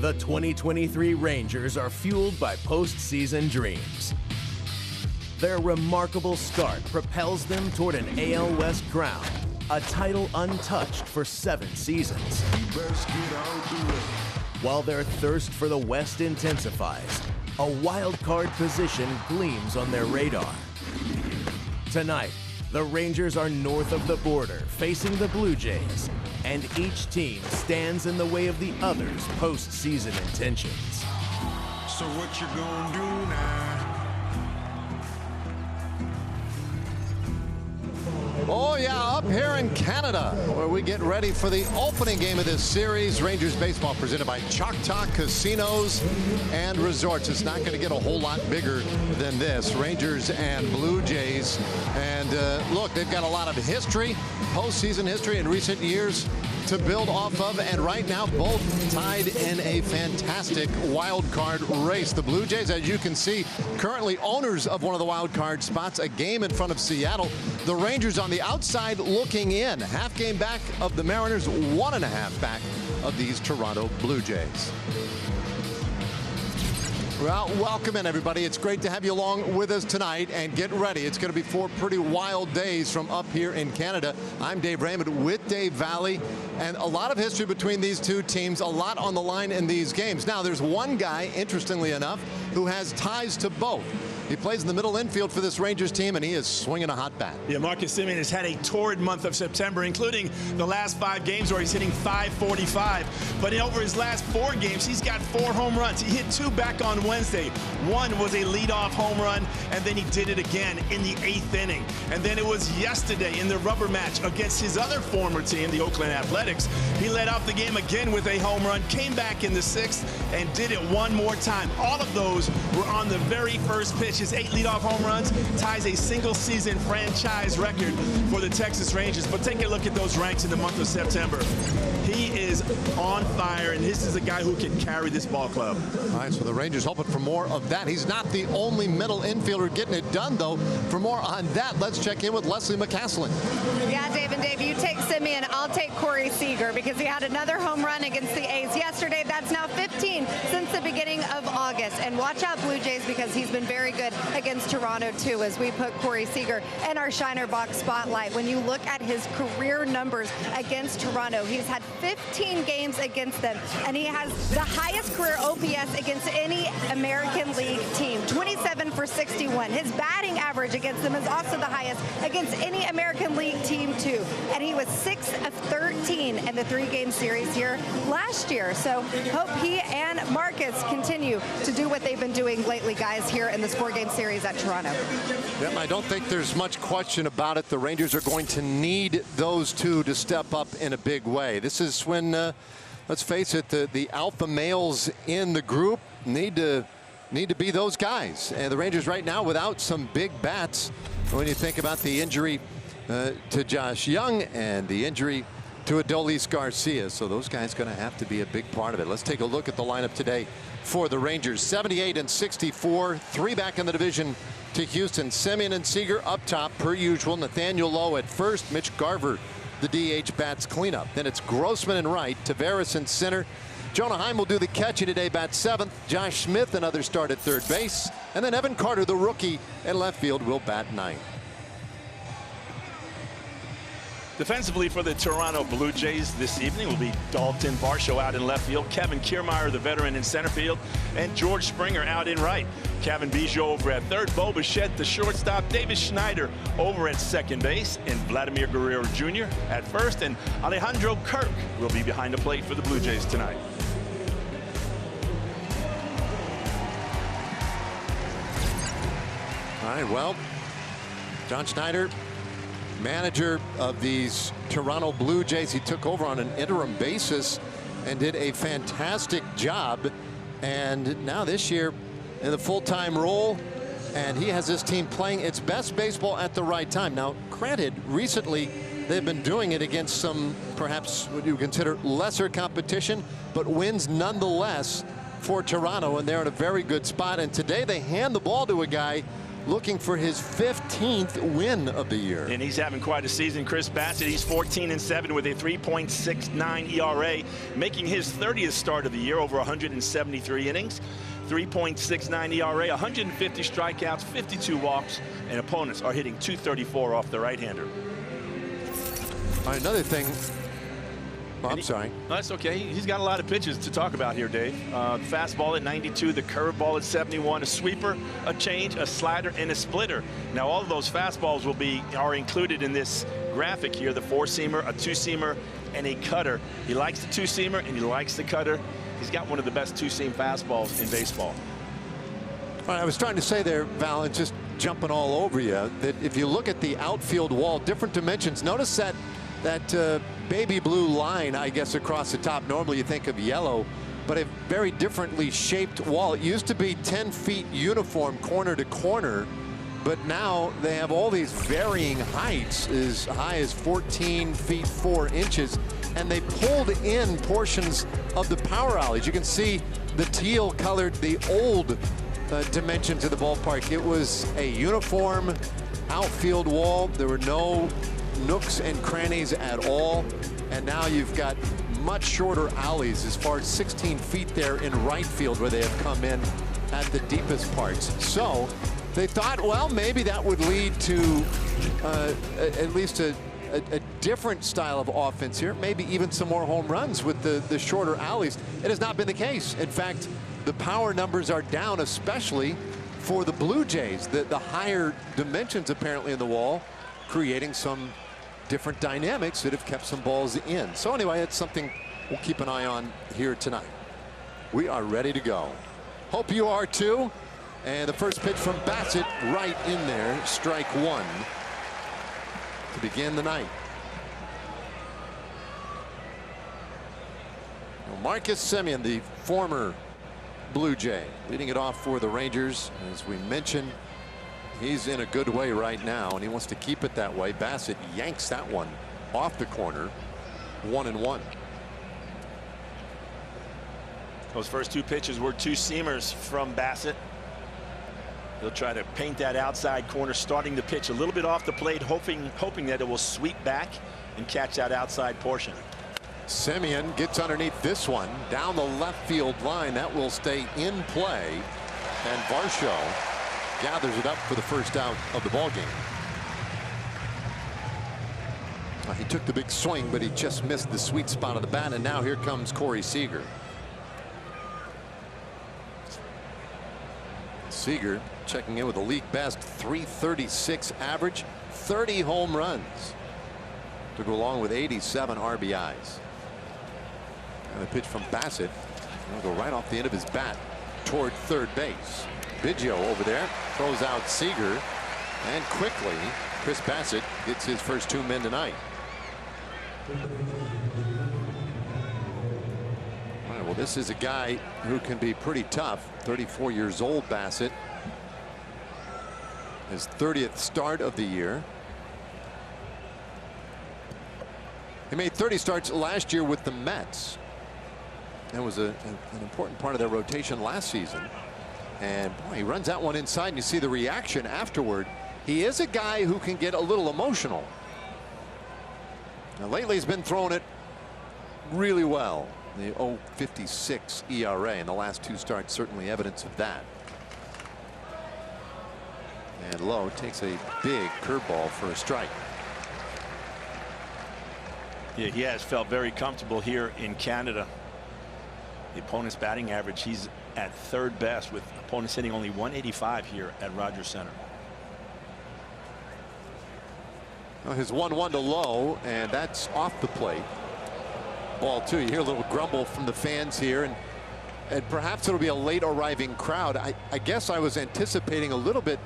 The 2023 Rangers are fueled by postseason dreams. Their remarkable start propels them toward an AL West crown, a title untouched for 7 seasons. While their thirst for the West intensifies, a wild card position gleams on their radar. Tonight, the Rangers are north of the border, facing the Blue Jays, and each team stands in the way of the other's postseason intentions. So what you gonna do now? Oh yeah, up here in Canada, where we get ready for the opening game of this series. Rangers baseball presented by Choctaw Casinos and Resorts. It's not going to get a whole lot bigger than this. Rangers and Blue Jays. And look, they've got a lot of history, postseason history in recent years to build off of, and right now both tied in a fantastic wild card race. The Blue Jays, as you can see, currently owners of one of the wild card spots, a game in front of Seattle. The Rangers on the outside looking in, half game back of the Mariners, 1.5 back of these Toronto Blue Jays. Well, welcome in, everybody. It's great to have you along with us tonight, and get ready. It's going to be 4 pretty wild days from up here in Canada. I'm Dave Raymond with Dave Valley, and a lot of history between these two teams, a lot on the line in these games. Now, there's one guy, interestingly enough, who has ties to both. He plays in the middle infield for this Rangers team, and he is swinging a hot bat. Yeah, Marcus Semien has had a torrid month of September, including the last 5 games where he's hitting .545. But over his last 4 games, he's got 4 home runs. He hit 2 back on Wednesday. One was a leadoff home run, and then he did it again in the 8th inning. And then it was yesterday in the rubber match against his other former team, the Oakland Athletics. He led off the game again with a home run, came back in the 6th, and did it one more time. All of those were on the very first pitch. His 8 leadoff home runs ties a single-season franchise record for the Texas Rangers. But take a look at those ranks in the month of September. He is on fire, and this is a guy who can carry this ball club. All right, so the Rangers hoping for more of that. He's not the only middle infielder getting it done, though. For more on that, let's check in with Leslie McCaslin. Yeah, Dave and Dave, you take Semien, I'll take Corey Seager, because he had another home run against the A's yesterday. That's now 15 since the beginning of August. And watch out, Blue Jays, because he's been very good against Toronto, too, as we put Corey Seager in our Shiner Box spotlight. When you look at his career numbers against Toronto, he's had 15 games against them, and he has the highest career OPS against any American League team, 27 for 61. His batting average against them is also the highest against any American League team, too. And he was 6 of 13 in the 3-game series here last year. So hope he and Marcus continue to do what they've been doing lately, guys, here in this 4-game series at Toronto. Yep, I don't think there's much question about it. The Rangers are going to need those two to step up in a big way. This is when, let's face it, the alpha males in the group need to be those guys. And the Rangers right now without some big bats. When you think about the injury to Josh Young and the injury to Adolis Garcia. So those guys going to have to be a big part of it. Let's take a look at the lineup today for the Rangers. 78 and 64, 3 back in the division to Houston. Semien and Seager up top per usual. Nathaniel Lowe at first. Mitch Garver, the DH, bats cleanup. Then it's Grossman in right, Taveras in center. Jonah Heim will do the catching today, bats 7th. Josh Smith, another start at third base. And then Evan Carter, the rookie, at left field, will bat 9th. Defensively for the Toronto Blue Jays this evening will be Dalton Varsho out in left field, Kevin Kiermaier, the veteran, in center field, and George Springer out in right. Kevin Biggio over at third, Bo Bichette, the shortstop, David Schneider over at second base, and Vladimir Guerrero Jr. at first, and Alejandro Kirk will be behind the plate for the Blue Jays tonight. All right, well, John Schneider, manager of these Toronto Blue Jays. He took over on an interim basis and did a fantastic job. And now this year in the full-time role, and he has this team playing its best baseball at the right time. Now, granted, recently they've been doing it against some perhaps what you consider lesser competition, but wins nonetheless for Toronto, and they're in a very good spot. And today they hand the ball to a guy looking for his 15th win of the year. And he's having quite a season. Chris Bassitt, he's 14-7 with a 3.69 ERA, making his 30th start of the year, over 173 innings. 3.69 ERA, 150 strikeouts, 52 walks, and opponents are hitting .234 off the right-hander. All right, another thing. Oh, I'm sorry. No, that's okay. He's got a lot of pitches to talk about here, Dave. Fastball at 92, the curveball at 71, a sweeper, a change, a slider, and a splitter. Now, all of those fastballs are included in this graphic here: the four-seamer, a two-seamer, and a cutter. He likes the two-seamer and he likes the cutter. He's got one of the best two-seam fastballs in baseball. All right, I was trying to say there, Val, and just jumping all over you, that if you look at the outfield wall, different dimensions. Notice that baby blue line, I guess, across the top. Normally you think of yellow, but a very differently shaped wall. It used to be 10 feet uniform corner to corner, but now they have all these varying heights, as high as 14 feet 4 inches, and they pulled in portions of the power alleys. You can see the teal colored, the old dimensions of the ballpark. It was a uniform outfield wall. There were no nooks and crannies at all, and now you've got much shorter alleys, as far as 16 feet there in right field, where they have come in at the deepest parts. So they thought, well, maybe that would lead to at least a different style of offense here, maybe even some more home runs with the shorter alleys. It has not been the case. In fact, the power numbers are down, especially for the Blue Jays. The higher dimensions apparently in the wall, creating some different dynamics that have kept some balls in. So anyway, it's something we'll keep an eye on here tonight. We are ready to go. Hope you are too. And the first pitch from Bassitt, right in there, strike one to begin the night. Marcus Semien, the former Blue Jay, leading it off for the Rangers. As we mentioned, he's in a good way right now, and he wants to keep it that way. Bassitt yanks that one off the corner, 1-1. Those first two pitches were two seamers from Bassitt. He'll try to paint that outside corner, starting the pitch a little bit off the plate, hoping that it will sweep back and catch that outside portion. Semien gets underneath this one down the left field line. That will stay in play, and Varsho gathers it up for the first out of the ball game. He took the big swing, but he just missed the sweet spot of the bat, and now here comes Corey Seager. Seager checking in with a league best .336 average, 30 home runs to go along with 87 RBIs. And the pitch from Bassitt will go right off the end of his bat toward third base. Biggio over there throws out Seager, and quickly Chris Bassitt gets his first two men tonight. All right, well, this is a guy who can be pretty tough. 34 years old, Bassitt. His 30th start of the year. He made 30 starts last year with the Mets. That was an important part of their rotation last season. And boy, he runs that one inside, and you see the reaction afterward. He is a guy who can get a little emotional. Now, lately he's been throwing it really well. The .056 ERA in the last two starts, certainly evidence of that. And Lowe takes a big curveball for a strike. Yeah, he has felt very comfortable here in Canada. The opponent's batting average, he's at third best, with opponents hitting only 185 here at Rogers Center. Well, his 1-1 to Lowe, and that's off the plate. Ball two. You hear a little grumble from the fans here, and perhaps it'll be a late arriving crowd. I guess I was anticipating a little bit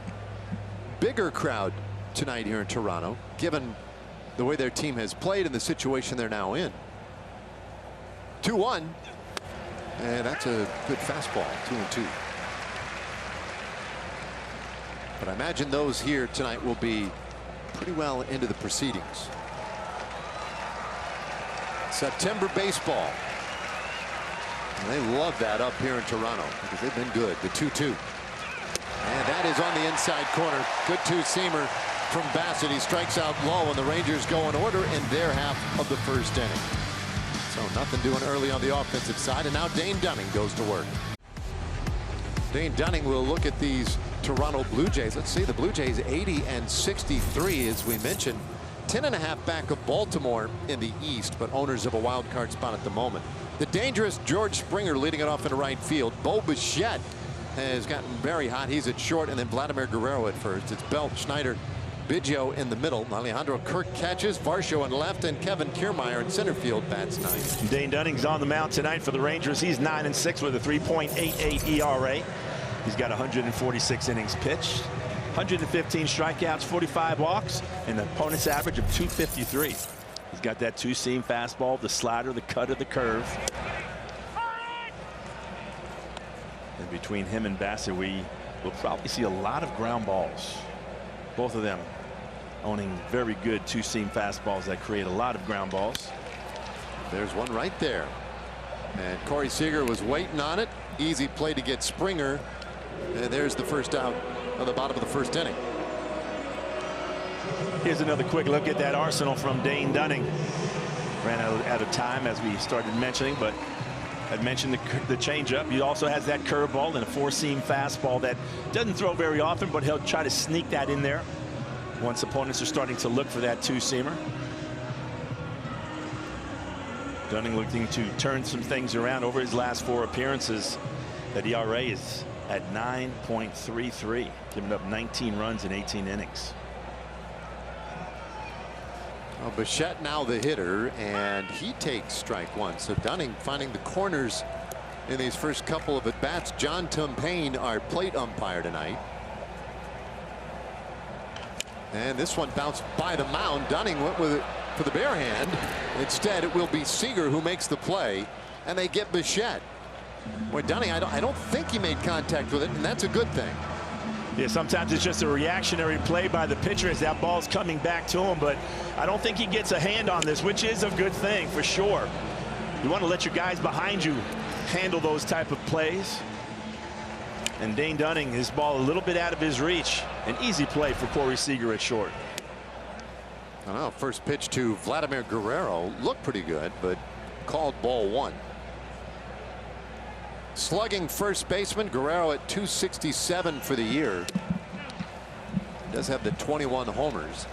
bigger crowd tonight here in Toronto, given the way their team has played and the situation they're now in. 2-1, and that's a good fastball. 2-2. But I imagine those here tonight will be pretty well into the proceedings. September baseball. And they love that up here in Toronto because they've been good. The 2-2. And that is on the inside corner. Good two-seamer from Bassitt. He strikes out low, and the Rangers go in order in their half of the first inning. So nothing doing early on the offensive side, and now Dane Dunning goes to work. Dane Dunning will look at these Toronto Blue Jays. Let's see, the Blue Jays 80-63, as we mentioned. 10.5 back of Baltimore in the East, but owners of a wild card spot at the moment. The dangerous George Springer leading it off into right field. Bo Bichette has gotten very hot. He's at short, and then Vladimir Guerrero at first. It's Belt, Schneider, Biggio in the middle. Alejandro Kirk catches, Varsho in left, and Kevin Kiermaier in center field bats ninth. Dane Dunning's on the mound tonight for the Rangers. He's 9-6 with a 3.88 ERA. He's got 146 innings pitched, 115 strikeouts, 45 walks, and the opponent's average of 253. He's got that two-seam fastball, the slider, the cutter, the curve. And between him and Bassitt, we will probably see a lot of ground balls. Both of them owning very good two-seam fastballs that create a lot of ground balls. There's one right there. And Corey Seager was waiting on it. Easy play to get Springer. And there's the first out on the bottom of the first inning. Here's another quick look at that arsenal from Dane Dunning. Ran out of time as we started mentioning, but I mentioned the changeup. He also has that curveball and a four-seam fastball that doesn't throw very often, but he'll try to sneak that in there once opponents are starting to look for that two-seamer. Dunning looking to turn some things around over his last 4 appearances. That ERA is at 9.33, giving up 19 runs in 18 innings. Well, Bichette now the hitter, and he takes strike one. So Dunning finding the corners in these first couple of at-bats. John Tumpane, our plate umpire tonight. And this one bounced by the mound. Dunning went with it for the bare hand. Instead, it will be Seager who makes the play, and they get Bichette. Boy, Dunning, I don't think he made contact with it, and that's a good thing. Yeah, sometimes it's just a reactionary play by the pitcher as that ball's coming back to him, but I don't think he gets a hand on this, which is a good thing for sure. You want to let your guys behind you handle those type of plays. And Dane Dunning, his ball a little bit out of his reach. An easy play for Corey Seager at short. I don't know, first pitch to Vladimir Guerrero looked pretty good, but called ball one. Slugging first baseman Guerrero at 267 for the year. Does have the 21 homers.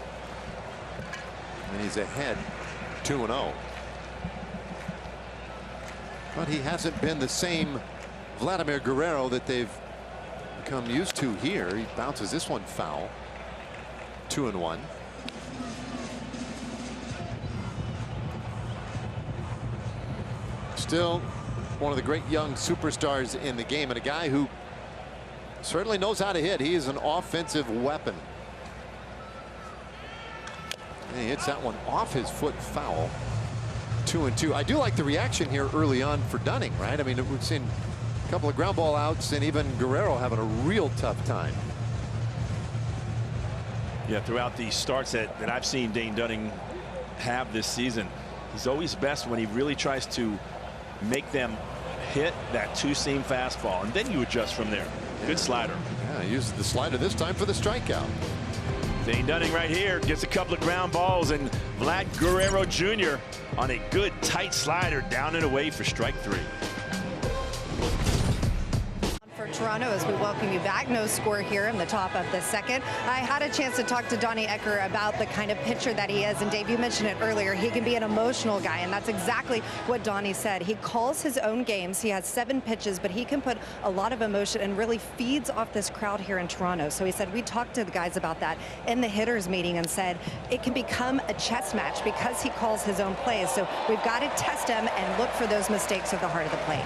And he's ahead 2-0. But he hasn't been the same Vladimir Guerrero that they've become used to here. He bounces this one foul. 2-1. Still one of the great young superstars in the game, and a guy who certainly knows how to hit. He is an offensive weapon. And he hits that one off his foot foul. 2-2. I do like the reaction here early on for Dunning, right? I mean, we've seen a couple of ground ball outs, and even Guerrero having a real tough time. Yeah, throughout the starts that I've seen Dane Dunning have this season, he's always best when he really tries to make them hit that two-seam fastball, and then you adjust from there. Good slider. Yeah, he uses the slider this time for the strikeout. Dane Dunning right here gets a couple of ground balls, and Vlad Guerrero Jr. on a good tight slider down and away for strike 3. For Toronto, as we welcome you back, no score here in the top of the second. I had a chance to talk to Donnie Ecker about the kind of pitcher that he is, and Dave, you mentioned it earlier, he can be an emotional guy, and that's exactly what Donnie said. He calls his own games. He has 7 pitches, but he can put a lot of emotion and really feeds off this crowd here in Toronto. So he said we talked to the guys about that in the hitters meeting and said it can become a chess match because he calls his own plays. So we've got to test him and look for those mistakes at the heart of the plate.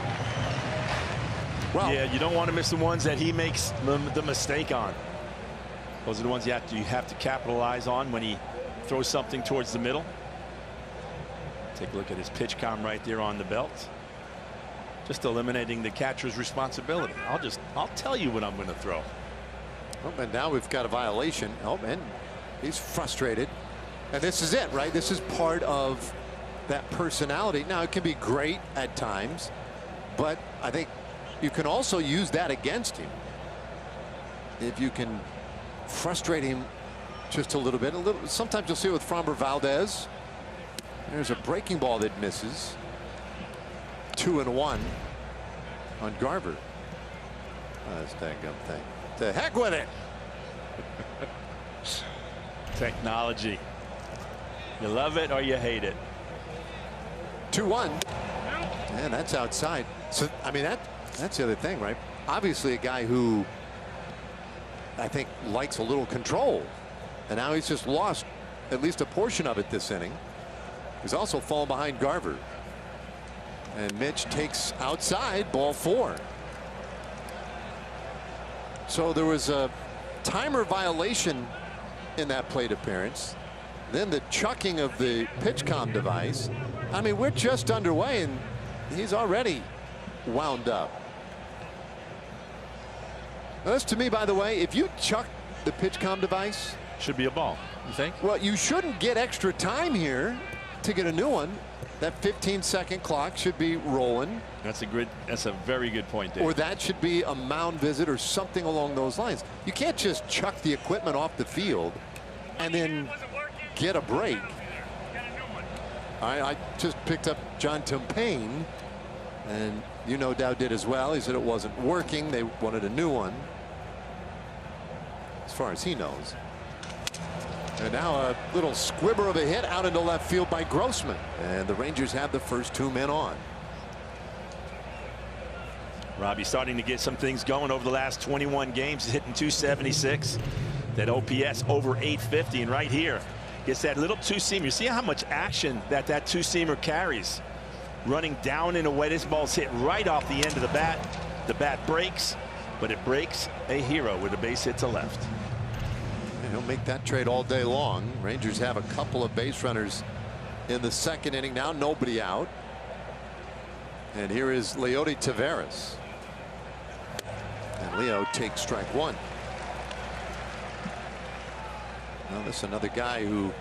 Well, yeah, you don't want to miss the ones that he makes the mistake on. Those are the ones you have to capitalize on when he throws something towards the middle. Take a look at his pitch count right there on the belt. Just eliminating the catcher's responsibility. I'll tell you when I'm going to throw. Oh, and now we've got a violation. Oh, and he's frustrated. And this is it, right? This is part of that personality. Now, it can be great at times, but I think you can also use that against him. if you can frustrate him just a little bit. Sometimes you'll see it with Framber Valdez. There's a breaking ball that misses. 2-1 on Garver. Oh, this dang-gum thing. To heck with it. Technology. You love it or you hate it. 2-1. And that's outside. So, I mean, that's the other thing, right? Obviously a guy who I think likes a little control. And now he's just lost at least a portion of it this inning. He's also fallen behind Garver. And Mitch takes outside, ball 4. So there was a timer violation in that plate appearance. Then the chucking of the PitchCom device. I mean, we're just underway and he's already wound up. Now, this to me, by the way, if you chuck the PitchCom device, should be a ball, you think? Well, you shouldn't get extra time here to get a new one. That 15-second clock should be rolling. That's a very good point, Dave. Or that should be a mound visit or something along those lines. You can't just chuck the equipment off the field and then get a break. I just picked up John Tumpane, and you no doubt did as well. He said it wasn't working. They wanted a new one, as far as he knows. And now a little squibber of a hit out into left field by Grossman. And the Rangers have the first 2 men on. Robbie starting to get some things going over the last 21 games. He's hitting 276. That OPS over 850. And right here gets that little two-seamer. You see how much action that two-seamer carries. Running down and away. This ball's hit right off the end of the bat. The bat breaks, but it breaks a hero with a base hit to left. He'll make that trade all day long. Rangers have a couple of base runners in the second inning now. Nobody out. And here is Leody Taveras. And Leo takes strike 1. Well, this is another guy who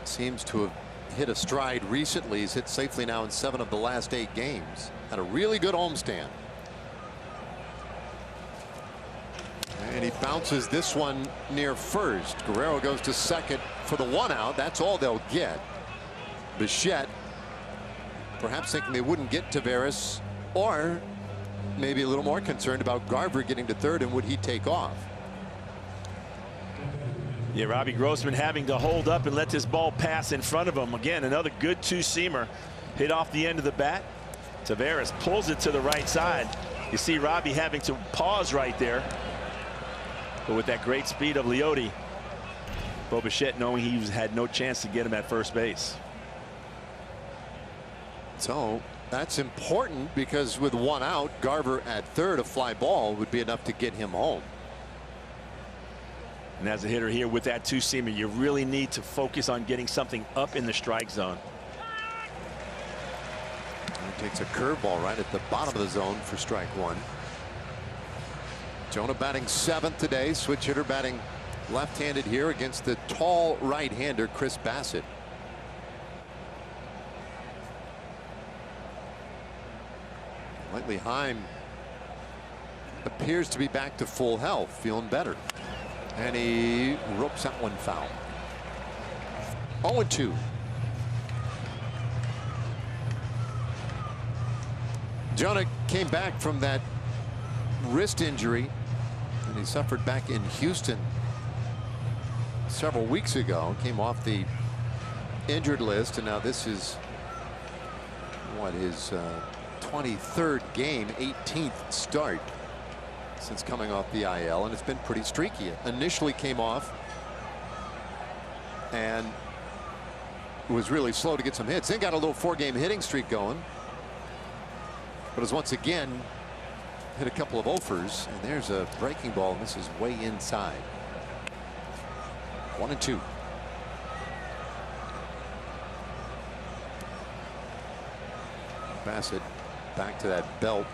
seems to have hit a stride recently. He's hit safely now in 7 of the last 8 games. Had a really good homestand. And he bounces this one near first. Guerrero goes to second for the 1 out. That's all they'll get. Bichette perhaps thinking they wouldn't get Taveras, or maybe a little more concerned about Garver getting to third, and would he take off? Yeah, Robbie Grossman having to hold up and let this ball pass in front of him. Again, another good two-seamer hit off the end of the bat. Taveras pulls it to the right side. You see Robbie having to pause right there. But with that great speed of Leody, Bo Bichette knowing he had no chance to get him at first base. So that's important, because with 1 out, Garver at third, a fly ball would be enough to get him home. And as a hitter here with that two-seamer, you really need to focus on getting something up in the strike zone. He takes a curveball right at the bottom of the zone for strike 1. Jonah batting 7th today. Switch hitter batting left-handed here against the tall right-hander Chris Bassett. Lately, Heim appears to be back to full health, feeling better. And he ropes that one foul. 0-2. Jonah came back from that wrist injury that he suffered back in Houston several weeks ago. Came off the injured list, and now this is what, his 23rd game, 18th start since coming off the IL, and it's been pretty streaky. It initially came off and was really slow to get some hits. Then got a little 4-game hitting streak going, but was once again hit a couple of offers, and there's a breaking ball, and this is way inside. 1-2. Bassett back to that belt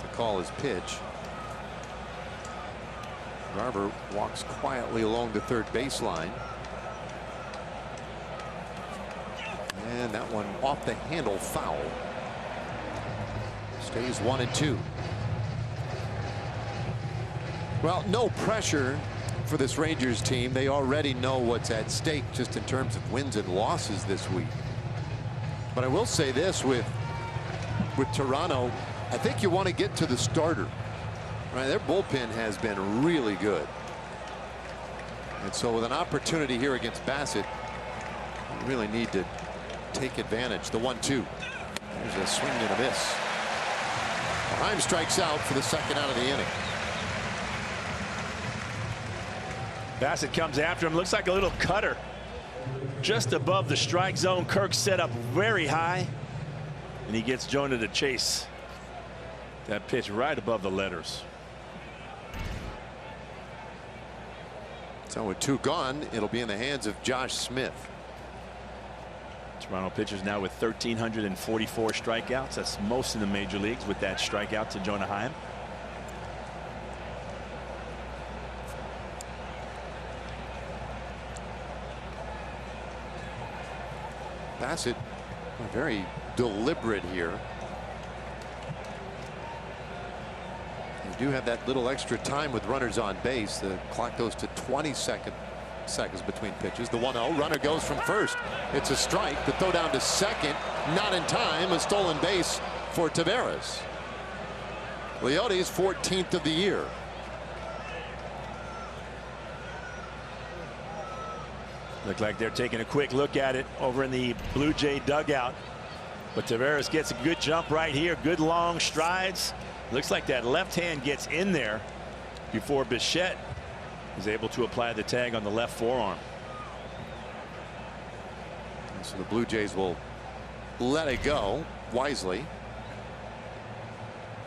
to call his pitch. Garver walks quietly along the third baseline. And that one off the handle, foul. Stays 1-2. Well, no pressure for this Rangers team. They already know what's at stake just in terms of wins and losses this week. But I will say this with Toronto, I think you want to get to the starter. Right, their bullpen has been really good. And so with an opportunity here against Bassett, you really need to take advantage. The 1-2. There's a swing and a miss. Heim strikes out for the second out of the inning. Bassett comes after him. Looks like a little cutter just above the strike zone. Kirk set up very high, and he gets Jonah to chase that pitch right above the letters. So with 2 gone, it'll be in the hands of Josh Smith. Toronto pitchers now with 1,344 strikeouts. That's most in the major leagues with that strikeout to Jonah Heim. Bassett very deliberate here. You do have that little extra time with runners on base. The clock goes to 20 seconds between pitches. The 1-0 runner goes from first. It's a strike. The throw down to second, not in time. A stolen base for Taveras. Leote's 14th of the year. Look like they're taking a quick look at it over in the Blue Jay dugout. But Taveras gets a good jump right here. Good long strides. Looks like that left hand gets in there before Bichette is able to apply the tag on the left forearm. And so the Blue Jays will let it go wisely.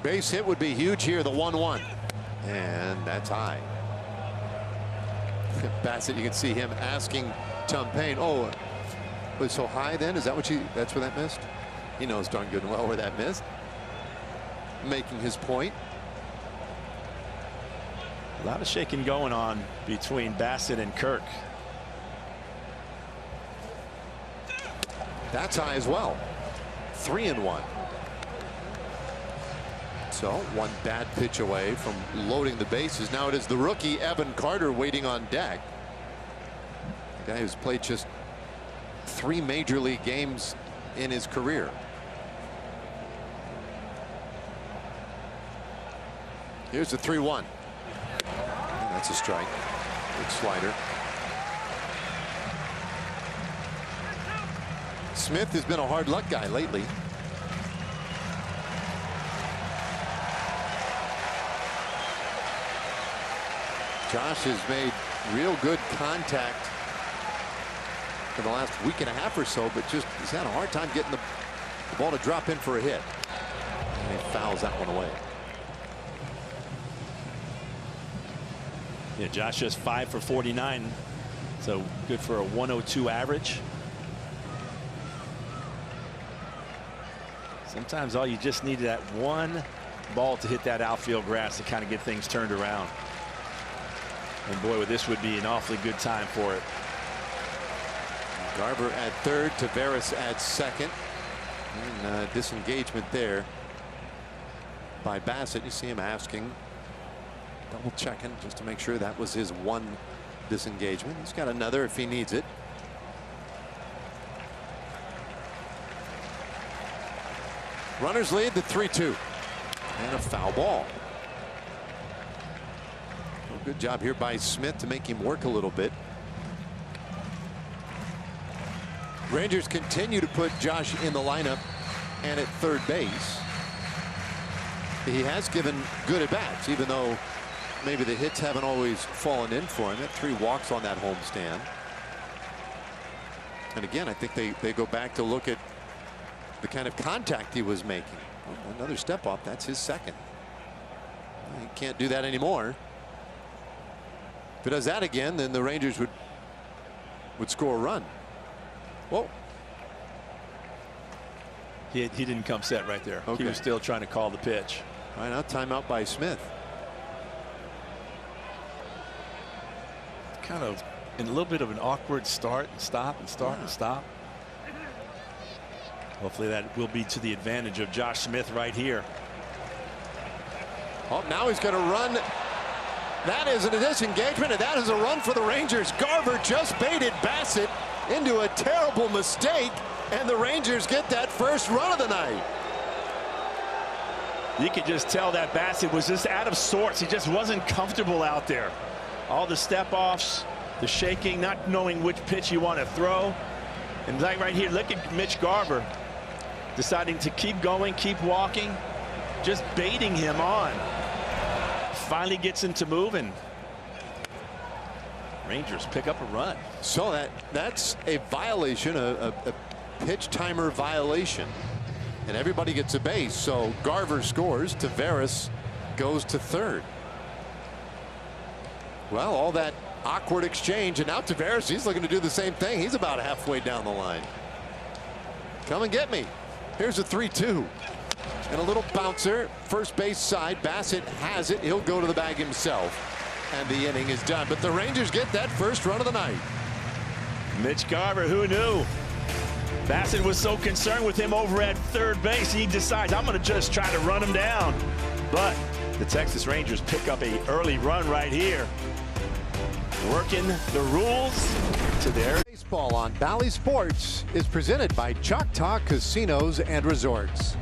Base hit would be huge here. The 1-1. And that's high. Bassett, you can see him asking Tom Payne, oh, was so high then? Is that what that's where that missed? He knows darn good and well where that missed. Making his point. A lot of shaking going on between Bassett and Kirk. That's high as well. 3-1. So one bad pitch away from loading the bases. Now it is the rookie Evan Carter waiting on deck. The guy who's played just 3 major league games in his career. Here's the 3-1. That's a strike. Big slider. Smith has been a hard luck guy lately. Josh has made real good contact for the last week and a half or so, but just he's had a hard time getting the ball to drop in for a hit. And he fouls that one away. Yeah, Josh just 5 for 49, so good for a 102 average. Sometimes all you just need that one ball to hit that outfield grass to kind of get things turned around. And boy, this would be an awfully good time for it. Garver at third, Taveras at second. And disengagement there by Bassett. You see him asking, double checking just to make sure that was his one disengagement. He's got another if he needs it. Runners lead the 3-2. And a foul ball. Good job here by Smith to make him work a little bit. Rangers continue to put Josh in the lineup and at third base. He has given good at bats, even though maybe the hits haven't always fallen in for him. At 3 walks on that homestand. And again, I think they go back to look at the kind of contact he was making. Another step up. That's his second. He can't do that anymore. If he does that again, then the Rangers would score a run. Whoa. He didn't come set right there. Okay. He was still trying to call the pitch. All right, now timeout by Smith. Kind of in a little bit of an awkward start and stop and start and stop. Hopefully that will be to the advantage of Josh Smith right here. Oh, now he's going to run That is a disengagement, and that is a run for the Rangers. Garver just baited Bassitt into a terrible mistake, and the Rangers get that first run of the night. You could just tell that Bassitt was just out of sorts. He just wasn't comfortable out there. All the step-offs, the shaking, not knowing which pitch you want to throw. And like right here, look at Mitch Garver deciding to keep going, keep walking, just baiting him on. Finally gets into moving. Rangers pick up a run. So that's a violation, a pitch timer violation. And everybody gets a base. So Garver scores. Taveras goes to third. Well, all that awkward exchange, and now Taveras, he's looking to do the same thing. He's about halfway down the line. Come and get me. Here's a 3-2. And a little bouncer, first base side. Bassitt has it. He'll go to the bag himself. And the inning is done. But the Rangers get that first run of the night. Mitch Garver, who knew? Bassitt was so concerned with him over at third base, he decides, I'm going to just try to run him down. But the Texas Rangers pick up an early run right here, working the rules to their. Baseball on Bally Sports is presented by Choctaw Casinos and Resorts.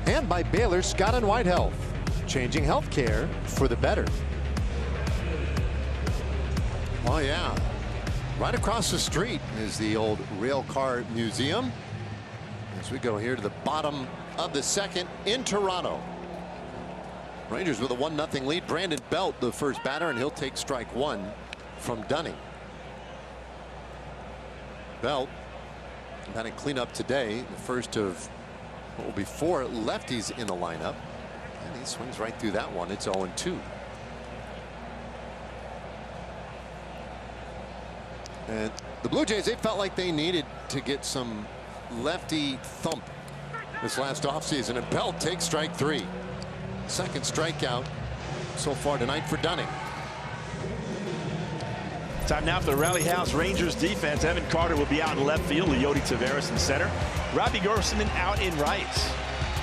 And by Baylor Scott & White Health, changing healthcare for the better. Oh yeah. Right across the street is the old rail car museum. As we go here to the bottom of the second in Toronto. Rangers with a 1-0 lead. Brandon Belt, the first batter, and he'll take strike one from Dunning. Belt batting cleanup today, the first of what will be 4 lefties in the lineup. And he swings right through that one. It's 0-2. And the Blue Jays, they felt like they needed to get some lefty thump this last offseason, and Belt takes strike 3. Second strikeout so far tonight for Dunning. Time now for the Rally House Rangers defense. Evan Carter will be out in left field. Leody Taveras in center. Robbie Grossman out in right.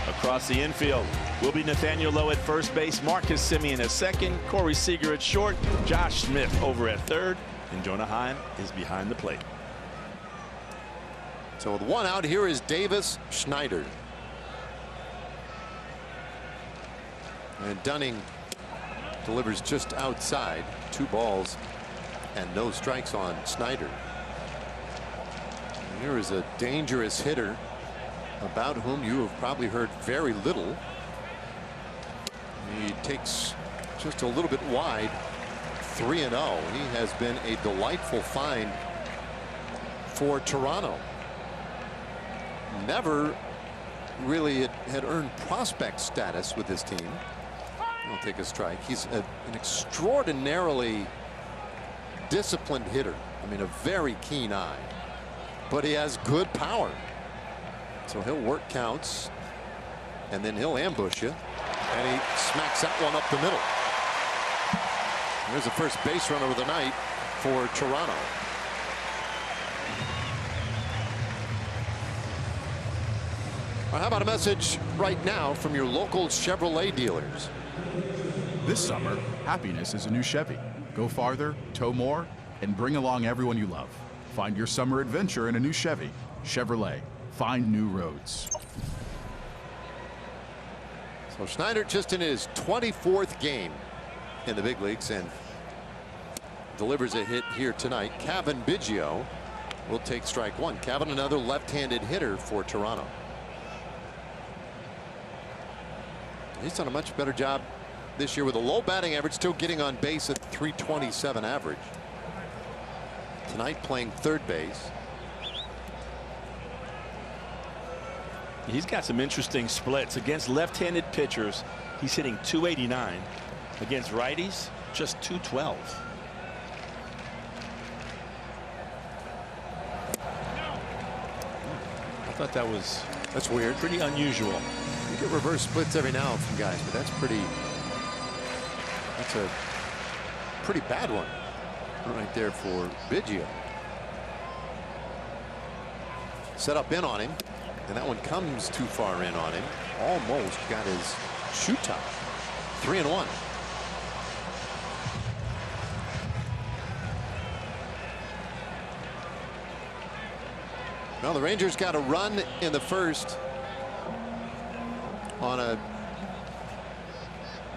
Across the infield will be Nathaniel Lowe at first base. Marcus Semien at second. Corey Seager at short. Josh Smith over at third. And Jonah Heim is behind the plate. So with one out, here is Davis Schneider. And Dunning delivers just outside. 2 balls and no strikes on Schneider. And here is a dangerous hitter about whom you have probably heard very little. He takes just a little bit wide. 3-0. He has been a delightful find for Toronto. Never really had earned prospect status with this team. I'll take a strike. He's an extraordinarily disciplined hitter. I mean, a very keen eye, but he has good power. So he'll work counts, and then he'll ambush you, and he smacks that one up the middle. There's the first base runner of the night for Toronto. Well, how about a message right now from your local Chevrolet dealers? This summer, happiness is a new Chevy. Go farther, tow more, and bring along everyone you love. Find your summer adventure in a new Chevy. Chevrolet. Find new roads. So Schneider just in his 24th game in the big leagues and delivers a hit here tonight. Cavan Biggio will take strike 1. Cavan, another left-handed hitter for Toronto. He's done a much better job this year with a low batting average, still getting on base at .327 average. Tonight playing third base. He's got some interesting splits against left-handed pitchers. He's hitting .289. Against righties, just .212. I thought that's weird. Pretty unusual. You get reverse splits every now and then from guys, but that's a pretty bad one right there for Biggio. Set up in on him, and that one comes too far in on him. Almost got his shoe top. 3-1. Well, the Rangers got a run in the first on a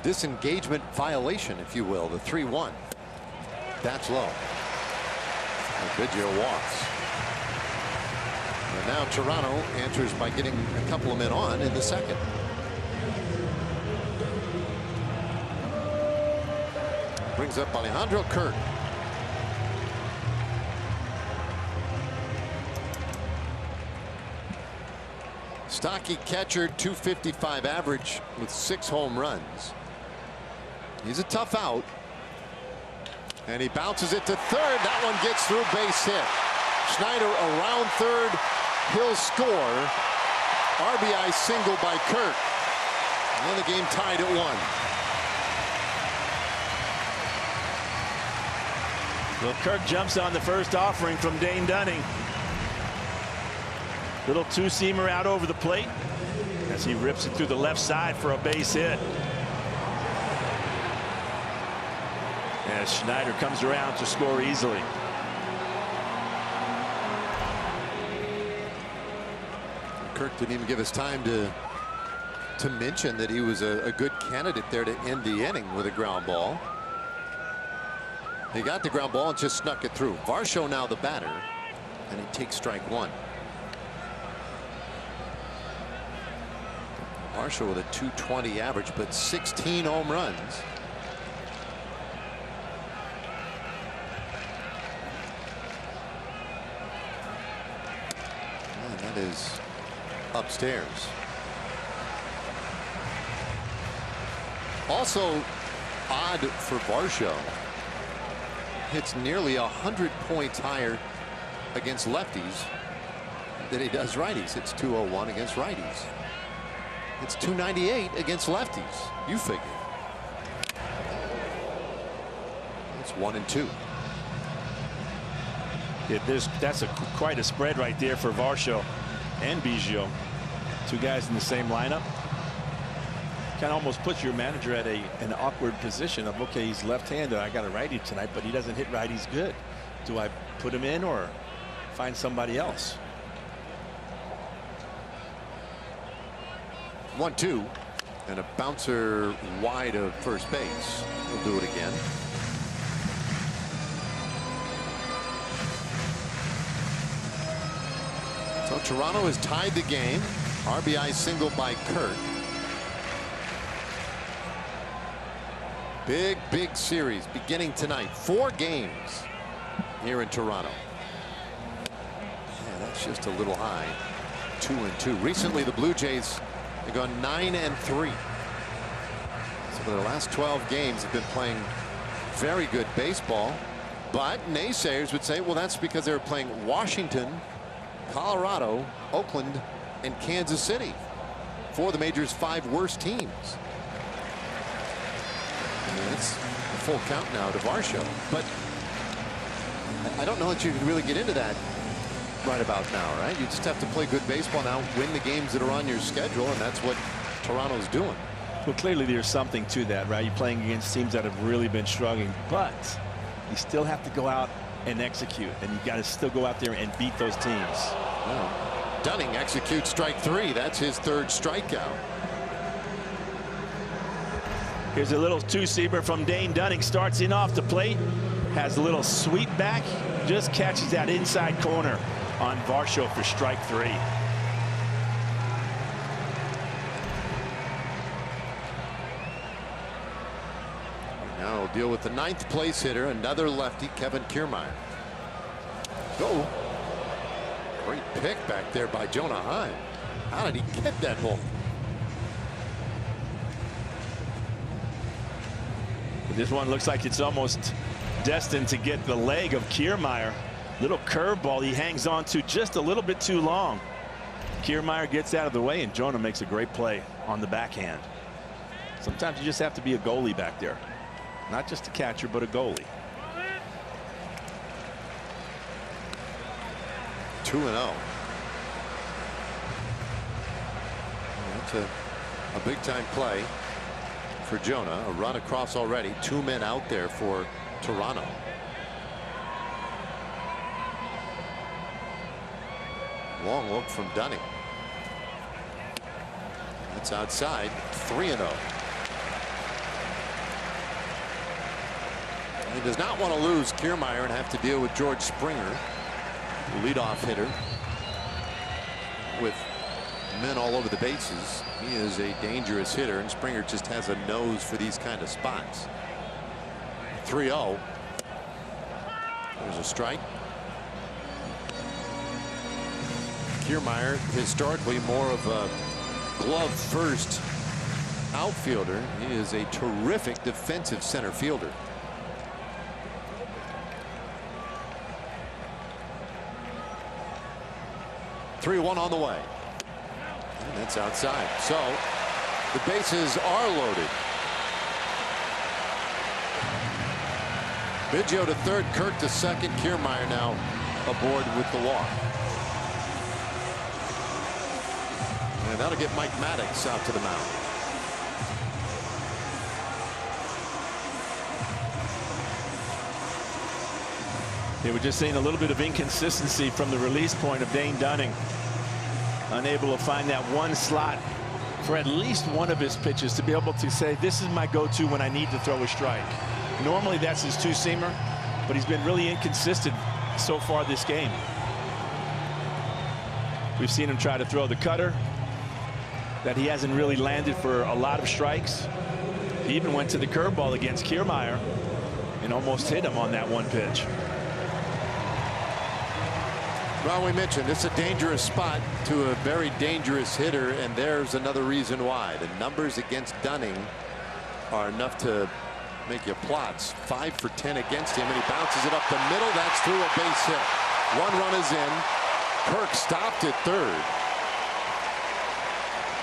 disengagement violation, if you will, the 3-1. That's low. Biggio walks. And now Toronto answers by getting a couple of men on in the second. Brings up Alejandro Kirk. Stocky catcher, .255 average with 6 home runs. He's a tough out. And he bounces it to third. That one gets through, base hit. Schneider around third. He'll score. RBI single by Kirk. And the game tied at 1. Well, Kirk jumps on the first offering from Dane Dunning. Little two-seamer out over the plate as he rips it through the left side for a base hit. As Schneider comes around to score easily. Kirk didn't even give us time to mention that he was a good candidate there to end the inning with a ground ball. He got the ground ball and just snuck it through. Varsho now the batter, and he takes strike 1. Varsho with a .220 average, but 16 home runs. And that is upstairs. Also odd for Varsho. Hits nearly 100 points higher against lefties than he does righties. It's .201 against righties. It's .298 against lefties. You figure. It's 1 and 2. That's quite a spread right there for Varsho and Biggio. 2 guys in the same lineup. Kind of almost puts your manager at an awkward position of, okay, he's left-handed, I got a righty tonight, but he doesn't hit righties good. Do I put him in or find somebody else? 1-2, and a bouncer wide of first base. We'll do it again. So Toronto has tied the game. RBI single by Kirk. Big series beginning tonight. 4 games here in Toronto. Yeah, that's just a little high. 2 and 2. Recently the Blue Jays have gone 9 and 3. So for their last 12 games have been playing very good baseball. But naysayers would say, well, that's because they were playing Washington, Colorado, Oakland, and Kansas City. 4 of the major's 5 worst teams. And it's a full count now to Varsho. But I don't know that you can really get into that right about now, right? You just have to play good baseball now, win the games that are on your schedule, and that's what Toronto's doing. Well, clearly there's something to that, right? You're playing against teams that have really been struggling, but you still have to go out and execute, and you got to still go out there and beat those teams. Well, Dunning executes strike 3. That's his 3rd strikeout. Here's a little two-seamer from Dane Dunning. Starts in off the plate, has a little sweep back, just catches that inside corner on Varsho for strike 3. Now we'll deal with the 9th place hitter, another lefty, Kevin Kiermaier. Go. Great pick back there by Jonah Heim. How did he get that ball? This one looks like it's almost destined to get the leg of Kiermaier. Little curveball he hangs on to just a little bit too long. Kiermaier gets out of the way, and Jonah makes a great play on the backhand. Sometimes you just have to be a goalie back there. Not just a catcher, but a goalie. 2-0. That's a big-time play for Jonah. A run across already. 2 men out there for Toronto. Long look from Dunning. That's outside. 3-0. He does not want to lose Kiermaier and have to deal with George Springer, the leadoff hitter, with men all over the bases. He is a dangerous hitter, and Springer just has a nose for these kind of spots. 3-0. There's a strike. Kiermaier, historically more of a glove first outfielder. He is a terrific defensive center fielder. Three-one on the way. And that's outside. So the bases are loaded. Biggio to third, Kirk to second. Kiermaier now aboard with the walk. And that'll get Mike Maddox out to the mound. They were just seeing a little bit of inconsistency from the release point of Dane Dunning. Unable to find that one slot for at least one of his pitches to be able to say, this is my go-to when I need to throw a strike. Normally that's his two-seamer, but he's been really inconsistent so far this game. We've seen him try to throw the cutter that he hasn't really landed for a lot of strikes. He even went to the curveball against Kiermaier and almost hit him on that one pitch. Well, we mentioned it's a dangerous spot to a very dangerous hitter, and there's another reason why. The numbers against Dunning are enough to make you plots. 5 for 10 against him, and he bounces it up the middle. That's through a base hit. One run is in. Kirk stopped at third.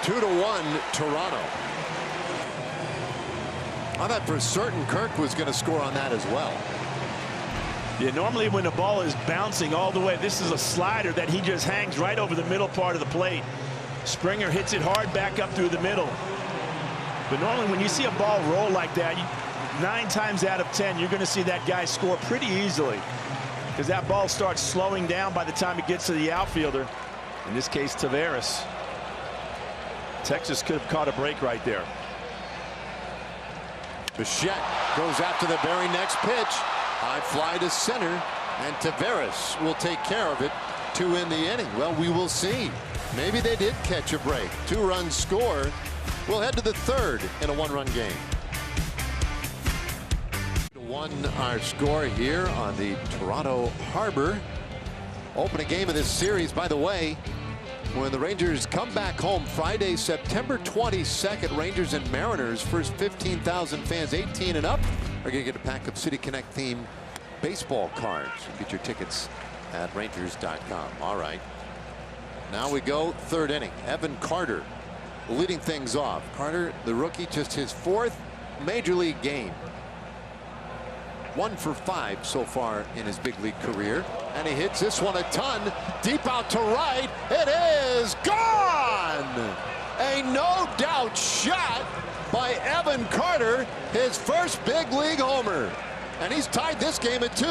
2-1 Toronto. I thought for certain Kirk was going to score on that as well. Yeah, normally when the ball is bouncing all the way, this is a slider that he just hangs right over the middle part of the plate. Springer hits it hard back up through the middle. But normally when you see a ball roll like that, 9 times out of 10, you're going to see that guy score pretty easily, because that ball starts slowing down by the time it gets to the outfielder. In this case, Taveras. Texas could have caught a break right there. Bichette goes after the very next pitch. High fly to center, and Taveras will take care of it to end the inning. Well, we will see. Maybe they did catch a break. 2-run score. We'll head to the third in a 1-run game. 1 our score here on the Toronto Harbor opening game of this series. By the way, when the Rangers come back home Friday, September 22nd, Rangers and Mariners, first 15,000 fans 18 and up are going to get a pack of City Connect themed baseball cards. You get your tickets at Rangers.com. All right. Now we go third inning. Evan Carter leading things off. Carter, the rookie, just his 4th major league game. 1 for 5 so far in his big league career. And he hits this one a ton. Deep out to right. It is gone! A no-doubt shot by Evan Carter, his first big league homer. And he's tied this game at 2.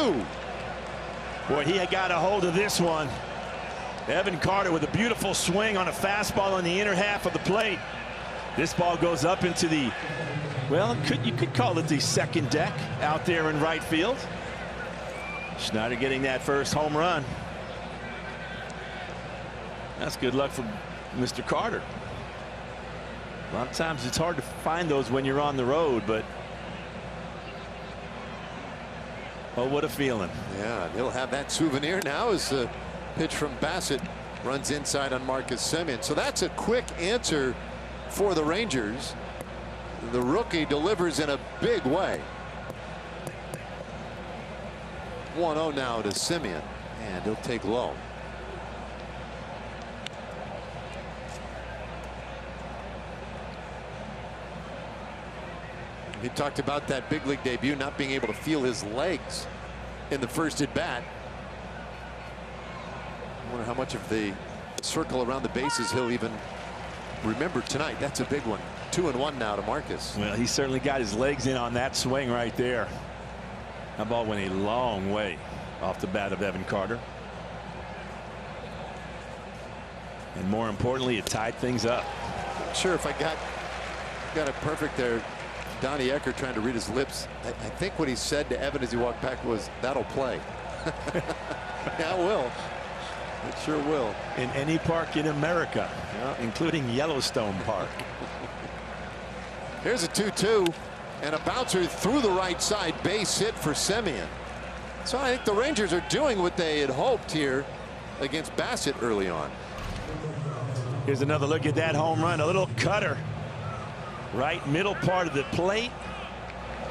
Boy, he had got a hold of this one. Evan Carter with a beautiful swing on a fastball on the inner half of the plate. This ball goes up into the, well, you could call it the second deck out there in right field. Schneider getting that first home run. That's good luck for Mr. Carter. A lot of times it's hard to find those when you're on the road, but oh, what a feeling. Yeah, he'll have that souvenir now as the pitch from Bassett runs inside on Marcus Semien. So that's a quick answer for the Rangers. The rookie delivers in a big way. 1-0 now to Semien, and he'll take low. He talked about that big league debut not being able to feel his legs in the first at bat. I wonder how much of the circle around the bases he'll even remember tonight. That's a big one. 2-1 now to Marcus. Well, he certainly got his legs in on that swing right there. That ball went a long way off the bat of Evan Carter. And more importantly, it tied things up. Not sure if I got it perfect there. Donnie Ecker trying to read his lips. I think what he said to Evan as he walked back was, "That'll play." Yeah, it will. It sure will. In any park in America, including Yellowstone Park. Here's a 2-2 and a bouncer through the right side, base hit for Semien. So I think the Rangers are doing what they had hoped here against Bassett early on. Here's another look at that home run. A little cutter right middle part of the plate.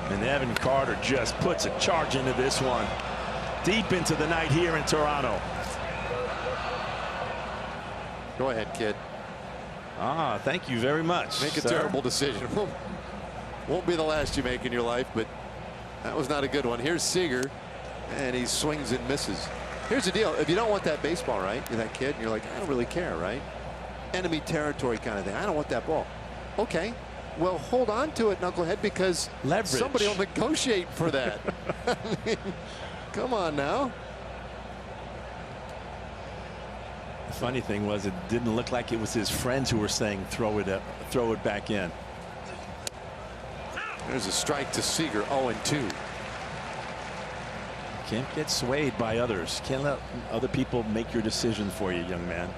And Evan Carter just puts a charge into this one. Deep into the night here in Toronto. Go ahead, kid. Thank you very much. Make a sir. terrible decision. Won't be the last you make in your life, but that was not a good one. Here's Seager, and he swings and misses. Here's the deal. If you don't want that baseball, right? You're that kid, and you're like, I don't really care, right? Enemy territory kind of thing. I don't want that ball. Okay. Well, hold on to it, knucklehead, because leverage. Somebody will negotiate for that. I mean, come on now. The funny thing was, it didn't look like it was his friends who were saying throw it back in. There's a strike to Seager. 0-2. Can't get swayed by others. Can't let other people make your decisions for you, young man.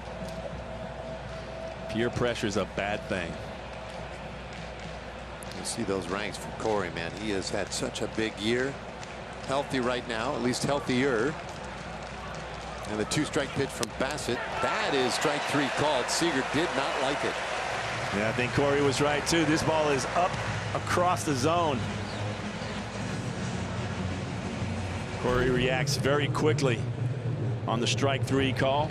Peer pressure is a bad thing. You see those ranks from Corey, man. He has had such a big year. Healthy right now, at least healthier. And the 2-strike pitch from Bassett. That is strike 3 called. Seager did not like it. Yeah, I think Corey was right too. This ball is up across the zone. Corey reacts very quickly on the strike 3 call.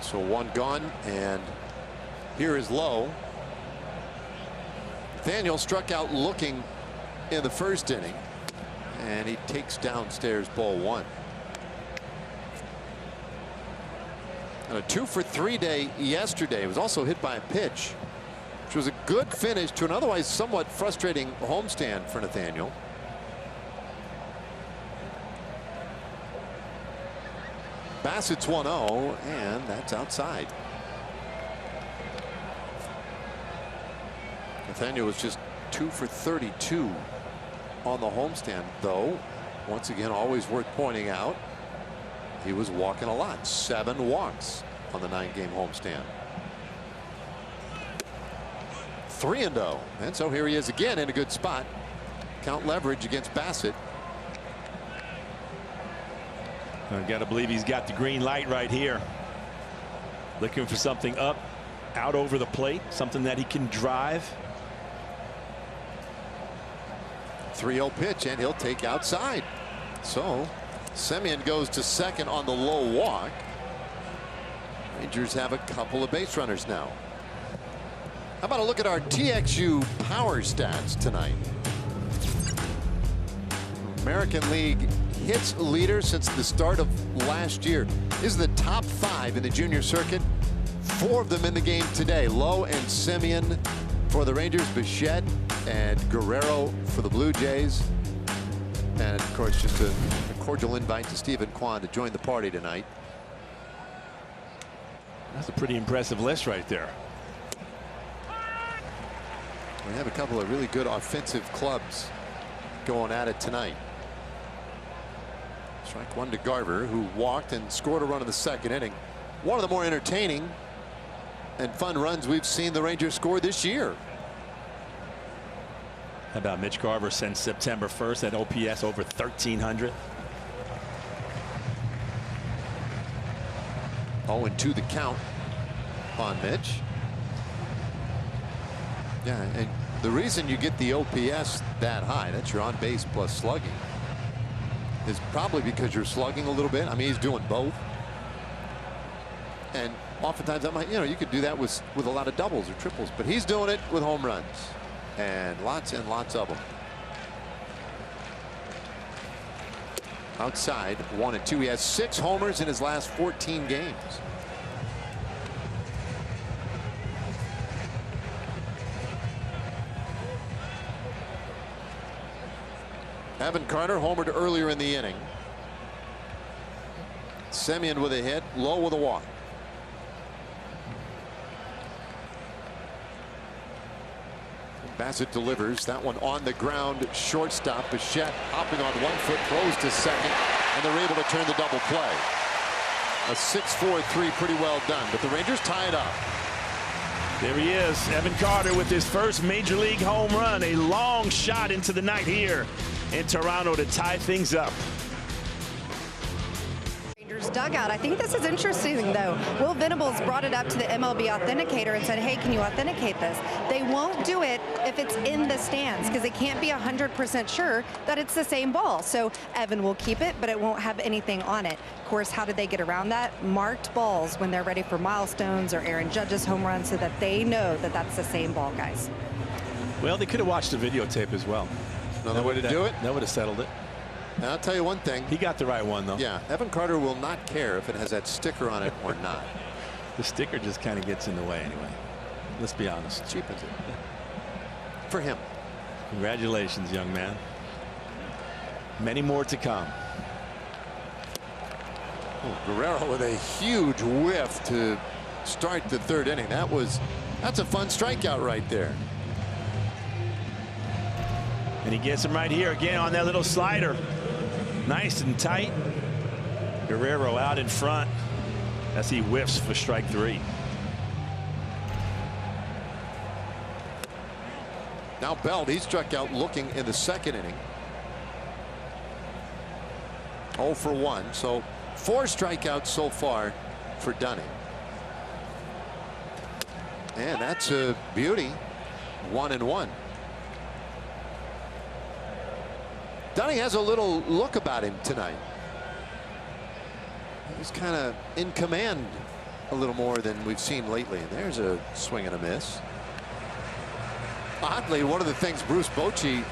So 1 gone, and here is Lowe. Nathaniel struck out looking in the first inning, and he takes downstairs ball 1. And a 2-for-3 day yesterday. He was also hit by a pitch, which was a good finish to an otherwise somewhat frustrating homestand for Nathaniel. Bassett's 1-0, and that's outside. Nathaniel was just 2-for-32 on the homestand, though. Once again, always worth pointing out, he was walking a lot. 7 walks on the 9-game homestand. 3-0, and so here he is again in a good spot. Count leverage against Bassett. I've got to believe he's got the green light right here. Looking for something up, out over the plate, something that he can drive. 3-0 pitch, and he'll take outside. So Semien goes to second on the low walk. Rangers have a couple of base runners now. How about a look at our TXU power stats tonight? American League hits leader since the start of last year. This is the top 5 in the junior circuit. 4 of them in the game today. Lowe and Semien for the Rangers, Bichette and Guerrero for the Blue Jays. And of course, just a cordial invite to Stephen Kwan to join the party tonight. That's a pretty impressive list right there. We have a couple of really good offensive clubs going at it tonight. Strike 1 to Garver, who walked and scored a run in the second inning. One of the more entertaining and fun runs we've seen the Rangers score this year. How about Mitch Garver since September 1st at OPS over 1,300. 0-2 the count on Mitch. Yeah, and the reason you get the OPS that high, that's your on base plus slugging, is probably because you're slugging a little bit. I mean, he's doing both. And oftentimes, you could do that with a lot of doubles or triples, but he's doing it with home runs and lots of them. Outside, 1-2. He has 6 homers in his last 14 games. Evan Carter homered earlier in the inning. Semien with a hit, Lowe with a walk. Bassett delivers that one on the ground. Shortstop Bichette hopping on 1 foot, throws to second, and they're able to turn the double play. A 6-4-3, pretty well done, but the Rangers tie it up. There he is, Evan Carter with his first major league home run. A long shot into the night here in Toronto to tie things up. Rangers dugout. I think this is interesting, though. Will Venables brought it up to the MLB Authenticator and said, hey, can you authenticate this? They won't do it if it's in the stands because they can't be 100% sure that it's the same ball. So Evan will keep it, but it won't have anything on it. Of course, how did they get around that? Marked balls when they're ready for milestones or Aaron Judge's home run so that they know that that's the same ball, guys. Well, they could have watched the videotape as well. Another way to do it? That would have settled it. Now, I'll tell you one thing. He got the right one, though. Yeah, Evan Carter will not care if it has that sticker on it or not. The sticker just kind of gets in the way anyway. Let's be honest. Cheapens it. For him. Congratulations, young man. Many more to come. Oh, Guerrero with a huge whiff to start the third inning. That's a fun strikeout right there. And he gets him right here again on that little slider. Nice and tight. Guerrero out in front as he whiffs for strike 3. Now Belt, he struck out looking in the second inning. 0 for 1, so 4 strikeouts so far for Dunning. And that's a beauty. 1-1. Dunning has a little look about him tonight. He's kind of in command a little more than we've seen lately. And there's a swing and a miss. Oddly, one of the things Bruce Bochy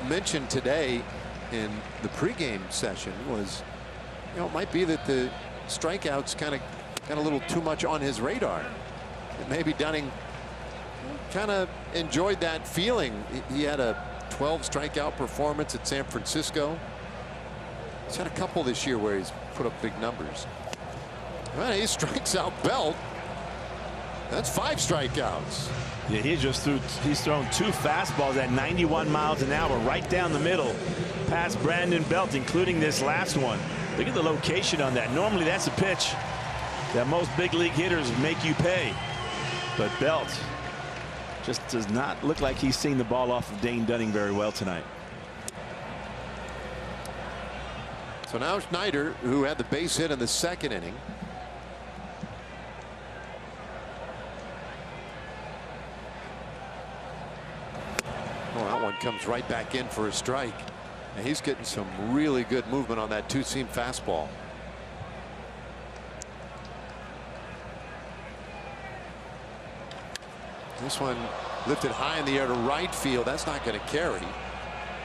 mentioned today in the pregame session was, it might be that the strikeouts kind of got a little too much on his radar. And maybe Dunning kind of enjoyed that feeling. He had a 12 strikeout performance at San Francisco. He's had a couple this year where he's put up big numbers. Well, he strikes out Belt. That's 5 strikeouts. Yeah, he's thrown 2 fastballs at 91 miles an hour right down the middle past Brandon Belt, including this last one. Look at the location on that. Normally that's a pitch that most big league hitters make you pay, but Belt just does not look like he's seen the ball off of Dane Dunning very well tonight. So now Schneider, who had the base hit in the second inning. Well, that one comes right back in for a strike. And he's getting some really good movement on that 2-seam fastball. This one lifted high in the air to right field. That's not going to carry.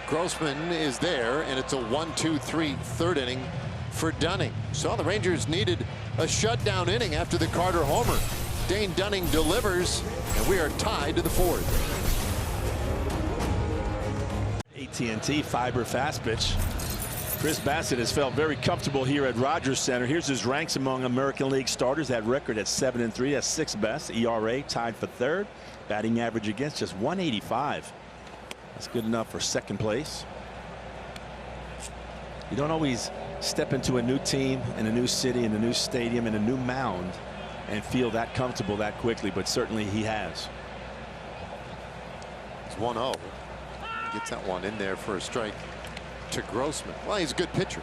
Grossman is there, and it's a 1-2-3 third inning for Dunning. So the Rangers needed a shutdown inning after the Carter homer. Dane Dunning delivers, and we are tied to the 4th. AT&T fiber fast pitch. Chris Bassitt has felt very comfortable here at Rogers Center. Here's his ranks among American League starters. That record at 7-3. That's 6th best. ERA tied for 3rd. Batting average against just 185. That's good enough for 2nd place. You don't always step into a new team in a new city in a new stadium in a new mound and feel that comfortable that quickly, but certainly he has. It's 1-0. Gets that one in there for a strike to Grossman. Well, he's a good pitcher.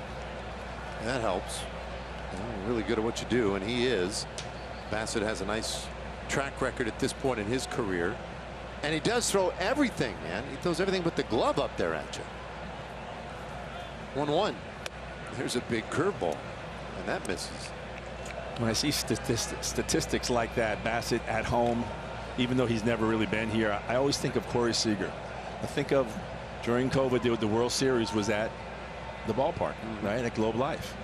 That helps. Really good at what you do, and he is. Bassitt has a nice track record at this point in his career. And he does throw everything, man. He throws everything but the glove up there at you. 1-1. There's a big curveball, and that misses. When I see statistics like that, Bassitt at home, even though he's never really been here, I always think of Corey Seager. I think of during COVID, the World Series was at the ballpark, right, at Globe Life.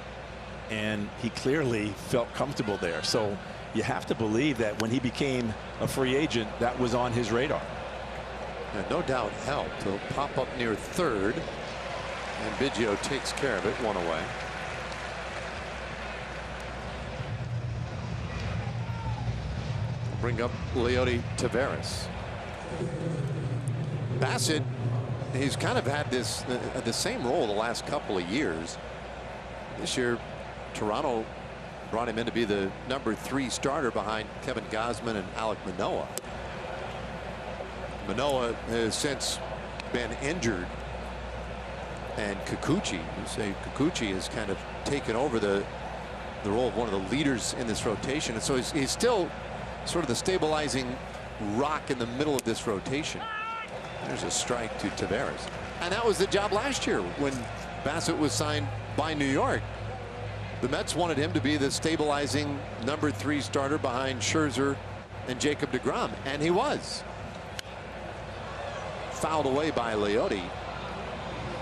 And he clearly felt comfortable there. So you have to believe that when he became a free agent, that was on his radar. And no doubt helped. He'll pop up near 3rd. And Biggio takes care of it, 1 away. bring up Leody Taveras. Bassitt, he's kind of had this the same role the last couple of years. This year, Toronto brought him in to be the #3 starter behind Kevin Gausman and Alek Manoah. Manoah has since been injured, and Kikuchi, has kind of taken over the role of one of the leaders in this rotation, and so he's still sort of the stabilizing rock in the middle of this rotation. There's a strike to Taveras, and that was the job last year when Bassitt was signed by New York. The Mets wanted him to be the stabilizing #3 starter behind Scherzer and Jacob deGrom, and he was. Fouled away by Leody,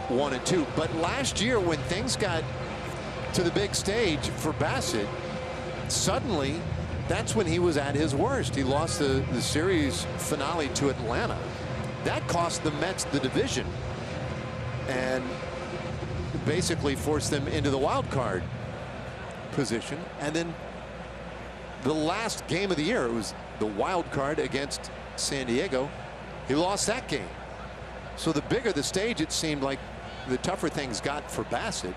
1-2. But last year, when things got to the big stage for Bassitt, suddenly that's when he was at his worst. He lost the series finale to Atlanta. That cost the Mets the division and basically forced them into the wild card position. And then the last game of the year, it was the wild card against San Diego. He lost that game. So the bigger the stage, it seemed like the tougher things got for Bassitt,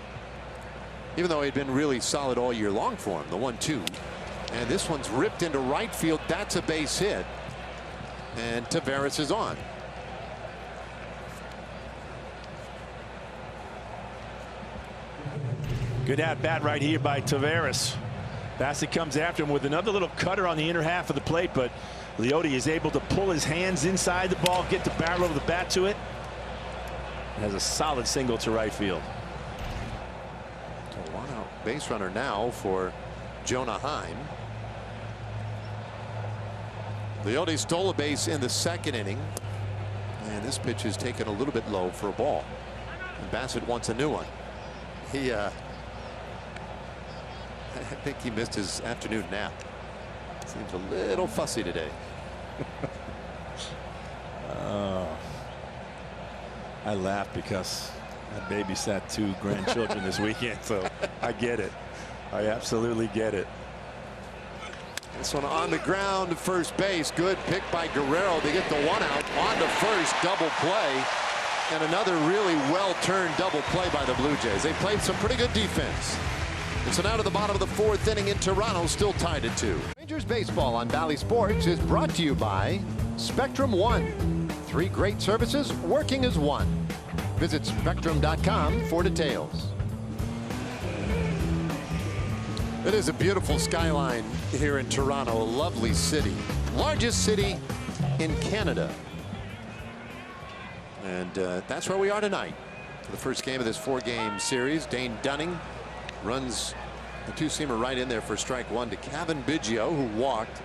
even though he'd been really solid all year long for him. The 1-2, and this one's ripped into right field. That's a base hit, and Taveras is on. Good at bat right here by Taveras. Bassitt comes after him with another little cutter on the inner half of the plate, but Leody is able to pull his hands inside the ball, get the barrel of the bat to it. Has a solid single to right field. A one-out base runner now for Jonah Heim. Leody stole a base in the second inning, and this pitch is taken a little bit low for a ball. And Bassitt wants a new one. I think he missed his afternoon nap. Seems a little fussy today. I laugh because I babysat 2 grandchildren this weekend, so I get it. I absolutely get it. This one on the ground to first base. Good pick by Guerrero. They get the 1-out on to first. Double play. And another really well-turned double play by the Blue Jays. They played some pretty good defense. And so now to the bottom of the 4th inning in Toronto, still tied at 2. Rangers baseball on Bally Sports is brought to you by Spectrum One. 3 great services working as one. Visit Spectrum.com for details. It is a beautiful skyline here in Toronto, a lovely city. Largest city in Canada. And that's where we are tonight for the first game of this 4-game series. Dane Dunning runs the 2-seamer right in there for strike 1 to Cavan Biggio, who walked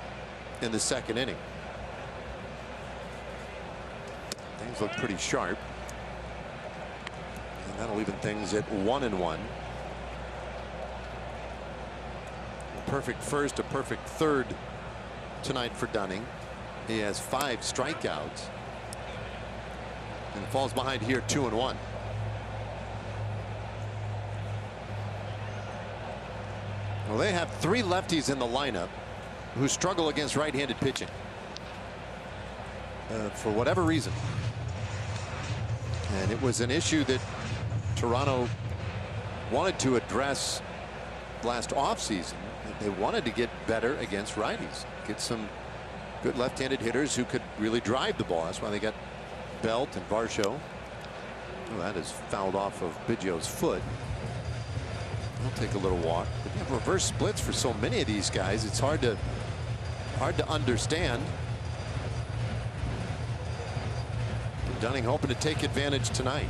in the second inning. Things look pretty sharp, and that'll even things at 1-1. A perfect first, a perfect third tonight for Dunning. He has 5 strikeouts and falls behind here 2-1. Well, they have 3 lefties in the lineup who struggle against right-handed pitching for whatever reason. And it was an issue that Toronto wanted to address last offseason. They wanted to get better against righties, get some good left-handed hitters who could really drive the ball. That's why they got Belt and Varsho. Oh, that is fouled off of Biggio's foot. He'll take a little walk. But you have reverse splits for so many of these guys. It's hard to understand. Dunning hoping to take advantage tonight.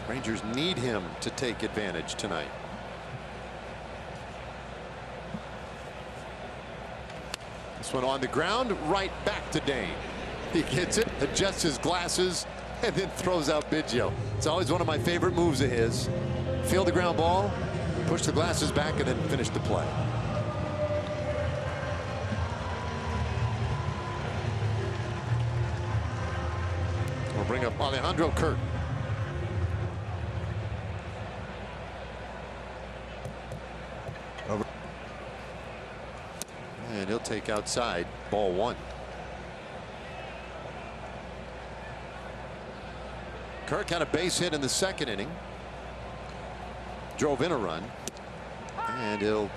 Rangers need him to take advantage tonight. This one on the ground, right back to Dane. He gets it, adjusts his glasses, and then throws out Biggio. It's always one of my favorite moves of his. Field the ground ball, push the glasses back, and then finish the play. We'll bring up Alejandro Kirk. And he'll take outside, ball 1. Kirk had a base hit in the second inning. Drove in a run. And he'll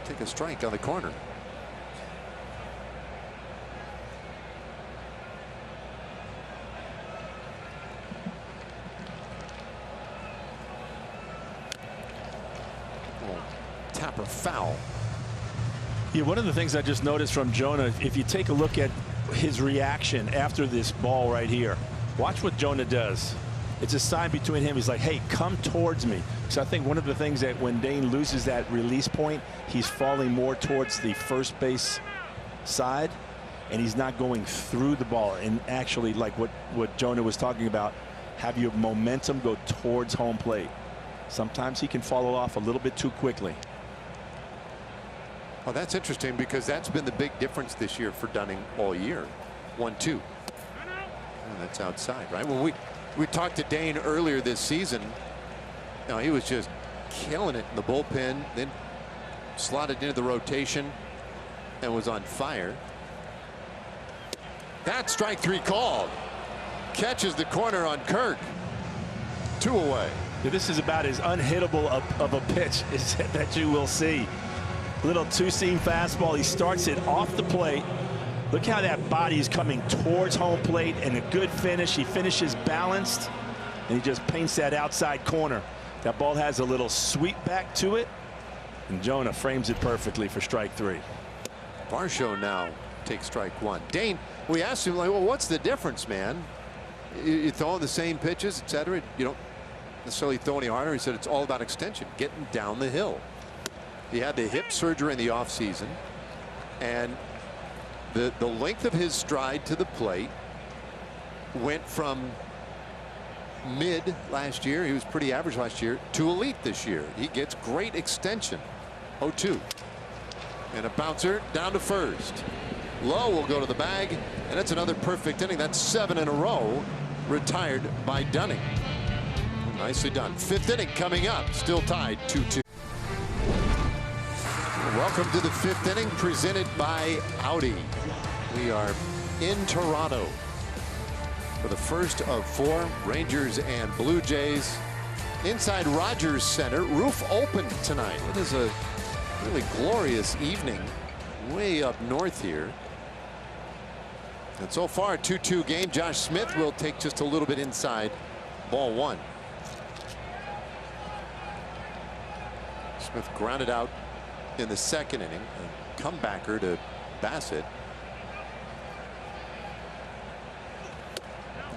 take a strike on the corner. Tapper foul. Yeah, one of the things I just noticed from Jonah, if you take a look at his reaction after this ball right here, watch what Jonah does. It's a sign between him. He's like, hey, come towards me. So I think one of the things that when Dane loses that release point, he's falling more towards the first base side, and he's not going through the ball. And actually, like what Jonah was talking about, have your momentum go towards home plate. Sometimes he can follow off a little bit too quickly. Oh, that's interesting because that's been the big difference this year for Dunning all year. 1-2. That's outside, right? When we talked to Dane earlier this season, you know, he was just killing it in the bullpen, then slotted into the rotation and was on fire. That strike 3 called. Catches the corner on Kirk. 2 away. This is about as unhittable of a pitch as that you will see. Little two-seam fastball. He starts it off the plate. Look how that body is coming towards home plate, and a good finish. He finishes balanced, and he just paints that outside corner. That ball has a little sweep back to it, and Jonah frames it perfectly for strike 3. Varsho now takes strike 1. Dane, we asked him, like, well, what's the difference, man? You throw the same pitches, etc. You don't necessarily throw any harder. He said it's all about extension, getting down the hill. He had the hip surgery in the offseason, and the length of his stride to the plate went from mid last year, he was pretty average last year, to elite this year. He gets great extension. 0-2. And a bouncer down to first. Lowe will go to the bag, and that's another perfect inning. That's 7 in a row retired by Dunning. Nicely done. 5th inning coming up, still tied 2-2. Welcome to the 5th inning, presented by Audi. We are in Toronto for the first of 4 Rangers and Blue Jays inside Rogers Center. Roof open tonight. It is a really glorious evening way up north here. And so far, a 2-2 game. Josh Smith will take just a little bit inside, ball 1. Smith grounded out in the second inning. A comebacker to Bassett.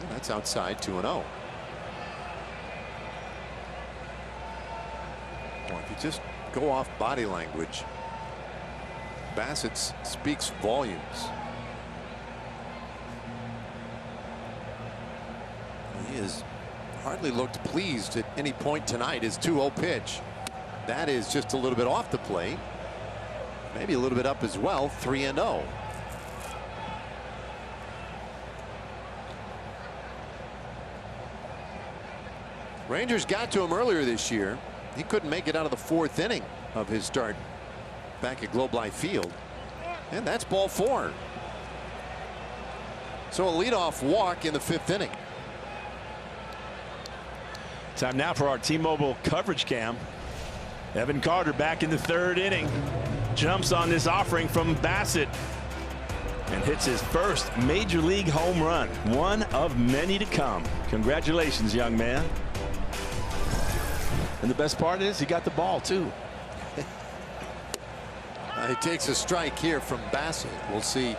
And that's outside, 2-0. Well, if you just go off body language, Bassett speaks volumes. He has hardly looked pleased at any point tonight. His 2-0 pitch. That is just a little bit off the plate. Maybe a little bit up as well. 3-0. Rangers got to him earlier this year. He couldn't make it out of the 4th inning of his start back at Globe Life Field. And that's ball 4. So a leadoff walk in the 5th inning. Time now for our T-Mobile coverage cam. Evan Carter back in the 3rd inning. Jumps on this offering from Bassett and hits his first major league home run. One of many to come. Congratulations, young man. And the best part is he got the ball too. He takes a strike here from Bassett. We'll see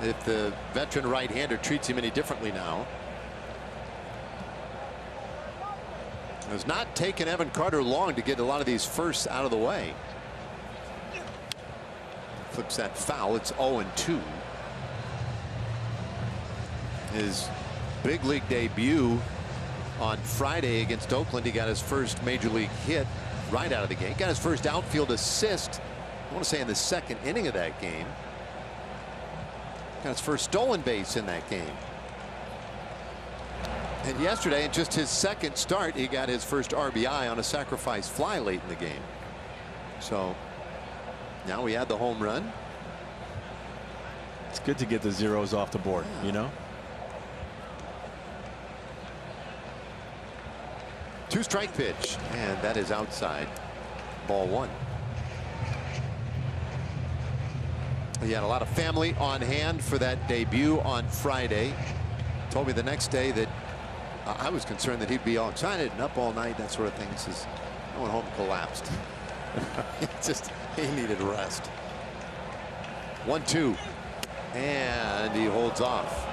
if the veteran right-hander treats him any differently now. It's not taken Evan Carter long to get a lot of these firsts out of the way. Flips that foul. It's 0-2. His big league debut on Friday against Oakland. He got his first major league hit right out of the game. Got his first outfield assist, I want to say, in the 2nd inning of that game. Got his first stolen base in that game. And yesterday, in just his 2nd start, he got his first RBI on a sacrifice fly late in the game. So now we had the home run. It's good to get the zeros off the board, you know. 2-strike pitch, and that is outside. Ball 1. He had a lot of family on hand for that debut on Friday. Told me the next day that I was concerned that he'd be all excited and up all night, that sort of thing. He says, I went home and collapsed. He needed rest. 1-2, and he holds off.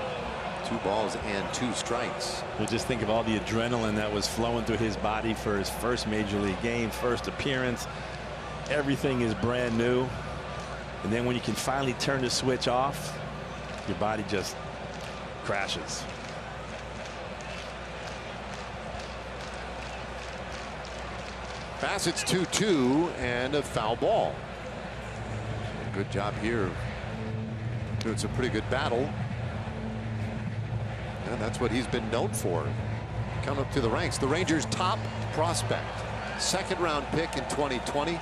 2 balls and 2 strikes. Well, just think of all the adrenaline that was flowing through his body for his first major league game, first appearance. Everything is brand new. And then when you can finally turn the switch off, your body just crashes. Bassett's 2-2 and a foul ball. Good job here. Doing some pretty good battle. And that's what he's been known for. Coming up to the ranks. The Rangers' top prospect. 2nd round pick in 2020.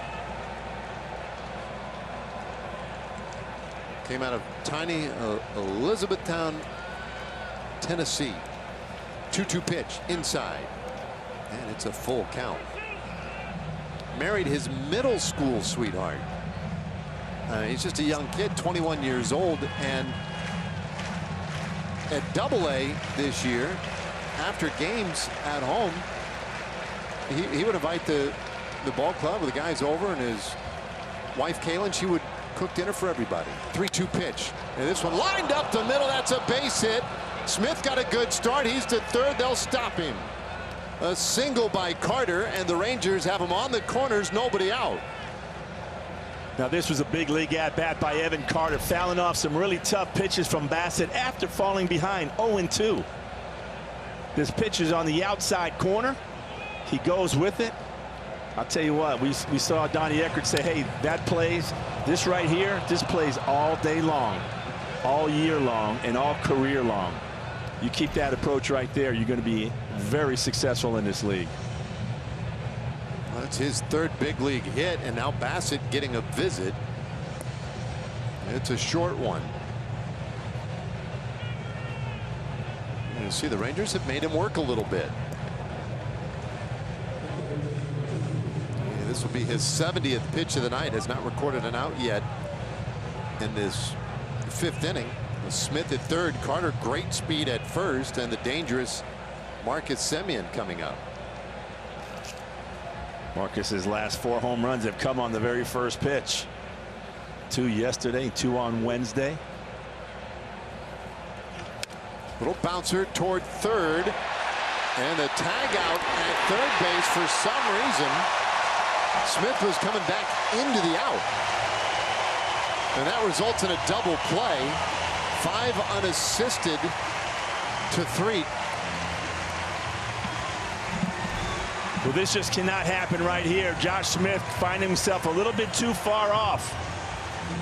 Came out of tiny Elizabethtown, Tennessee. 2-2 pitch inside. And it's a full count. Married his middle school sweetheart. He's just a young kid, 21 years old, and at Double-A this year, after games at home, he would invite the ball club with the guys over, and his wife Kaylin, she would cook dinner for everybody. 3-2 pitch, and this one lined up the middle. That's a base hit. Smith got a good start. He's to third. They'll stop him. A single by Carter, and the Rangers have him on the corners, nobody out. Now this was a big league at bat by Evan Carter, fouling off some really tough pitches from Bassett after falling behind 0-2. This pitch is on the outside corner. He goes with it. I'll tell you what, we saw Donnie Eckert say, hey, that plays, this right here, this plays all day long, all year long, and all career long. You keep that approach right there, you're going to be very successful in this league. That's his 3rd big league hit, and now Bassett getting a visit. It's a short one. You see the Rangers have made him work a little bit. This will be his 70th pitch of the night. Has not recorded an out yet in this 5th inning. Smith at 3rd, Carter great speed at 1st, and the dangerous Marcus Semien coming up. Marcus's last 4 home runs have come on the very first pitch. 2 yesterday, 2 on Wednesday. Little bouncer toward 3rd, and the tag out at 3rd base. For some reason, Smith was coming back into the out, and that results in a double play. 5 unassisted to 3. Well, this just cannot happen right here. Josh Smith finding himself a little bit too far off.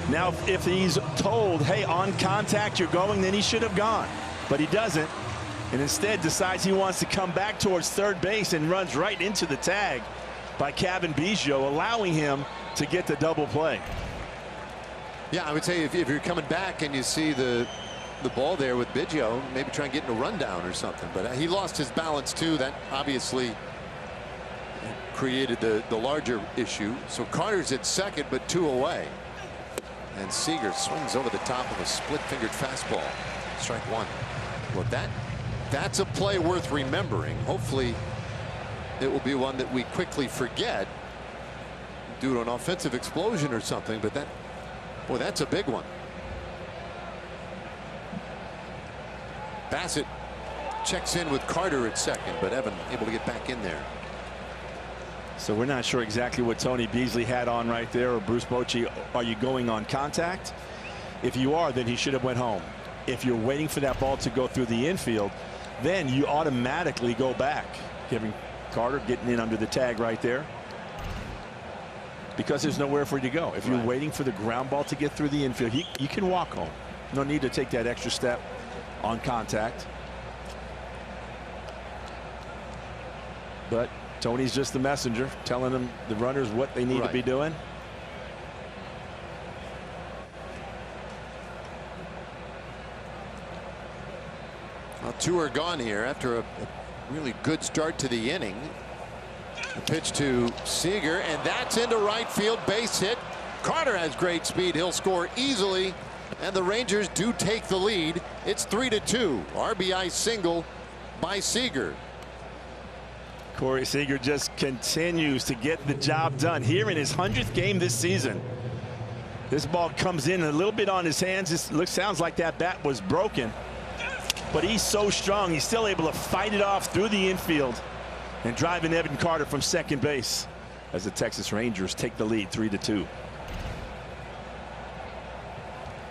Now, if he's told, hey, on contact you're going, then he should have gone. But he doesn't, and instead decides he wants to come back towards 3rd base and runs right into the tag by Cavan Biggio, allowing him to get the double play. Yeah, I would say if you're coming back and you see the ball there with Biggio, maybe try and get in a rundown or something. But he lost his balance too. That obviously created the larger issue. So Carter's at 2nd, but 2 away. And Seager swings over the top of a split-fingered fastball. Strike 1. Well, that's a play worth remembering. Hopefully it will be one that we quickly forget due to an offensive explosion or something. But boy, that's a big one. Bassett checks in with Carter at 2nd, but Evan able to get back in there. So we're not sure exactly what Tony Beasley had on right there, or Bruce Bochy. Are you going on contact? If you are, then he should have went home. If you're waiting for that ball to go through the infield, then you automatically go back. Kevin Carter getting in under the tag right there, because there's nowhere for you to go. If you're waiting for the ground ball to get through the infield, you can walk home. No need to take that extra step on contact. But Tony's just the messenger, telling them, the runners, what they need to be doing. 2 are gone here after a really good start to the inning. A pitch to Seager, and that's into right field, base hit. Carter has great speed. He'll score easily, and the Rangers do take the lead. It's 3-2. RBI single by Seager. Corey Seager just continues to get the job done here in his 100th game this season. This ball comes in a little bit on his hands. It sounds like that bat was broken, but he's so strong. He's still able to fight it off through the infield and drive in Evan Carter from second base as the Texas Rangers take the lead 3-2.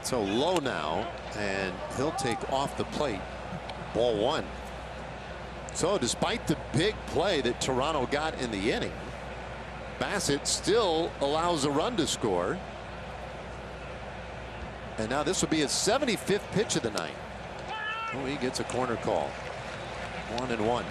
So low now, and he'll take off the plate. Ball 1. So despite the big play that Toronto got in the inning, Bassitt still allows a run to score. And now this will be his 75th pitch of the night. Oh, he gets a corner call. 1-1.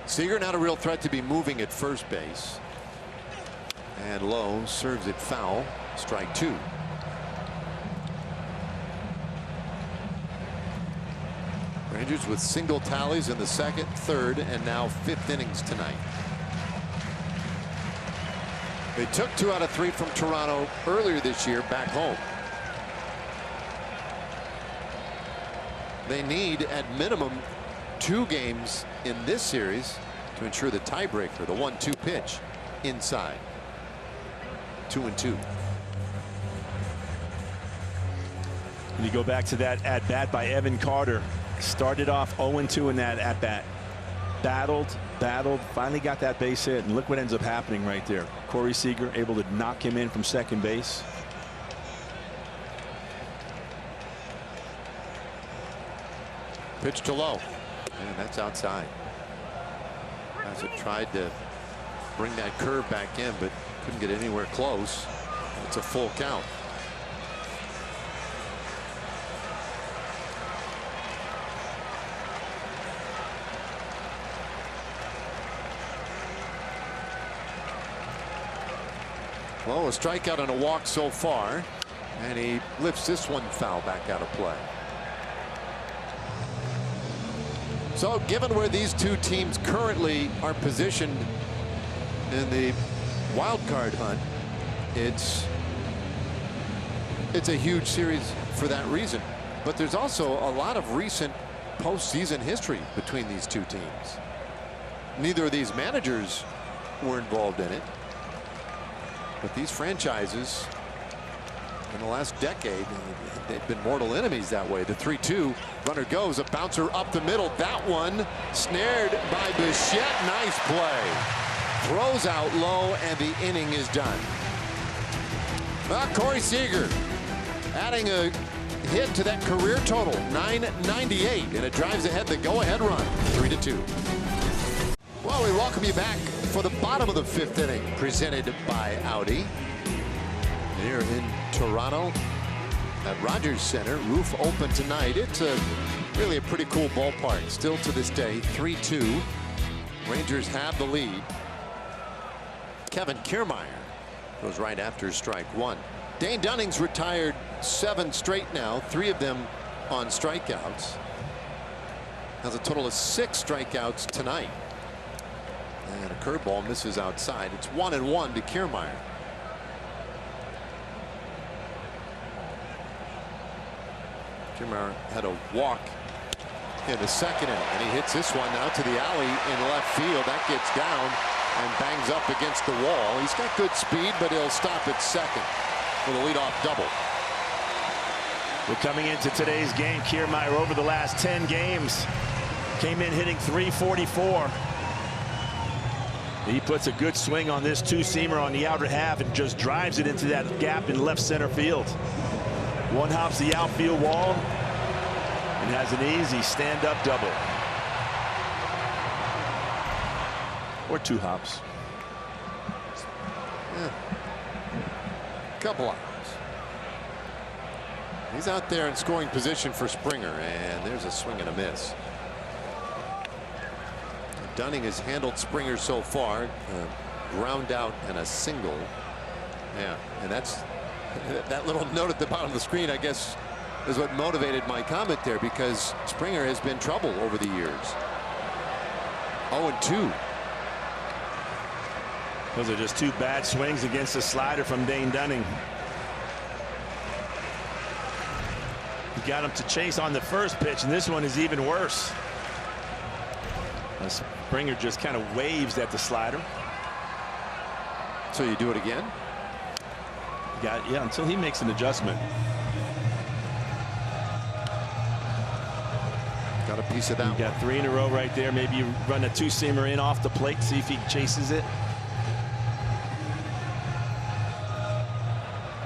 Seager not a real threat to be moving at first base. And Lowe serves it foul. Strike 2. Rangers with single tallies in the 2nd, 3rd, and now 5th innings tonight. They took 2 out of 3 from Toronto earlier this year back home. They need at minimum 2 games in this series to ensure the tiebreaker, the 1-2 pitch inside. 2-2. And you go back to that at bat by Evan Carter. Started off 0-2 in that at bat. Battled, finally got that base hit, and look what ends up happening right there. Corey Seager able to knock him in from second base. Pitch to Lowe, and that's outside. Bassitt tried to bring that curve back in, but couldn't get anywhere close. It's a full count. Well, a strikeout and a walk so far, and he lifts this one foul back out of play. So given where these 2 teams currently are positioned in the wild card hunt, it's a huge series for that reason. But there's also a lot of recent postseason history between these 2 teams. Neither of these managers were involved in it. But these franchises in the last decade, they've been mortal enemies that way. The 3-2 runner goes, a bouncer up the middle. That one snared by Bichette. Nice play. Throws out low, and the inning is done. Well, Corey Seager adding a hit to that career total, 998, and it drives ahead the go-ahead run, 3-2. Well, we welcome you back for the bottom of the 5th inning, presented by Audi. Here in Toronto at Rogers Center, roof open tonight. It's really a pretty cool ballpark. Still to this day, 3-2. Rangers have the lead. Kevin Kiermaier goes right after strike 1. Dane Dunning's retired 7 straight now, 3 of them on strikeouts. Has a total of 6 strikeouts tonight. And a curveball misses outside. It's 1-1 to Kiermaier. Kiermaier had a walk in the 2nd inning, and he hits this one out to the alley in left field. That gets down and bangs up against the wall. He's got good speed, but he'll stop at second with a leadoff double. We're coming into today's game. Kiermaier over the last 10 games came in hitting .344. He puts a good swing on this 2-seamer on the outer half and just drives it into that gap in left center field. One hops the outfield wall and has an easy stand-up double. Or 2 hops. Yeah. Couple hops. He's out there in scoring position for Springer, and there's a swing and a miss. Dunning has handled Springer so far. ground out and a single. Yeah, and that's that little note at the bottom of the screen, I guess, is what motivated my comment there, because Springer has been trouble over the years. 0-2. Those are just 2 bad swings against the slider from Dane Dunning. He got him to chase on the first pitch, and this one is even worse. Springer just kind of waves at the slider. So you do it again? Yeah, until he makes an adjustment. Got a piece of that. You got 3 in a row right there. Maybe you run a 2-seamer in off the plate, see if he chases it.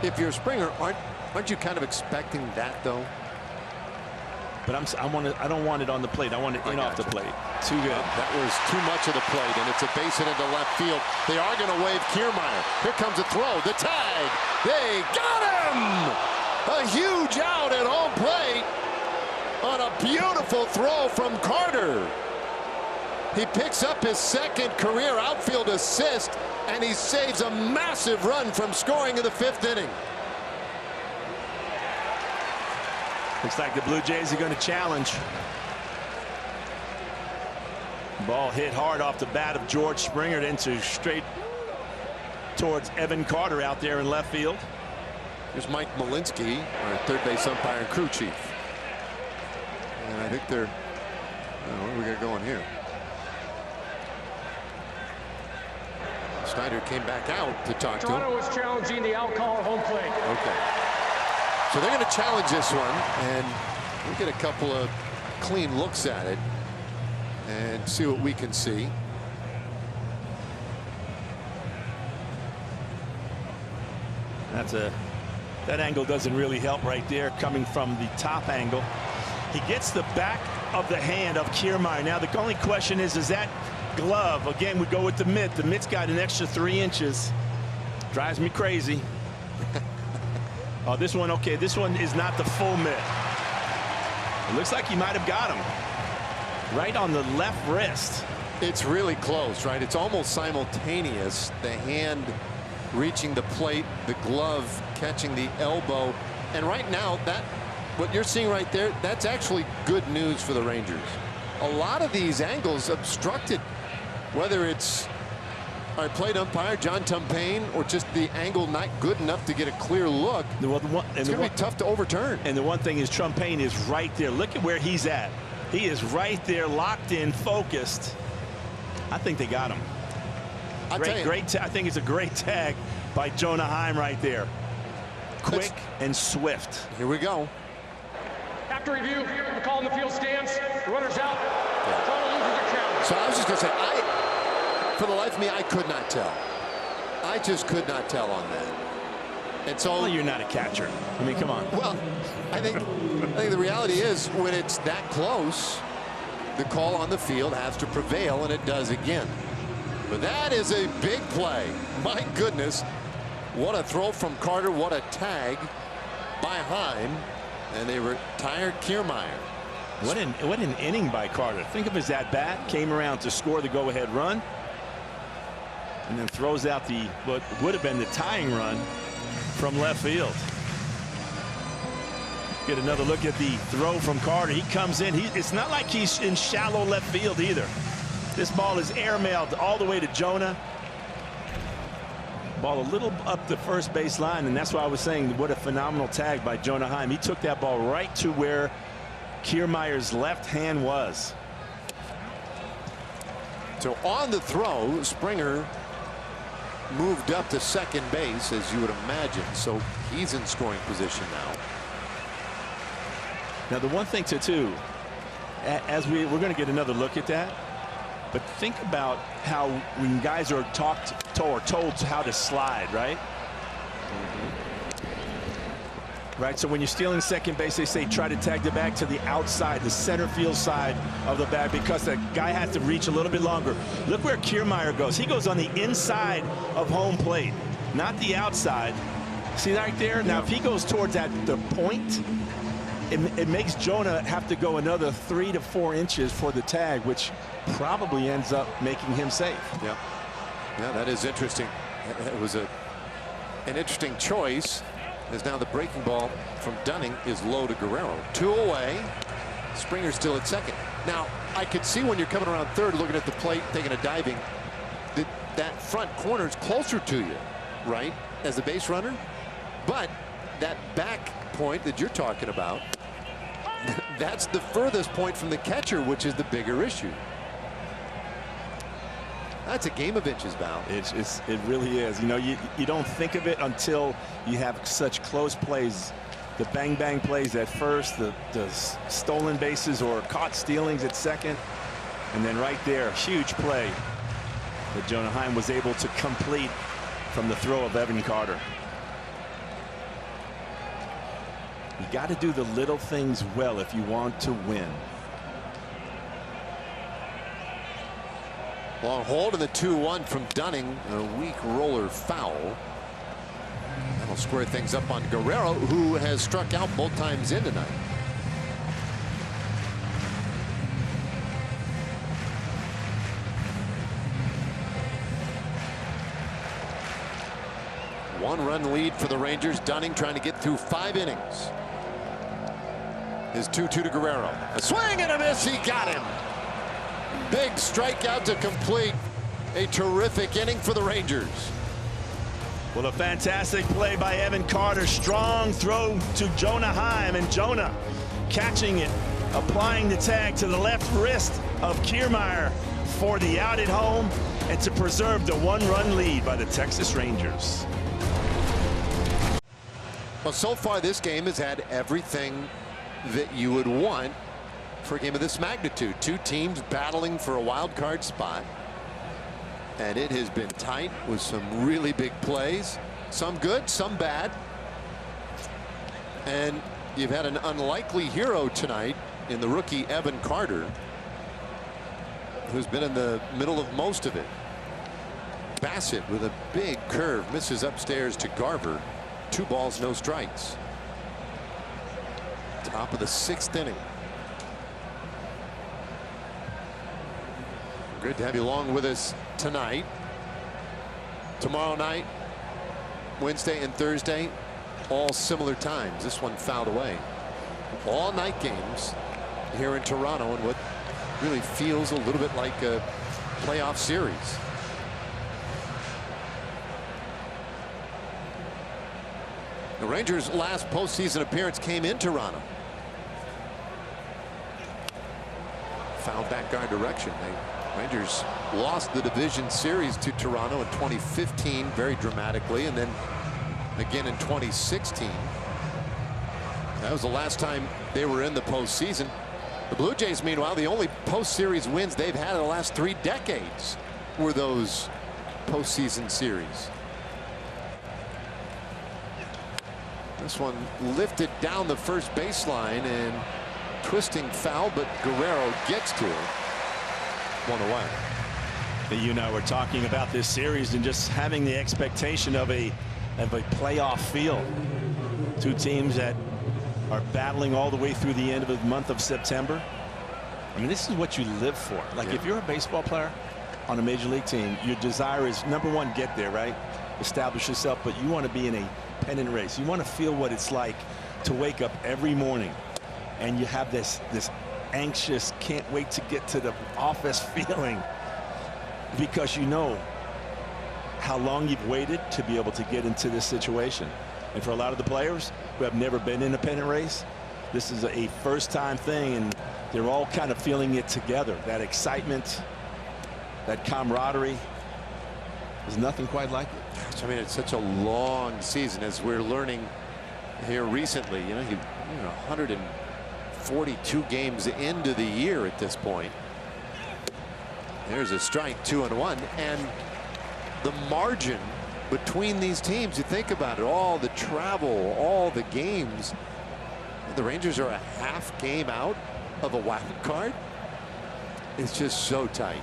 If you're Springer, aren't you kind of expecting that though? But I don't want it on the plate. I want it in off the plate. Too good. That was too much of the plate, and it's a base hit into left field. They are going to wave Kiermaier. Here comes a throw. The tag. They got him! A huge out at home plate on a beautiful throw from Carter. He picks up his 2nd career outfield assist, and he saves a massive run from scoring in the 5th inning. Looks like the Blue Jays are going to challenge. Ball hit hard off the bat of George Springer into straight towards Evan Carter out there in left field. Here's Mike Malinsky, our third base umpire and crew chief. And I think they're, what do we got going here? Snyder came back out to talk to him. Toronto was challenging the alcohol home plate. Okay. So they're going to challenge this one, and we'll get a couple of clean looks at it and see what we can see. That angle doesn't really help right there, coming from the top angle. He gets the back of the hand of Kiermaier. Now the only question is that glove? Again, we go with the mitt. The mitt's got an extra 3 inches. Drives me crazy. Oh, this one, okay, this one is not the full mitt. It looks like he might have got him right on the left wrist. It's really close, right? It's almost simultaneous. The hand reaching the plate, the glove catching the elbow. And right now, what you're seeing right there, that's actually good news for the Rangers. A lot of these angles obstructed, whether it's our plate umpire John Tumpain or just the angle not good enough to get a clear look. It's going to be tough to overturn. And the one thing is, Tumpain is right there. Look at where he's at. He is right there, locked in, focused. I think they got him. Great. I think it's a great tag by Jonah Heim right there. Quick and swift. Here we go. After review, the call in the field stands. The runner's out. Toronto loses their challenge. So I was just going to say, for the life of me, I could not tell. I just could not tell on that. And so, well, you're not a catcher. I mean, come on. Well, I think the reality is, when it's that close, the call on the field has to prevail, and it does again. But that is a big play. My goodness, what a throw from Carter! What a tag by Heim, and they retired Kiermaier. What an inning by Carter. Think of his at-bat. Came around to score the go-ahead run, and then throws out what would have been the tying run from left field. Get another look at the throw from Carter. He comes in. It's not like he's in shallow left field either. This ball is airmailed all the way to Jonah. Ball a little up the first base line, and that's why I was saying what a phenomenal tag by Jonah Heim. He took that ball right to where Kiermaier's left hand was. So on the throw, Springer moved up to second base, as you would imagine. So he's in scoring position now. Now the one thing too, as we're going to get another look at that, but think about how when guys are told how to slide, right? Right, so when you're stealing second base, they say try to tag the bag to the outside, the center field side of the bag, because the guy has to reach a little bit longer. Look where Kiermaier goes. He goes on the inside of home plate, not the outside. See right there? Now, if he goes towards the point, it makes Jonah have to go another 3 to 4 inches for the tag, which probably ends up making him safe. Yep. Yeah, that is interesting. It was an interesting choice, as now the breaking ball from Dunning is low to Guerrero. 2 away. Springer still at second. Now, I could see when you're coming around third, looking at the plate, taking a diving, that front corner is closer to you, right, as the base runner. But that back point that you're talking about, that's the furthest point from the catcher, which is the bigger issue. That's a game of inches, Val. It really is. You know, you don't think of it until you have such close plays. The bang plays at first, the stolen bases or caught stealings at second, and then right there, a huge play that Jonah Heim was able to complete from the throw of Evan Carter. You got to do the little things well if you want to win. Long hold and the 2-1 from Dunning. A weak roller foul. That'll square things up on Guerrero, who has struck out both times in tonight. One-run lead for the Rangers. Dunning trying to get through 5 innings. His 2-2 to Guerrero. A swing and a miss. He got him. Big strikeout to complete a terrific inning for the Rangers. Well, a fantastic play by Evan Carter. Strong throw to Jonah Heim, and Jonah catching it, applying the tag to the left wrist of Kiermaier for the out at home and to preserve the 1-run lead by the Texas Rangers. Well, so far this game has had everything that you would want for a game of this magnitude. 2 teams battling for a wild card spot, and it has been tight with some really big plays, some good, some bad. And you've had an unlikely hero tonight in the rookie Evan Carter, who's been in the middle of most of it. Bassett with a big curve misses upstairs to Garver. 2 balls, no strikes. Top of the 6th inning. Great to have you along with us tonight. Tomorrow night, Wednesday and Thursday, all similar times. This one fouled away. All night games here in Toronto, and what really feels a little bit like a playoff series. The Rangers' last postseason appearance came in Toronto. Fouled back our direction. Rangers lost the division series to Toronto in 2015 very dramatically, and then again in 2016. That was the last time they were in the postseason. The Blue Jays, meanwhile, the only post-series wins they've had in the last 3 decades were those postseason series. This one lifted down the first baseline and twisting foul, but Guerrero gets to it. 1 away. You and I were talking about this series and just having the expectation of a playoff feel. 2 teams that are battling all the way through the end of the month of September. I mean, this is what you live for. Like, if you're a baseball player on a major league team, your desire is, number one, get there, right? Establish yourself, but you want to be in a pennant race. You want to feel what it's like to wake up every morning and you have this anxious, can't wait to get to the office feeling, because you know how long you've waited to be able to get into this situation. And for a lot of the players who have never been in a pennant race, this is a first-time thing, and they're all kind of feeling it together. That excitement, that camaraderie, there's nothing quite like it. I mean, it's such a long season, as we're learning here recently. You know, 142 games into the year at this point. There's a strike, 2-1, and the margin between these teams, you think about it, all the travel, all the games. The Rangers are a half game out of a wild card. It's just so tight.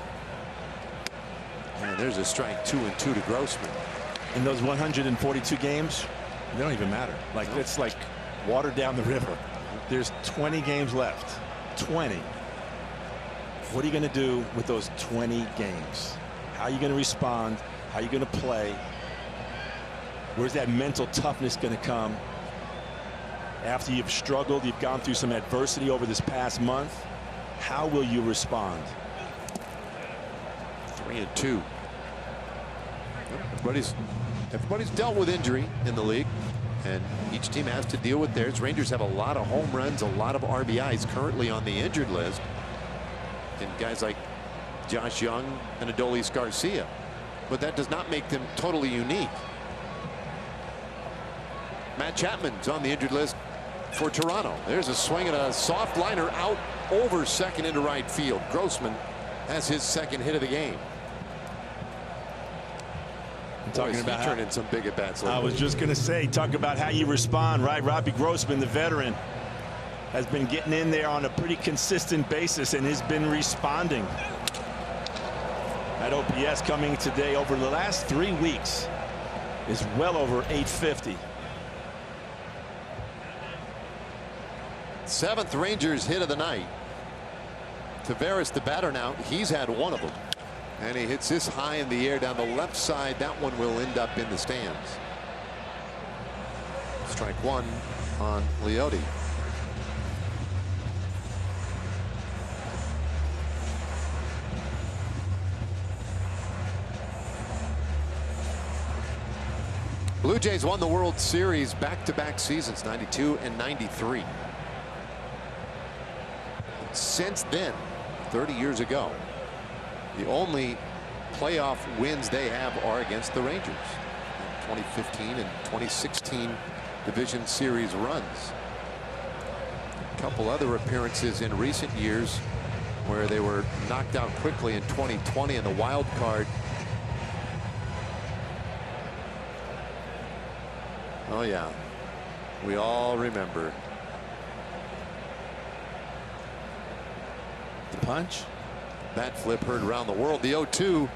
And there's a strike, 2-2 to Grossman. In those 142 games, they don't even matter. Like, it's like water down the river. There's 20 games left. 20. What are you going to do with those 20 games? How are you going to respond How are you going to play? Where's that mental toughness going to come? After you've struggled, you've gone through some adversity over this past month. How will you respond? 3-2. Everybody's dealt with injury in the league, and each team has to deal with theirs. Rangers have a lot of home runs, a lot of RBIs currently on the injured list, and guys like Josh Young and Adolis Garcia, but that does not make them totally unique. Matt Chapman's on the injured list for Toronto. There's a swing and a soft liner out over second into right field. Grossman has his second hit of the game. Talking about turning some big at bats. I was just going to say, talk about how you respond, right? Robbie Grossman, the veteran, has been getting in there on a pretty consistent basis and has been responding. That OPS coming today over the last 3 weeks is well over 850. 7th Rangers hit of the night. Taveras, the batter now, he's had one of them. And he hits this high in the air down the left side. That one will end up in the stands. Strike one on Leote. Blue Jays won the World Series back-to-back seasons, 92 and 93. Since then, 30 years ago, the only playoff wins they have are against the Rangers. 2015 and 2016 division series runs. A couple other appearances in recent years where they were knocked out quickly in 2020 in the wild card. Oh yeah, we all remember. The punch. Bat flip heard around the world. The 0-2,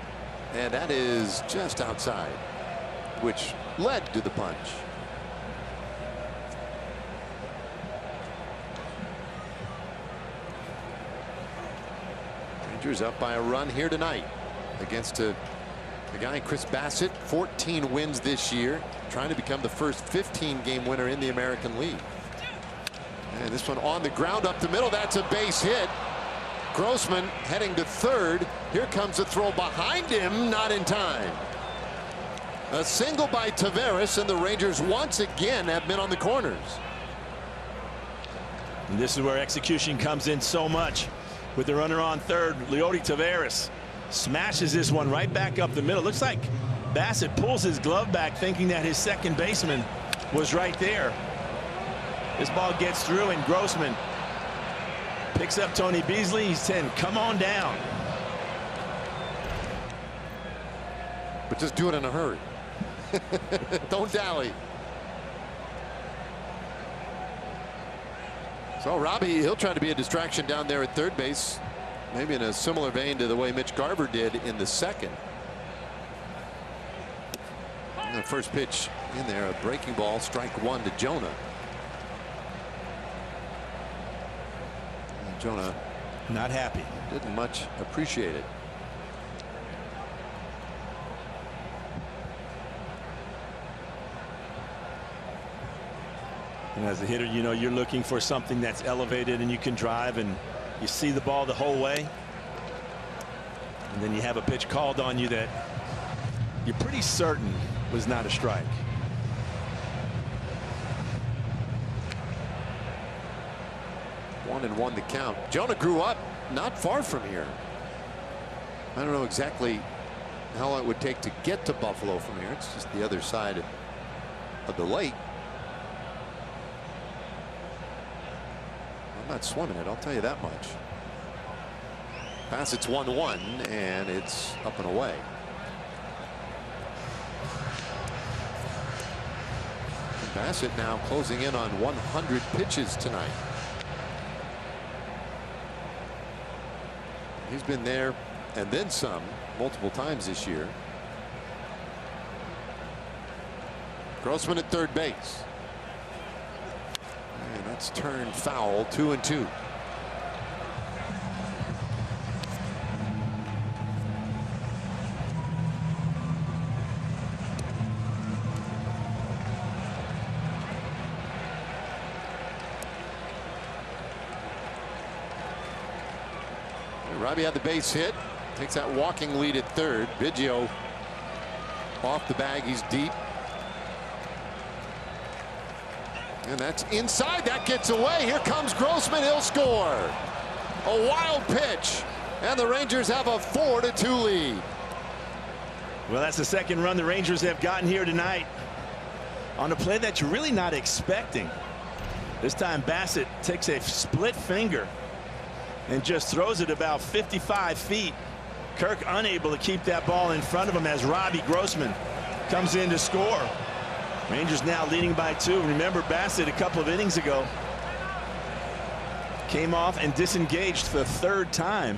and that is just outside, which led to the punch. Rangers up by a run here tonight against a guy, Chris Bassett, 14 wins this year, trying to become the first 15-game winner in the American League. And this one on the ground up the middle. That's a base hit. Grossman heading to third. Here comes a throw behind him, not in time. A single by Taveras, and the Rangers once again have been on the corners. And this is where execution comes in so much. With the runner on third, Leote Taveras smashes this one right back up the middle. Looks like Bassett pulls his glove back, thinking that his second baseman was right there. This ball gets through, and Grossman picks up Tony Beasley. He's saying, come on down. But just do it in a hurry. Don't dally. So Robbie, he'll try to be a distraction down there at third base, maybe in a similar vein to the way Mitch Garver did in the second. And the first pitch in there, a breaking ball, strike one to Jonah. Jonah not happy. Didn't much appreciate it. And as a hitter, you know, you're looking for something that's elevated and you can drive, and you see the ball the whole way. And then you have a pitch called on you that you're pretty certain was not a strike. One and one to count. Jonah grew up not far from here. I don't know exactly how long it would take to get to Buffalo from here. It's just the other side of the lake. I'm not swimming it, I'll tell you that much. Bassett's 1-1, and it's up and away. And Bassett now closing in on 100 pitches tonight. He's been there and then some multiple times this year. Grossman at third base. And that's turned foul, 2-2. Robbie had the base hit. Takes that walking lead at third. Biggio off the bag. He's deep. And that's inside. That gets away. Here comes Grossman. He'll score. A wild pitch. And the Rangers have a 4-2 lead. Well, that's the second run the Rangers have gotten here tonight on a play that you're really not expecting. This time Bassitt takes a split finger and just throws it about 55 feet. Kirk unable to keep that ball in front of him as Robbie Grossman comes in to score. Rangers now leading by 2. Remember, Bassitt a couple of innings ago came off and disengaged for the 3rd time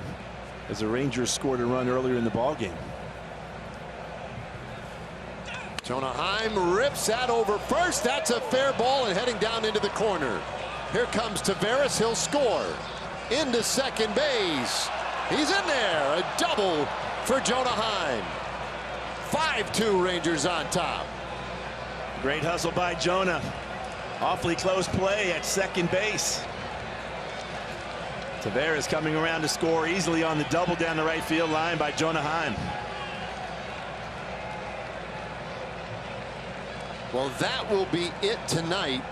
as the Rangers scored a run earlier in the ball game. Jonah Heim rips that over first. That's a fair ball and heading down into the corner. Here comes Taveras. He'll score. Into second base. He's in there. A double for Jonah Heim. 5-2 Rangers on top. Great hustle by Jonah. Awfully close play at second base. Taveras coming around to score easily on the double down the right field line by Jonah Heim. Well, that will be it tonight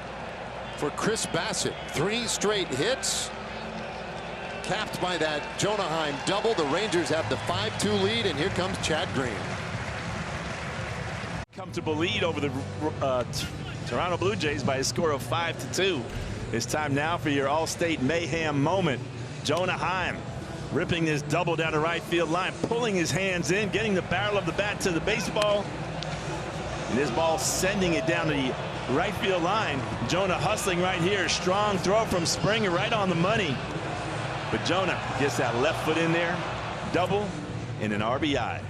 for Chris Bassitt. 3 straight hits, capped by that Jonah Heim double. The Rangers have the 5-2 lead, and here comes Chad Green. Comfortable lead over the Toronto Blue Jays by a score of 5-2. It's time now for your All-State Mayhem moment. Jonah Heim ripping this double down the right field line, pulling his hands in, getting the barrel of the bat to the baseball. And this ball sending it down the right field line. Jonah hustling right here. Strong throw from Springer right on the money. But Jonah gets that left foot in there. Double and an RBI.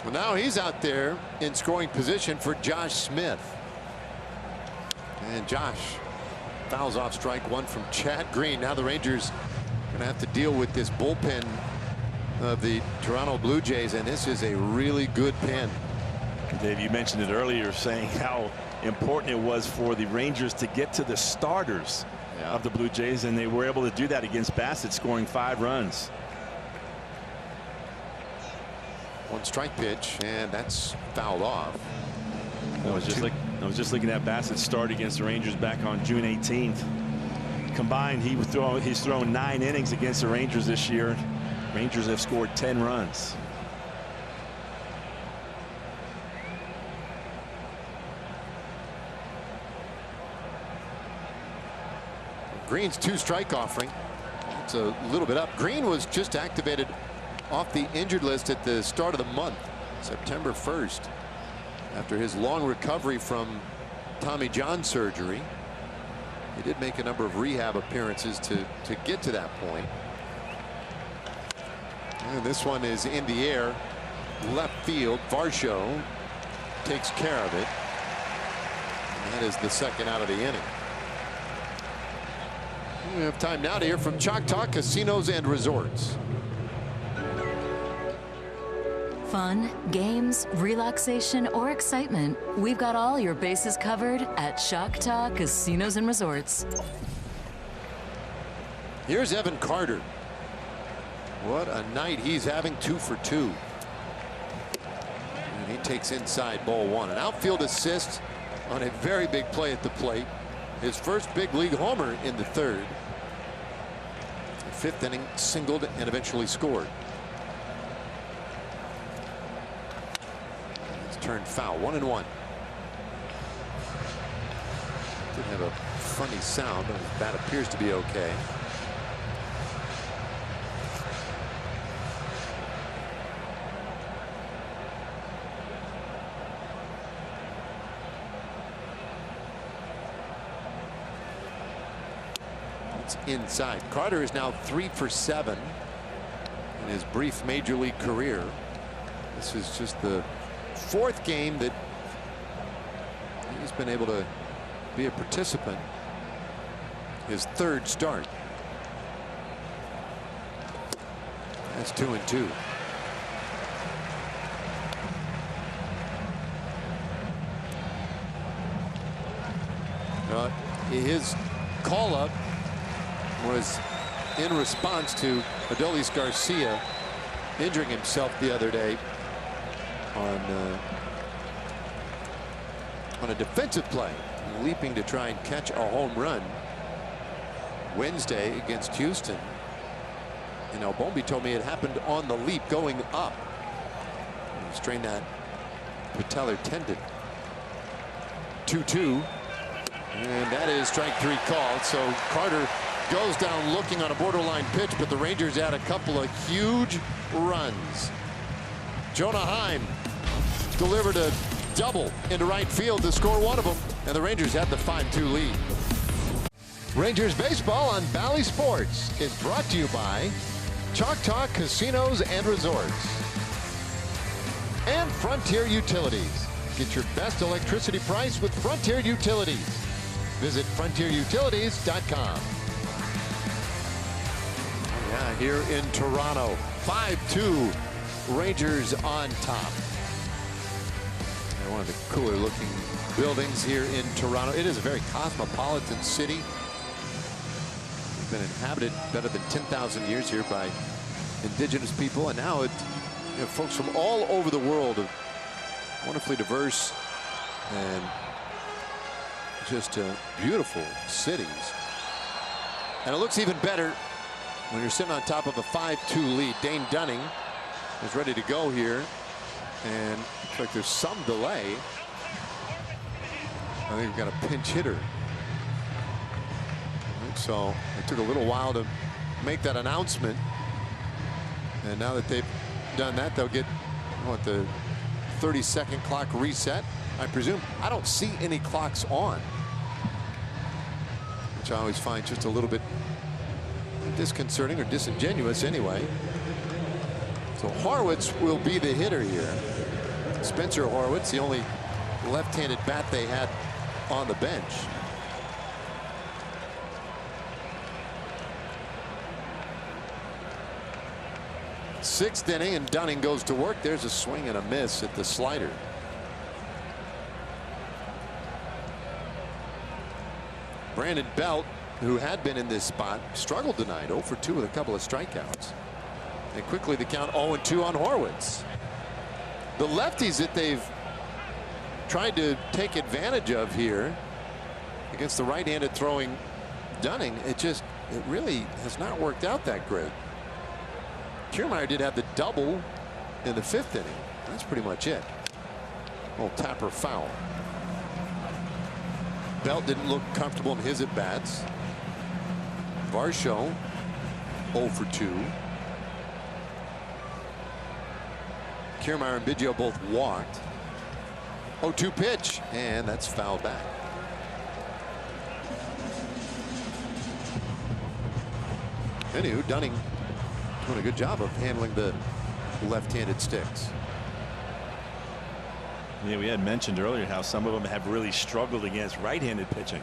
Well, now he's out there in scoring position for Josh Smith. And Josh fouls off strike one from Chad Green. Now the Rangers going to have to deal with this bullpen of the Toronto Blue Jays, and this is a really good pen. Dave, you mentioned it earlier, saying how important it was for the Rangers to get to the starters of the Blue Jays, and they were able to do that against Bassitt, scoring 5 runs. 1 strike pitch, and that's fouled off. I was just looking at Bassitt's start against the Rangers back on June 18th. Combined, he's thrown 9 innings against the Rangers this year. Rangers have scored 10 runs. Green's 2-strike offering. It's a little bit up. Green was just activated off the injured list at the start of the month, September 1st, after his long recovery from Tommy John surgery. He did make a number of rehab appearances to get to that point. And this one is in the air, left field. Varsho takes care of it. And that is the 2nd out of the inning. We have time now to hear from Choctaw Casinos and Resorts. Fun, games, relaxation, or excitement. We've got all your bases covered at Choctaw Casinos and Resorts. Here's Evan Carter. What a night he's having. 2 for 2. And he takes inside ball 1. An outfield assist on a very big play at the plate. His first big league homer in the 3rd. The 5th inning, singled and eventually scored. It's turned foul. 1-1. Did have a funny sound, but his bat appears to be okay. Inside. Carter is now 3 for 7 in his brief major league career. This is just the 4th game that he's been able to be a participant. His 3rd start. That's 2-2. His call-up was in response to Adolis Garcia injuring himself the other day on a defensive play, leaping to try and catch a home run Wednesday against Houston. And Albombi told me it happened on the leap going up. He strained that patellar tendon. 2-2. And that is strike 3 called. So Carter goes down looking on a borderline pitch, but the Rangers add a couple of huge runs. Jonah Heim delivered a double into right field to score one of them, and the Rangers had the 5-2 lead. Rangers baseball on Bally Sports is brought to you by Choctaw Casinos and Resorts and Frontier Utilities. Get your best electricity price with Frontier Utilities. Visit frontierutilities.com. Yeah, here in Toronto, 5-2, Rangers on top. One of the cooler looking buildings here in Toronto. It is a very cosmopolitan city. It's been inhabited better than 10,000 years here by indigenous people, and now folks from all over the world, wonderfully diverse and just beautiful cities. And it looks even better when you're sitting on top of a 5-2 lead. Dane Dunning is ready to go here, and looks like there's some delay. I think we've got a pinch hitter. So it took a little while to make that announcement, and now that they've done that, they'll get the 30-second clock reset, I presume. I don't see any clocks on, which I always find just a little bit disconcerting or disingenuous anyway. So Horwitz will be the hitter here. Spencer Horwitz, the only left-handed bat they had on the bench. Sixth inning, and Dunning goes to work. There's a swing and a miss at the slider. Brandon Belt, who had been in this spot, struggled tonight. 0 for 2 with a couple of strikeouts. And quickly the count 0-2 on Horwitz. The lefties that they've tried to take advantage of here against the right-handed throwing Dunning, it really has not worked out that great. Kiermaier did have the double in the 5th inning. That's pretty much it. Little tapper foul. Belt didn't look comfortable in his at-bats. Varsho 0 for 2. Kiermaier and Biggio both walked. 0-2 pitch, and that's fouled back. Anywho, Dunning doing a good job of handling the left-handed sticks. Yeah, we had mentioned earlier how some of them have really struggled against right-handed pitching,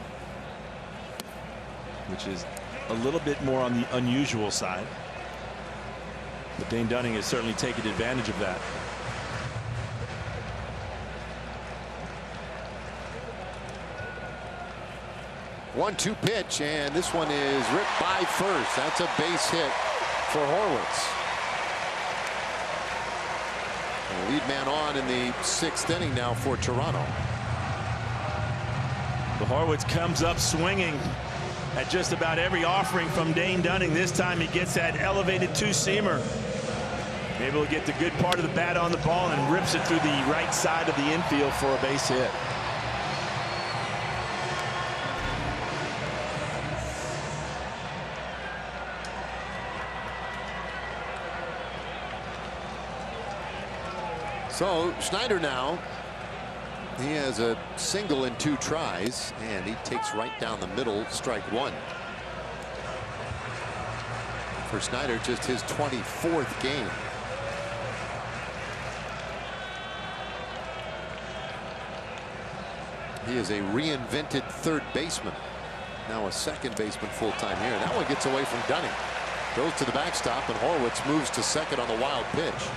which is a little bit more on the unusual side. But Dane Dunning has certainly taken advantage of that. One-two pitch, and this one is ripped by first. That's a base hit for Horwitz. The lead man on in the 6th inning now for Toronto. The Horwitz comes up swinging at just about every offering from Dane Dunning. This time he gets that elevated two-seamer. Able to get the good part of the bat on the ball and rips it through the right side of the infield for a base hit. So Schneider now, he has a single in 2 tries, and he takes right down the middle, strike 1. For Schneider, just his 24th game. He is a reinvented third baseman. Now a second baseman full-time here. That one gets away from Dunning. Goes to the backstop, and Horwitz moves to second on the wild pitch.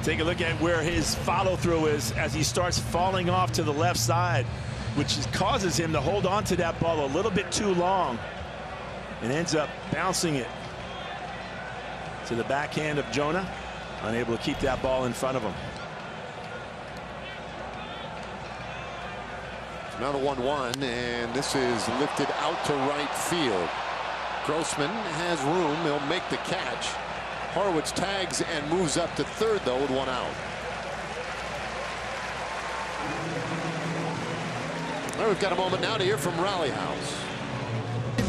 Take a look at where his follow-through is as he starts falling off to the left side, which causes him to hold on to that ball a little bit too long and ends up bouncing it to the backhand of Jonah, unable to keep that ball in front of him. Now the 1-1, and this is lifted out to right field. Grossman has room. He'll make the catch. Horwitz tags and moves up to third, though, with one out. Well, we've got a moment now to hear from Rally House.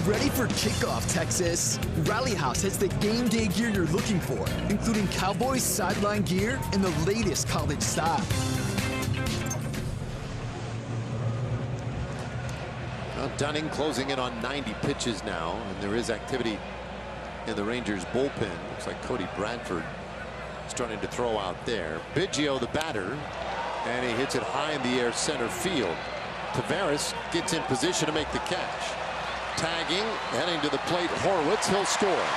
Ready for kickoff, Texas? Rally House has the game day gear you're looking for, including Cowboys sideline gear and the latest college style. Well, Dunning closing in on 90 pitches now, and there is activity in the Rangers bullpen. Looks like Cody Bradford starting to throw out there. Biggio the batter, and he hits it high in the air center field. Tavares gets in position to make the catch. Tagging, heading to the plate, Horwitz, he'll score.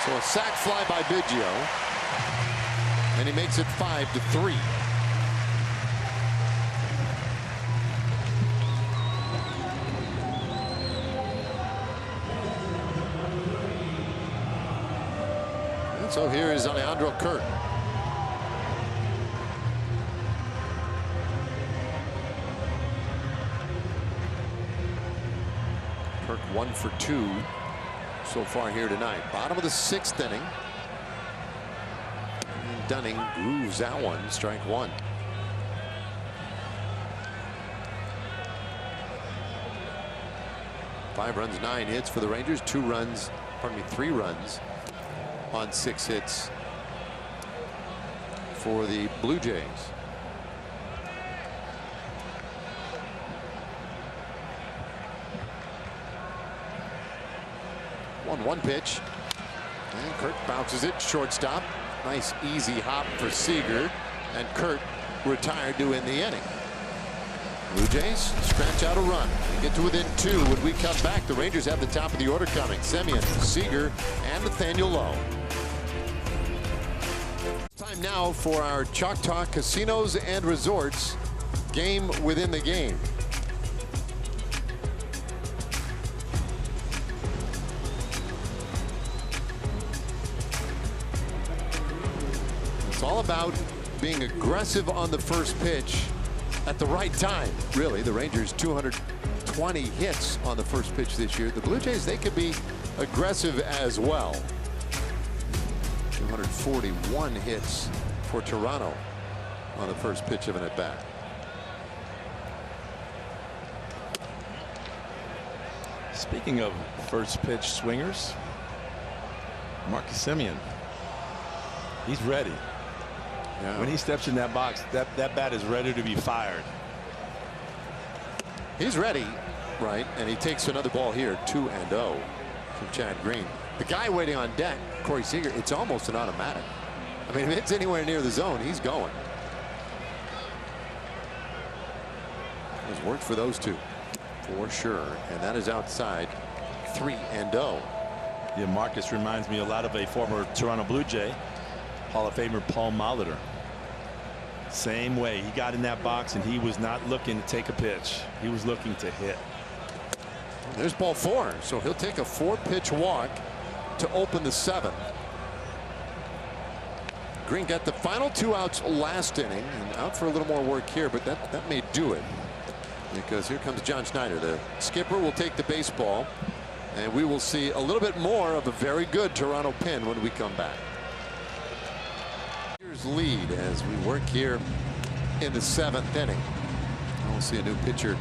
So a sac fly by Biggio, and he makes it 5-3. And so here is Alejandro Kirk. Kirk 1 for 2 so far here tonight. Bottom of the 6th inning. And Dunning grooves that one, strike one. Five runs, 9 hits for the Rangers. 3 runs on 6 hits for the Blue Jays. One pitch, and Kirk bounces it shortstop. Nice easy hop for Seager, and Kirk retired to end the inning. Blue Jays scratch out a run. They get to within 2 when we come back. The Rangers have the top of the order coming. Semien, Seager, and Nathaniel Lowe. Time now for our Choctaw Casinos and Resorts game within the game. It's all about being aggressive on the first pitch at the right time. Really, the Rangers 220 hits on the first pitch this year. The Blue Jays, they could be aggressive as well. 241 hits for Toronto on the first pitch of an at-bat. Speaking of first pitch swingers, Marcus Semien, he's ready. Yeah. When he steps in that box, that bat is ready to be fired. He's ready, right? And he takes another ball here, 2-0 from Chad Green. The guy waiting on deck, Corey Seager, it's almost an automatic. I mean, if it's anywhere near the zone, he's going. It's worked for those two, for sure. And that is outside, 3-0. Yeah, Marcus reminds me a lot of a former Toronto Blue Jay, Hall of Famer Paul Molitor. Same way, he got in that box and he was not looking to take a pitch. He was looking to hit. There's ball 4, so he'll take a 4-pitch walk to open the 7th. Green got the final 2 outs last inning and out for a little more work here, but that may do it, because here comes John Schneider. The skipper will take the baseball, and we will see a little bit more of a very good Toronto pin when we come back. Lead as we work here in the 7th inning. We'll see a new pitcher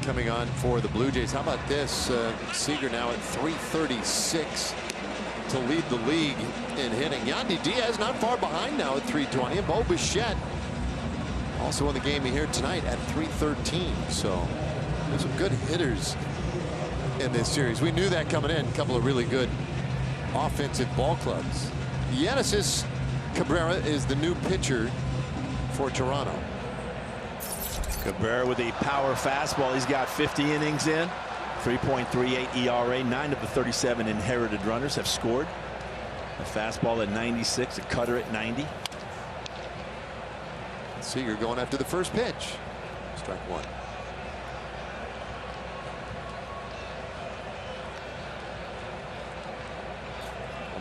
coming on for the Blue Jays. How about this? Seager now at 336 to lead the league in hitting. Yandy Diaz not far behind now at 320. And Bo Bichette also in the game here tonight at 313. So there's some good hitters in this series. We knew that coming in. A couple of really good offensive ball clubs. Genesis Cabrera is the new pitcher for Toronto. Cabrera with a power fastball. He's got 50 innings in, 3.38 ERA. 9 of the 37 inherited runners have scored. A fastball at 96, a cutter at 90. Seager going after the first pitch. Strike one.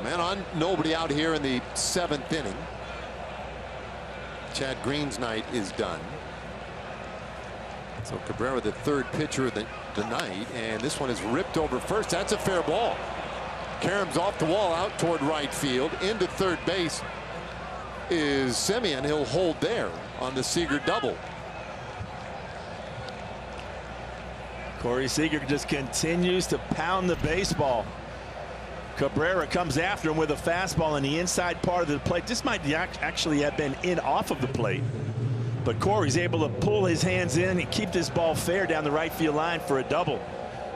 Man on, nobody out here in the 7th inning. Chad Green's night is done. So Cabrera, the 3rd pitcher of the night, and this one is ripped over first. That's a fair ball. Karam's off the wall out toward right field. Into third base is Semien. He'll hold there on the Seager double. Corey Seager just continues to pound the baseball. Cabrera comes after him with a fastball in the inside part of the plate. This might actually have been in off of the plate. But Corey's able to pull his hands in and keep this ball fair down the right field line for a double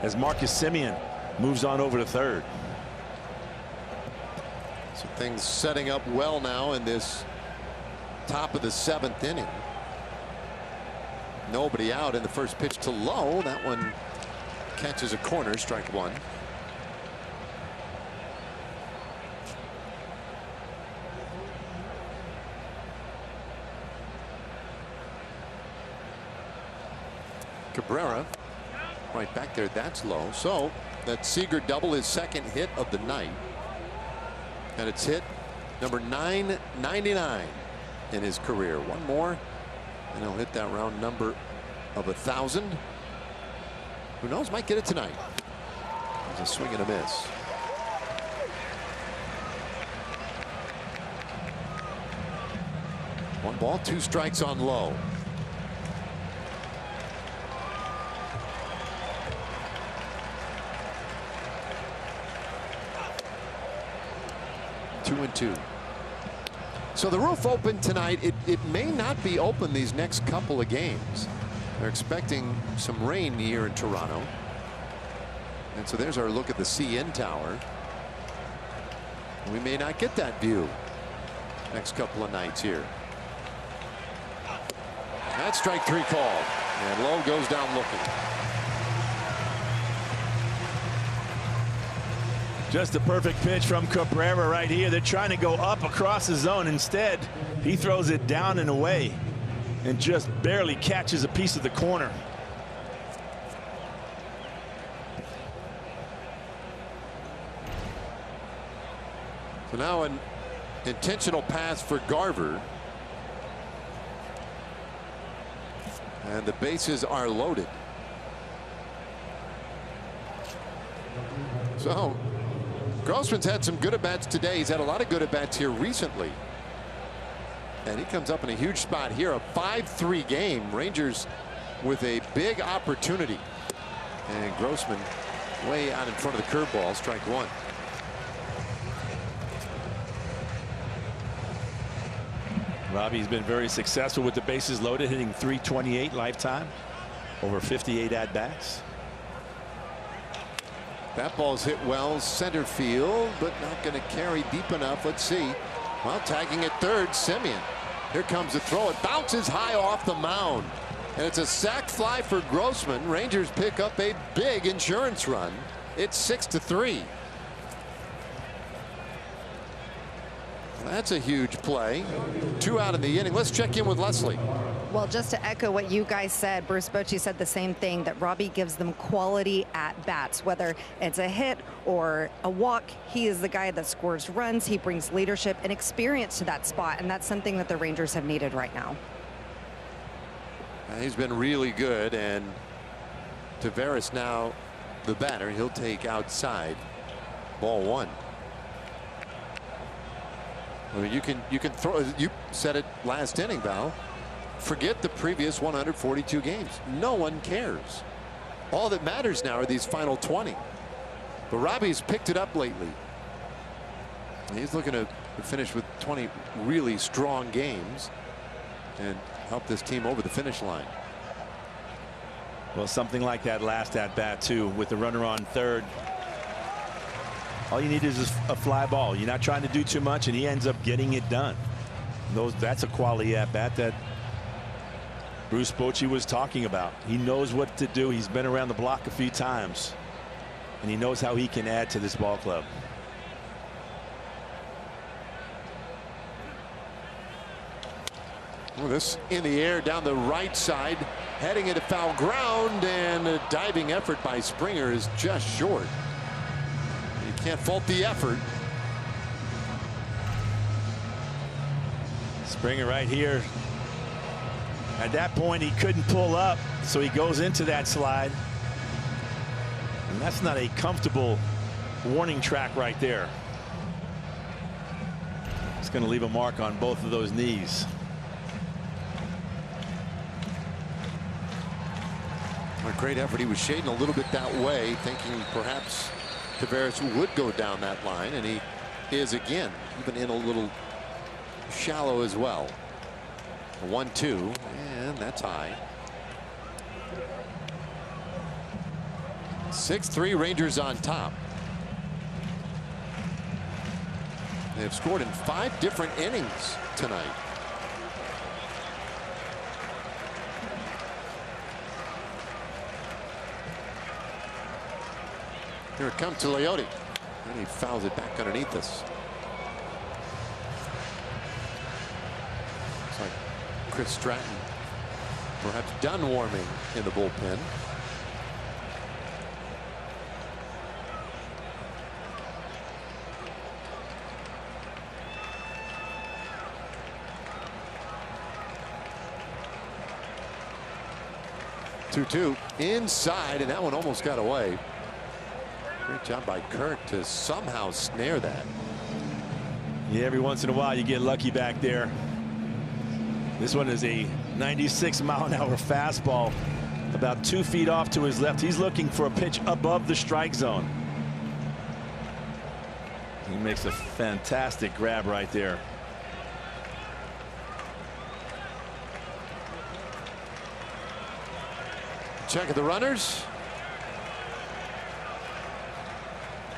as Marcus Semien moves on over to third. So things setting up well now in this top of the 7th inning. Nobody out in the first pitch to Lowe. That one catches a corner. Strike one. Cabrera right back there. That's low. So that Seager double, his 2nd hit of the night. And it's hit number 999 in his career. One more and he'll hit that round number of 1,000. Who knows, might get it tonight. It's a swing and a miss. One ball, 2 strikes on Lowe. Two and two. So the roof open tonight. It may not be open these next couple of games. They're expecting some rain here in Toronto. And so there's our look at the CN Tower. We may not get that view next couple of nights here. That's strike 3 called. And Lowe goes down looking. Just a perfect pitch from Cabrera right here. They're trying to go up across the zone. Instead, he throws it down and away and just barely catches a piece of the corner. So now an intentional pass for Garver. And the bases are loaded. So Grossman's had some good at-bats today. He's had a lot of good at-bats here recently. And he comes up in a huge spot here. A 5-3 game. Rangers with a big opportunity. And Grossman way out in front of the curveball. Strike one. Robbie's been very successful with the bases loaded, hitting .328 lifetime, over 58 at-bats. That ball's hit well center field, but not going to carry deep enough. Let's see. Well, tagging at third, Semien. Here comes the throw. It bounces high off the mound. And it's a sac fly for Grossman. Rangers pick up a big insurance run. It's 6-3. That's a huge play. 2 out in the inning. Let's check in with Leslie. Well, just to echo what you guys said, Bruce Bochy said the same thing, that Robbie gives them quality at bats, whether it's a hit or a walk. He is the guy that scores runs. He brings leadership and experience to that spot, and that's something that the Rangers have needed right now. He's been really good, and Taveras now the batter. He'll take outside. Ball one. I mean, you can throw. You said it last inning, Val. Forget the previous 142 games. No one cares. All that matters now are these final 20. But Robbie's picked it up lately. He's looking to finish with 20 really strong games and help this team over the finish line. Well, something like that last at bat too, with the runner on third. All you need is a fly ball. You're not trying to do too much, and he ends up getting it done. That's a quality at bat that Bruce Bochy was talking about. He knows what to do. He's been around the block a few times, and he knows how he can add to this ball club. Well, this in the air down the right side, heading into foul ground, and a diving effort by Springer is just short. You can't fault the effort. Springer right here. At that point, he couldn't pull up, so he goes into that slide. And that's not a comfortable warning track right there. It's going to leave a mark on both of those knees. A great effort. He was shading a little bit that way, thinking perhaps Taveras would go down that line, and he is again, even in a little shallow as well. 1-2, and that's high. 6-3 Rangers on top. They've scored in 5 different innings tonight. Here it comes to Leote, and he fouls it back underneath us. Looks like Chris Stratton perhaps done warming in the bullpen. Two inside, and that one almost got away. Great job by Kirk to somehow snare that. Yeah, every once in a while you get lucky back there. This one is a 96-mile-an-hour fastball, about 2 feet off to his left. He's looking for a pitch above the strike zone. He makes a fantastic grab right there. Check of the runners.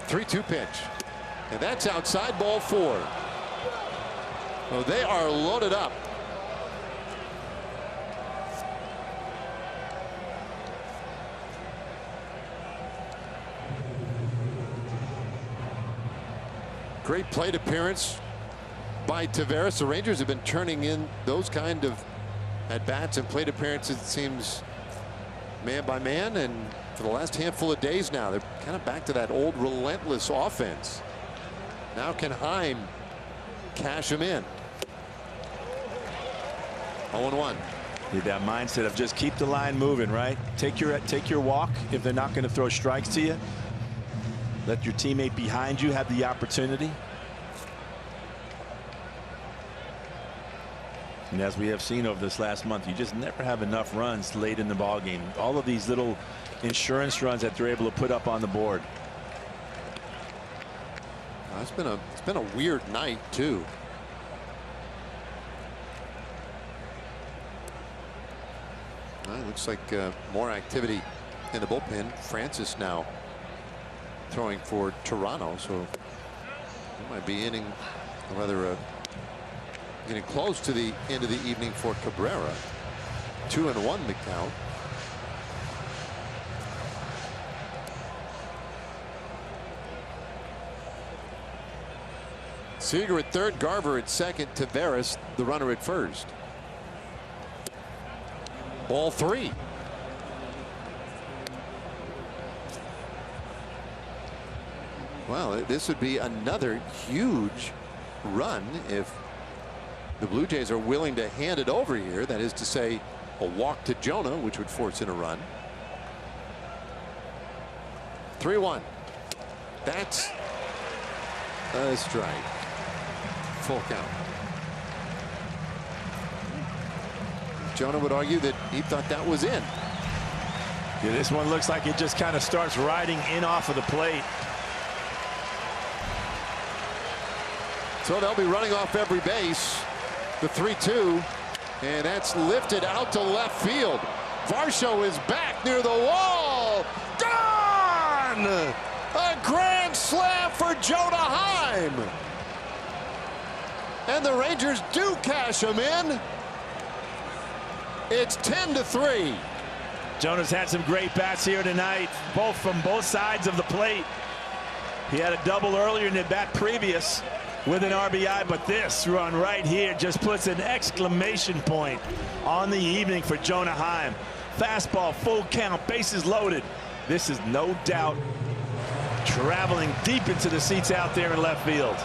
3-2 pitch, and that's outside, ball 4. Well, they are loaded up. Great plate appearance by Taveras. The Rangers have been turning in those kind of at-bats and plate appearances, it seems, man by man, and for the last handful of days now, they're kind of back to that old relentless offense. Now can Heim cash him in? 0-1. Need that mindset of just keep the line moving, right? Take your walk if they're not going to throw strikes to you. Let your teammate behind you have the opportunity. And as we have seen over this last month, you just never have enough runs late in the ball game. All of these little insurance runs that they're able to put up on the board. It's been a weird night too. Well, it looks like more activity in the bullpen. Francis now throwing for Toronto, so it might be inning, or rather getting close to the end of the evening for Cabrera. 2-1 the count. Seager at third, Garver at second, Taveras the runner at first. Ball 3. Well, this would be another huge run if the Blue Jays are willing to hand it over here. That is to say, a walk to Jonah, which would force in a run. 3-1. That's a strike. Full count. Jonah would argue that he thought that was in. Yeah, this one looks like it just kind of starts riding in off of the plate. So they'll be running off every base. The 3-2, and that's lifted out to left field. Varsho is back near the wall. Gone! A grand slam for Jonah Heim. And the Rangers do cash him in. It's 10-3. Jonah's had some great bats here tonight, both from both sides of the plate. He had a double earlier in the bat previous with an RBI, but this run right here just puts an exclamation point on the evening for Jonah Heim. Fastball, full count, bases loaded. This is no doubt traveling deep into the seats out there in left field.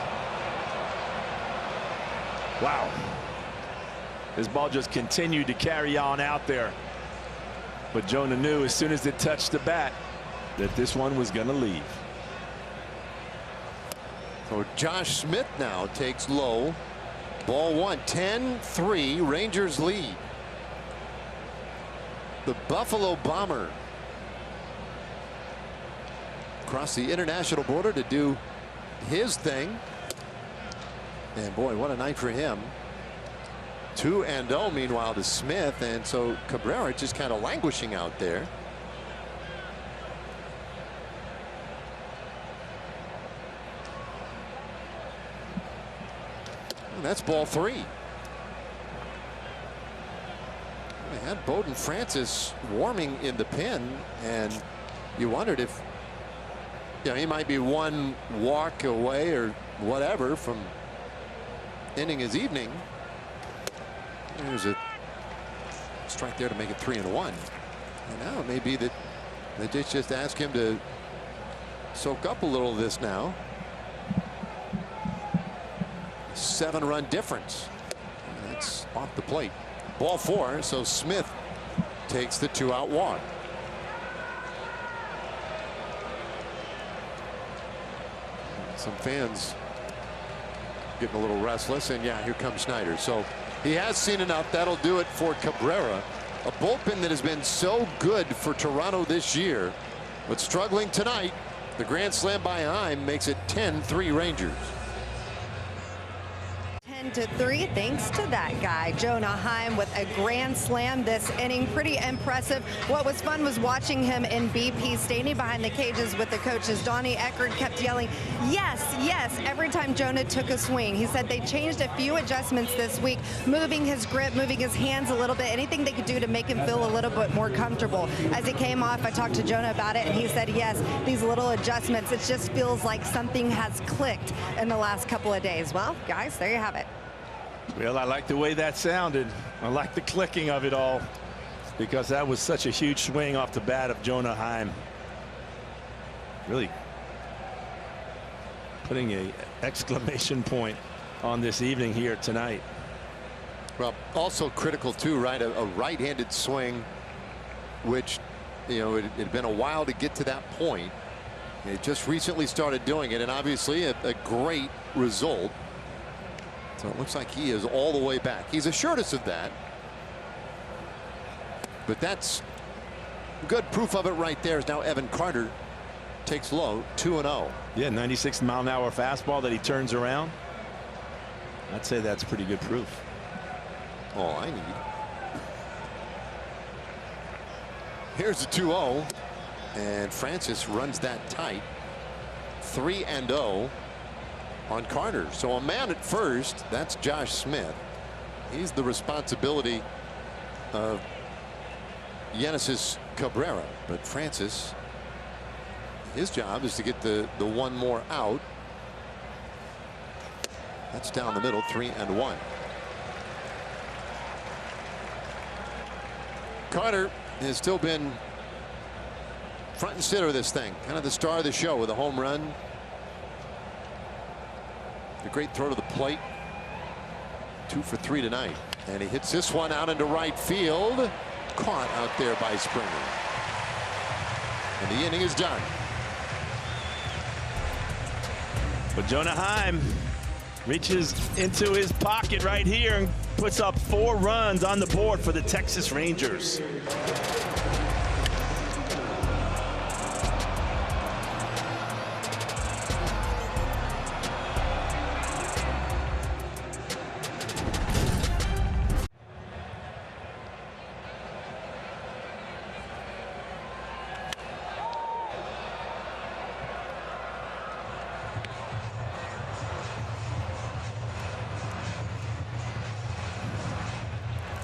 Wow. This ball just continued to carry on out there. But Jonah knew as soon as it touched the bat that this one was going to leave. So Josh Smith now takes low. Ball one, 10-3, Rangers lead. The Buffalo Bomber across the international border to do his thing. And boy, what a night for him. 2-0 meanwhile to Smith, and so Cabrera just kind of languishing out there. And that's ball three. They had Bowden Francis warming in the pen, and you wondered if he might be one walk away or whatever from ending his evening. There's a strike there to make it 3-1. And now it may be that they just ask him to soak up a little of this now. 7-run difference. That's off the plate. Ball four, so Smith takes the 2-out walk. Some fans getting a little restless, and yeah, here comes Schneider. So he has seen enough. That'll do it for Cabrera. A bullpen that has been so good for Toronto this year, but struggling tonight. The grand slam by Heim makes it 10-3 Rangers. 10-3 thanks to that guy Jonah Heim with a grand slam this inning. Pretty impressive. What was fun was watching him in BP standing behind the cages with the coaches. Donnie Eckert kept yelling yes, yes, every time Jonah took a swing. He said they changed a few adjustments this week, moving his grip, moving his hands a little bit, anything they could do to make him feel a little bit more comfortable. As he came off, I talked to Jonah about it, and he said yes, these little adjustments, it just feels like something has clicked in the last couple of days. Well, guys, there you have it. Well, I like the way that sounded. I like the clicking of it all, because that was such a huge swing off the bat of Jonah Heim. Really putting an exclamation point on this evening here tonight. Well, also critical too, right? A right-handed swing, which, it had been a while to get to that point. He just recently started doing it, and obviously a great result. So it looks like he is all the way back. He's assured us of that. But that's good proof of it right there. Is now Evan Carter takes low, 2-0. Yeah, 96-mile-an-hour fastball that he turns around. I'd say that's pretty good proof. All I need. Here's the 2-0, and Francis runs that tight. 3-0 on Carter. So a man at first. That's Josh Smith. He's the responsibility of Genesis Cabrera, but Francis, his job is to get the one more out. That's down the middle, 3-1. Carter has still been front and center of this thing, kind of the star of the show with a home run. A great throw to the plate. 2 for 3 tonight, and he hits this one out into right field. Caught out there by Springer, and the inning is done. But Jonah Heim reaches into his pocket right here and puts up 4 runs on the board for the Texas Rangers.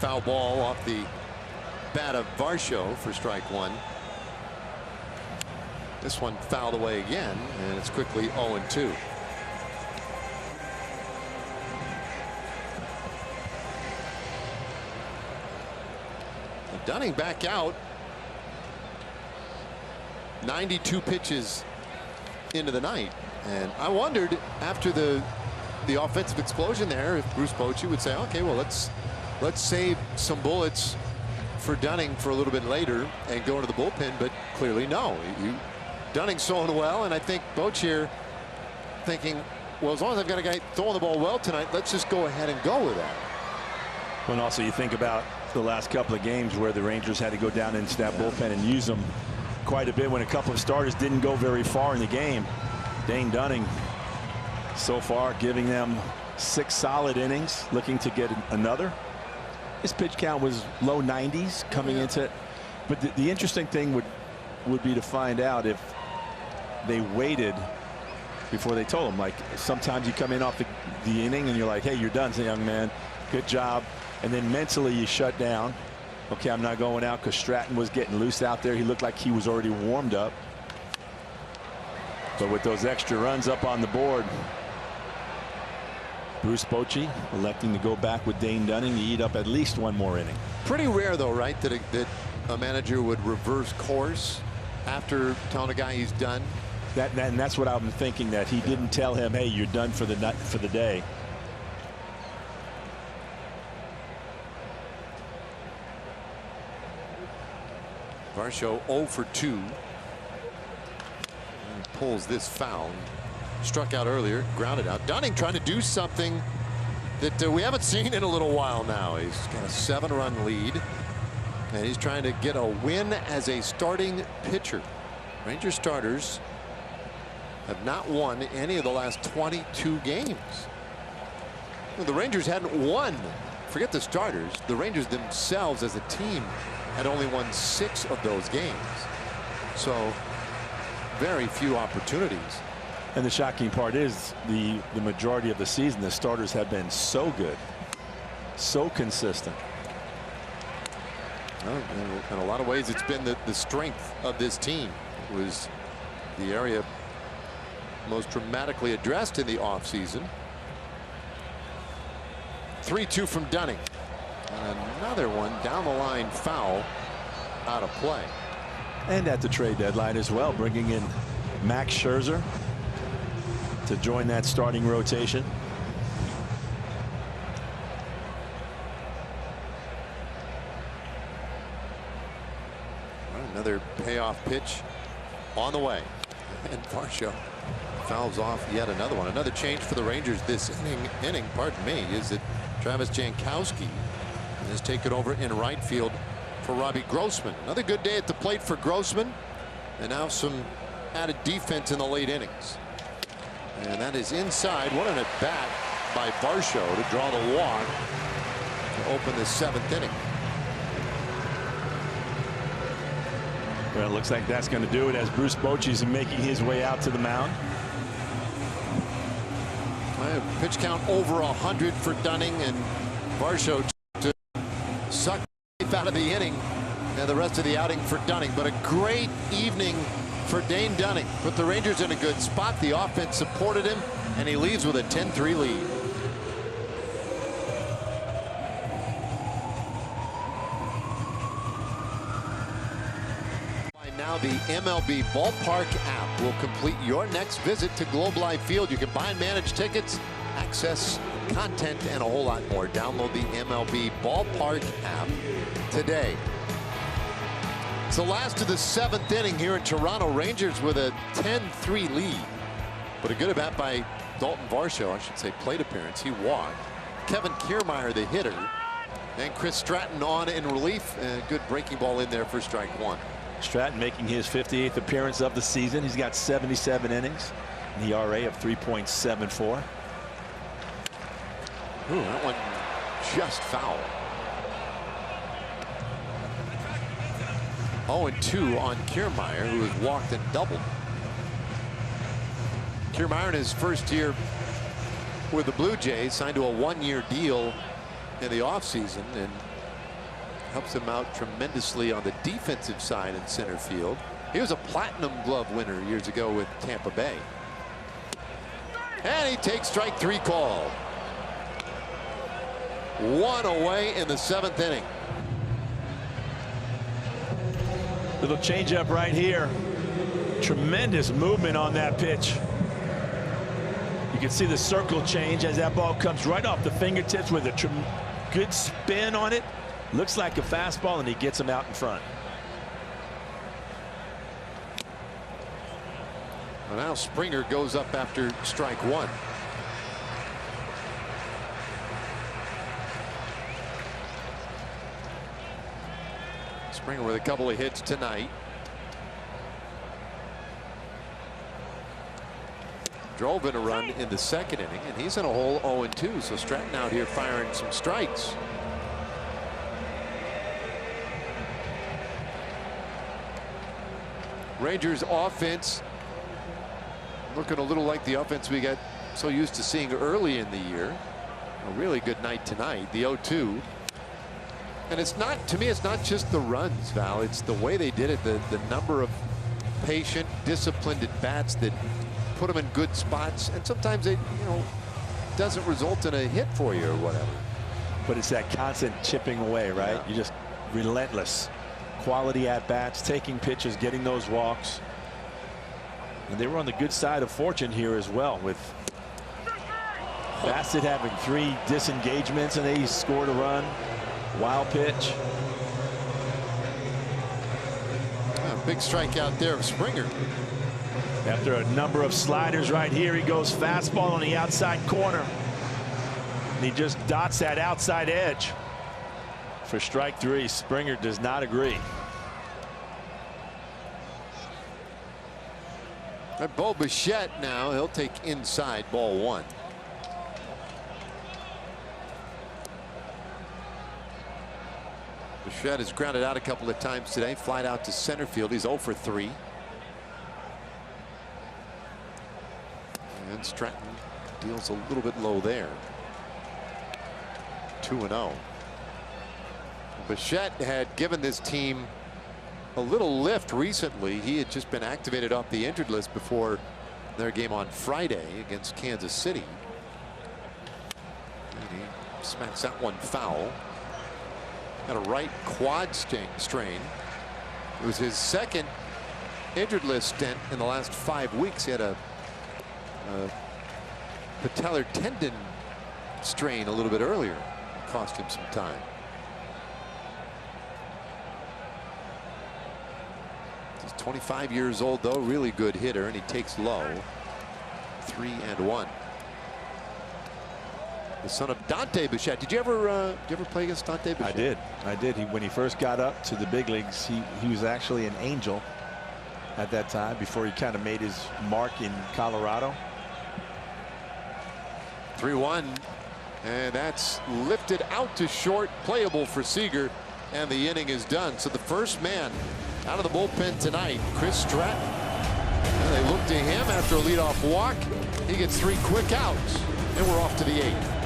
Foul ball off the bat of Varsho for strike one. This one fouled away again, and it's quickly 0-2. Dunning back out. 92 pitches into the night. And I wondered after the offensive explosion there if Bruce Bochy would say, okay, well, let's save some bullets for Dunning for a little bit later and go into the bullpen. But clearly no. Dunning's throwing well, and I think Bochy thinking, well, as long as I've got a guy throwing the ball well tonight, let's just go ahead and go with that. Well, and also you think about the last couple of games where the Rangers had to go down into that bullpen and use them quite a bit when a couple of starters didn't go very far in the game. Dane Dunning so far giving them 6 solid innings, looking to get another. His pitch count was low 90s coming into it. But the interesting thing would be to find out if they waited before they told him. Like, sometimes you come in off the inning and you're like, hey, you're done, young man, good job. And then mentally you shut down. Okay, I'm not going out, because Stratton was getting loose out there. He looked like he was already warmed up. But with those extra runs up on the board, Bruce Bochy electing to go back with Dane Dunning to eat up at least one more inning. Pretty rare, though, right, that a manager would reverse course after telling a guy he's done. And that's what I'm thinking, that he didn't tell him, hey, you're done for the day. Varsho 0 for 2. And pulls this foul. Struck out earlier, grounded out. Dunning trying to do something that we haven't seen in a little while now. He's got a 7-run lead, and he's trying to get a win as a starting pitcher. Ranger starters have not won any of the last 22 games. Well, the Rangers hadn't won. Forget the starters. The Rangers themselves as a team had only won 6 of those games. So very few opportunities. And the shocking part is the majority of the season, the starters have been so good, so consistent. Well, in a lot of ways, it's been the strength of this team. It was the area most dramatically addressed in the offseason. 3-2 from Dunning. And another one down the line, foul, out of play. And at the trade deadline as well, bringing in Max Scherzer to join that starting rotation. Another payoff pitch on the way, and Varsho fouls off yet another one. Another change for the Rangers this inning, pardon me, is that Travis Jankowski has taken over in right field for Robbie Grossman. Another good day at the plate for Grossman, and now some added defense in the late innings. And that is inside. What an at bat by Varsho to draw the walk to open the 7th inning. Well, it looks like that's going to do it as Bruce Bochy's making his way out to the mound. Pitch count over 100 for Dunning, and Varsho to suck out of the inning and the rest of the outing for Dunning. But a great evening for Dane Dunning. Put the Rangers in a good spot. The offense supported him, and he leaves with a 10-3 lead. Now the MLB Ballpark app will complete your next visit to Globe Life Field. You can buy and manage tickets, access content, and a whole lot more. Download the MLB Ballpark app today. It's the last of the 7th inning here in Toronto. Rangers with a 10-3 lead. But a good at bat by Dalton Varsho, I should say plate appearance. He walked. Kevin Kiermaier, the hitter. And Chris Stratton on in relief. And a good breaking ball in there for strike 1. Stratton making his 58th appearance of the season. He's got 77 innings, an ERA of 3.74. Ooh, that one just foul. 0-2 on Kiermaier, who has walked and doubled. Kiermaier in his first year with the Blue Jays signed to a 1-year deal in the offseason, and helps him out tremendously on the defensive side in center field. He was a Platinum Glove winner years ago with Tampa Bay. And he takes strike 3 call. 1 away in the 7th inning. Little changeup right here. Tremendous movement on that pitch. You can see the circle change as that ball comes right off the fingertips with a good spin on it. Looks like a fastball, and he gets him out in front. Well, now Springer goes up after strike one. Springer with a couple of hits tonight. Drove in a run in the second inning, and he's in a hole 0-2. So Stratton out here firing some strikes. Rangers offense looking a little like the offense we got so used to seeing early in the year. A really good night tonight, the 0-2. And it's not, to me, it's not just the runs, Val. It's the way they did it, the number of patient, disciplined at bats that put them in good spots, and sometimes it, doesn't result in a hit for you or whatever. But it's that constant chipping away, right? Yeah. You just relentless quality at bats, taking pitches, getting those walks. And they were on the good side of fortune here as well, with Bassett having 3 disengagements, and they scored a run. Wild pitch. Big strikeout there of Springer. After a number of sliders right here, he goes fastball on the outside corner. And he just dots that outside edge. For strike 3, Springer does not agree. Bo Bichette now, he'll take inside, ball 1. Bichette has grounded out a couple of times today, flied out to center field. He's 0 for 3. And Stratton deals a little bit low there. 2-0. Bichette had given this team a little lift recently. He had just been activated off the injured list before their game on Friday against Kansas City. And he smacks that one foul. Got a right quad strain. It was his second injured list stint in the last 5 weeks. He had a patellar tendon strain a little bit earlier. It cost him some time. He's 25 years old, though, really good hitter, and he takes low. 3-1. The son of Dante Bichette. Did you ever play against Dante Bichette? I did. When he first got up to the big leagues, he was actually an Angel at that time before he kind of made his mark in Colorado. 3-1, and that's lifted out to short, playable for Seager, and the inning is done. So the first man out of the bullpen tonight, Chris Stratton. And they look to him after a leadoff walk. He gets 3 quick outs, and we're off to the 8th.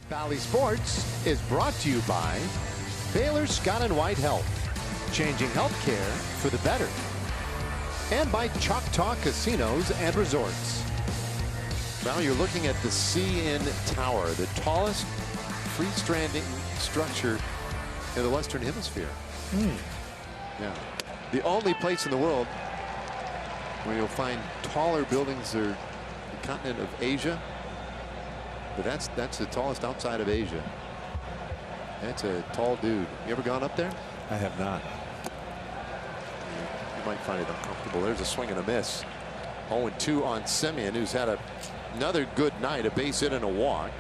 Valley Sports is brought to you by Baylor Scott & White Health, changing healthcare for the better, and by Choctaw Casinos and Resorts. Now you're looking at the CN Tower, the tallest freestanding structure in the Western Hemisphere. Yeah, the only place in the world where you'll find taller buildings are the continent of Asia. But that's the tallest outside of Asia. That's a tall dude. You ever gone up there? I have not. You might find it uncomfortable. There's a swing and a miss. 0-2 on Semien, who's had another good night, a base hit and a walk.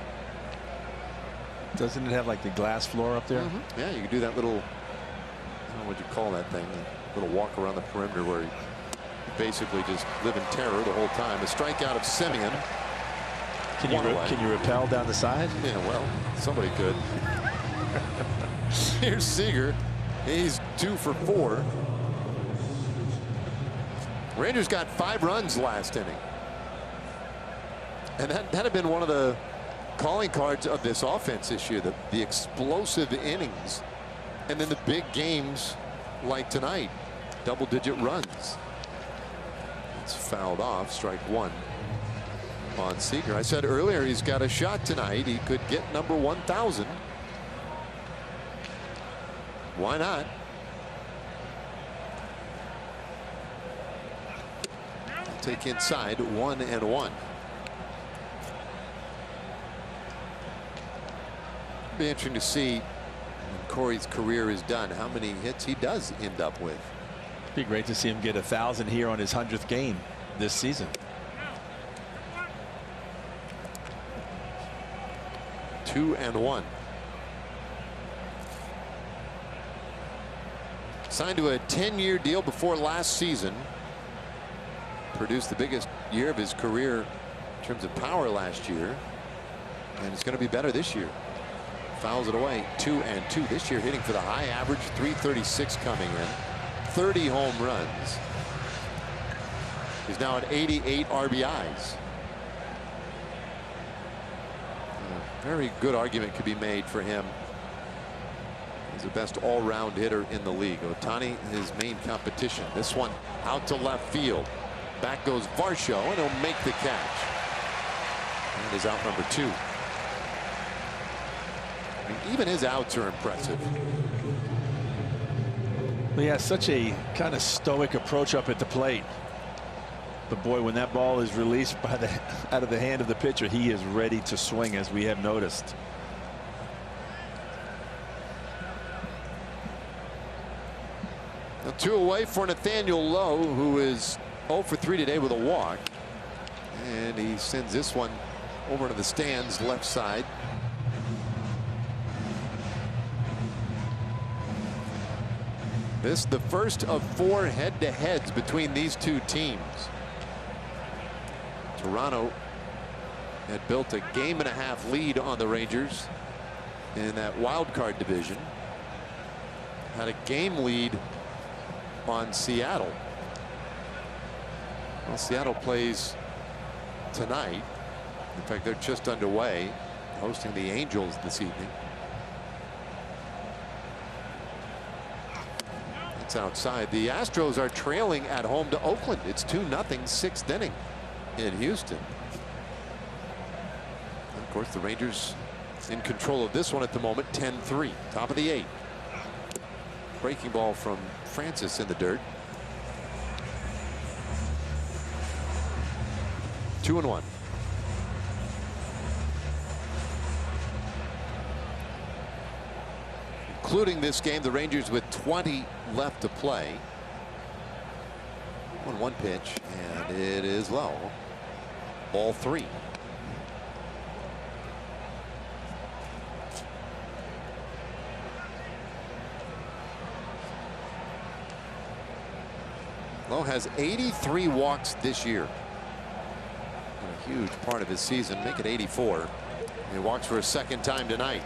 Doesn't it have like the glass floor up there? Yeah, you can do that little, I don't know what you call that thing, a little walk around the perimeter where you basically just live in terror the whole time. A strikeout of Semien. Can you rappel down the side? Yeah, well, somebody could. Here's Seager. He's 2 for 4. Rangers got 5 runs last inning. And that had been one of the calling cards of this offense this year, the explosive innings, and then the big games like tonight, double-digit runs. It's fouled off, strike 1 on Seager. I said earlier he's got a shot tonight. He could get number 1,000. Why not? Take inside, 1-1. Be interesting to see when Corey's career is done, how many hits he does end up with. Be great to see him get 1,000 here on his 100th game this season. 2-1. Signed to a 10-year deal before last season. Produced the biggest year of his career in terms of power last year. And it's going to be better this year. Fouls it away, 2-2 this year, hitting for the high average, 336 coming in, 30 home runs. He's now at 88 RBIs. A very good argument could be made for him. He's the best all-round hitter in the league. Ohtani, his main competition. This one out to left field. Back goes Varsho, and he'll make the catch. And is out number 2. I mean, even his outs are impressive. He has such a kind of stoic approach up at the plate. But boy, when that ball is released by out of the hand of the pitcher, he is ready to swing, as we have noticed. Now 2 away for Nathaniel Lowe, who is 0 for 3 today with a walk. And he sends this one over to the stands left side. This the first of 4 head-to-heads between these two teams. Toronto had built a 1.5 lead on the Rangers in that wild card division. Had a game lead on Seattle. Well, Seattle plays tonight. In fact, they're just underway, hosting the Angels this evening. It's outside. The Astros are trailing at home to Oakland. It's 2-0, 6th inning in Houston. And of course, the Rangers in control of this one at the moment, 10-3, top of the 8th. Breaking ball from Francis in the dirt. 2-1. Including this game, the Rangers with 20 left to play. 1-1 pitch, and it is low. Ball 3. Lowe has 83 walks this year. A huge part of his season, make it 84. He walks for a 2nd time tonight.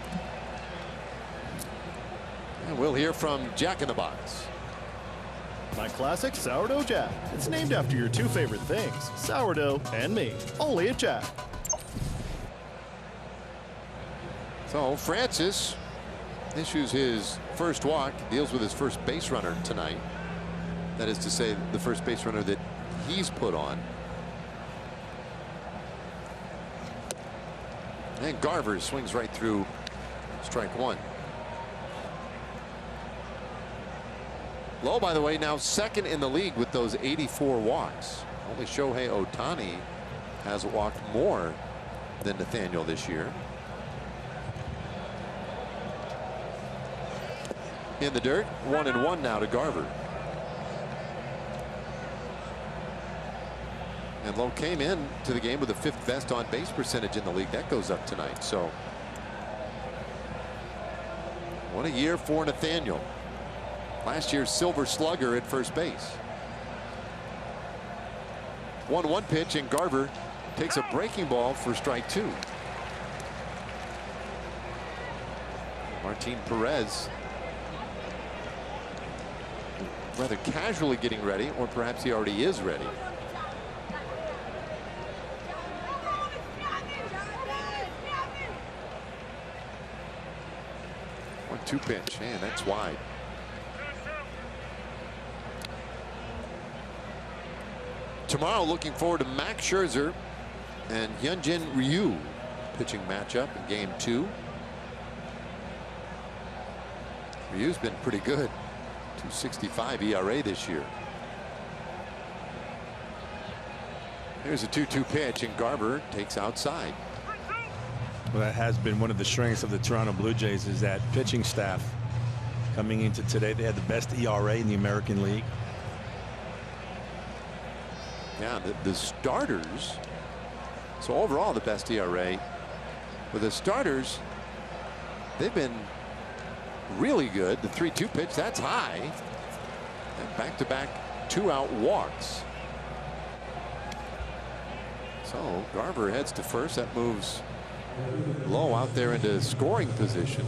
And we'll hear from Jack in the Box. My classic sourdough Jack. It's named after your 2 favorite things, sourdough and me. Only at Jack. So Francis issues his first walk, deals with his first base runner tonight. That is to say, the first base runner that he's put on. And Garver swings right through strike 1. Lowe, by the way, now 2nd in the league with those 84 walks. Only Shohei Ohtani has walked more than Nathaniel this year. In the dirt, 1-1 now to Garver. And Lowe came in to the game with the 5th best on base percentage in the league. That goes up tonight. So what a year for Nathaniel. Last year's Silver Slugger at first base. 1-1 pitch, and Garver takes a breaking ball for strike 2. Martin Perez rather casually getting ready, or perhaps he already is ready. 1-2 pitch, and that's wide. Tomorrow, looking forward to Max Scherzer and Hyunjin Ryu pitching matchup in game 2. Ryu's been pretty good. 2.65 ERA this year. Here's a 2-2 pitch, and Garver takes outside. Well, that has been one of the strengths of the Toronto Blue Jays, is that pitching staff. Coming into today, they had the best ERA in the American League. Yeah, the starters. So overall, the best ERA. With the starters, they've been really good. The 3-2 pitch, that's high. And back-to-back 2-out walks. So Garver heads to first. That moves Lowe out there into scoring position.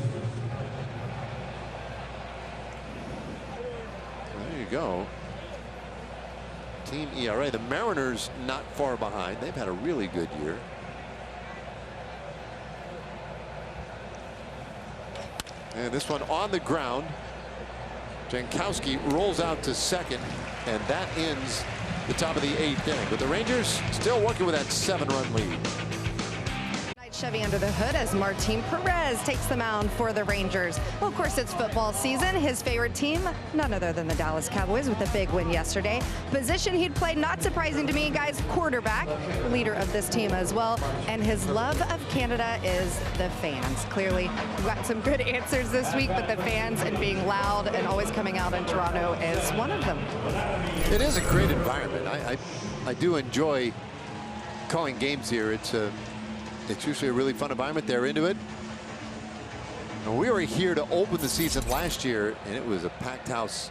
There you go. Team ERA. The Mariners not far behind. They've had a really good year. And this one on the ground. Jankowski rolls out to second, and that ends the top of the 8th inning. But the Rangers still working with that 7-run lead. Chevy under the hood as Martin Perez takes the mound for the Rangers. Well, of course, it's football season. His favorite team, none other than the Dallas Cowboys, with a big win yesterday. Position he'd played, not surprising to me, guys, quarterback, leader of this team as well. And his love of Canada is the fans. Clearly, we've got some good answers this week, but the fans and being loud and always coming out in Toronto is one of them. It is a great environment. I do enjoy calling games here. It's usually a really fun environment. They're into it. And we were here to open the season last year, and it was a packed house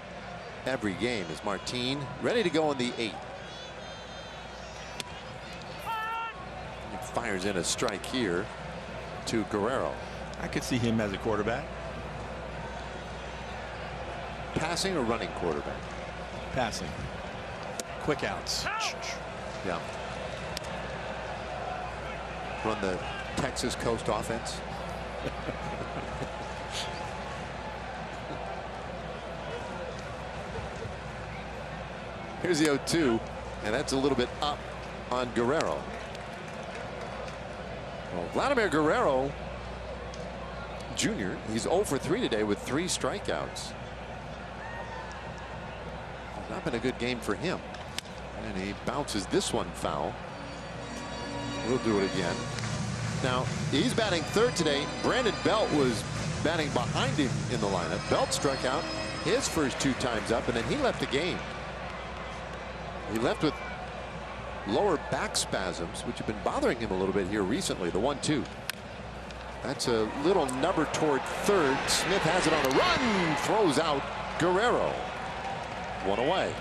every game. As Martin ready to go in the 8th. He fires in a strike here to Guerrero. I could see him as a quarterback. Passing or running quarterback? Passing. Quick outs. Yeah. Run the Texas Coast offense. Here's the 0-2, and that's a little bit up on Guerrero. Well, Vladimir Guerrero Jr., he's 0 for 3 today with 3 strikeouts. Not been a good game for him. And he bounces this one foul. We'll do it again. Now, he's batting 3rd today. Brandon Belt was batting behind him in the lineup. Belt struck out his first 2 times up, and then he left the game. He left with lower back spasms, which have been bothering him a little bit here recently. The 1-2. That's a little number toward 3rd. Smith has it on the run. Throws out Guerrero. 1 away.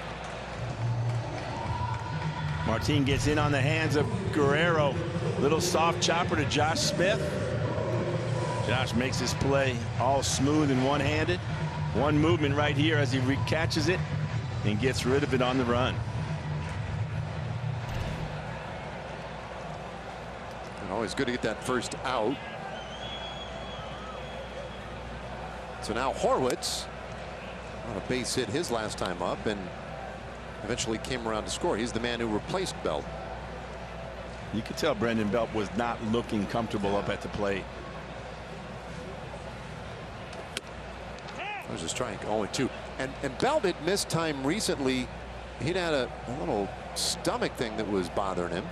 Martin gets in on the hands of Guerrero. Little soft chopper to Josh Smith. Josh makes his play all smooth and one-handed. One movement right here as he catches it and gets rid of it on the run. And always good to get that first out. So now Horwitz on a base hit his last time up and eventually came around to score. He's the man who replaced Belt. You could tell Brandon Belt was not looking comfortable up at the plate. There's a strike, 0-2. And Belt had missed time recently. He'd had a little stomach thing that was bothering him.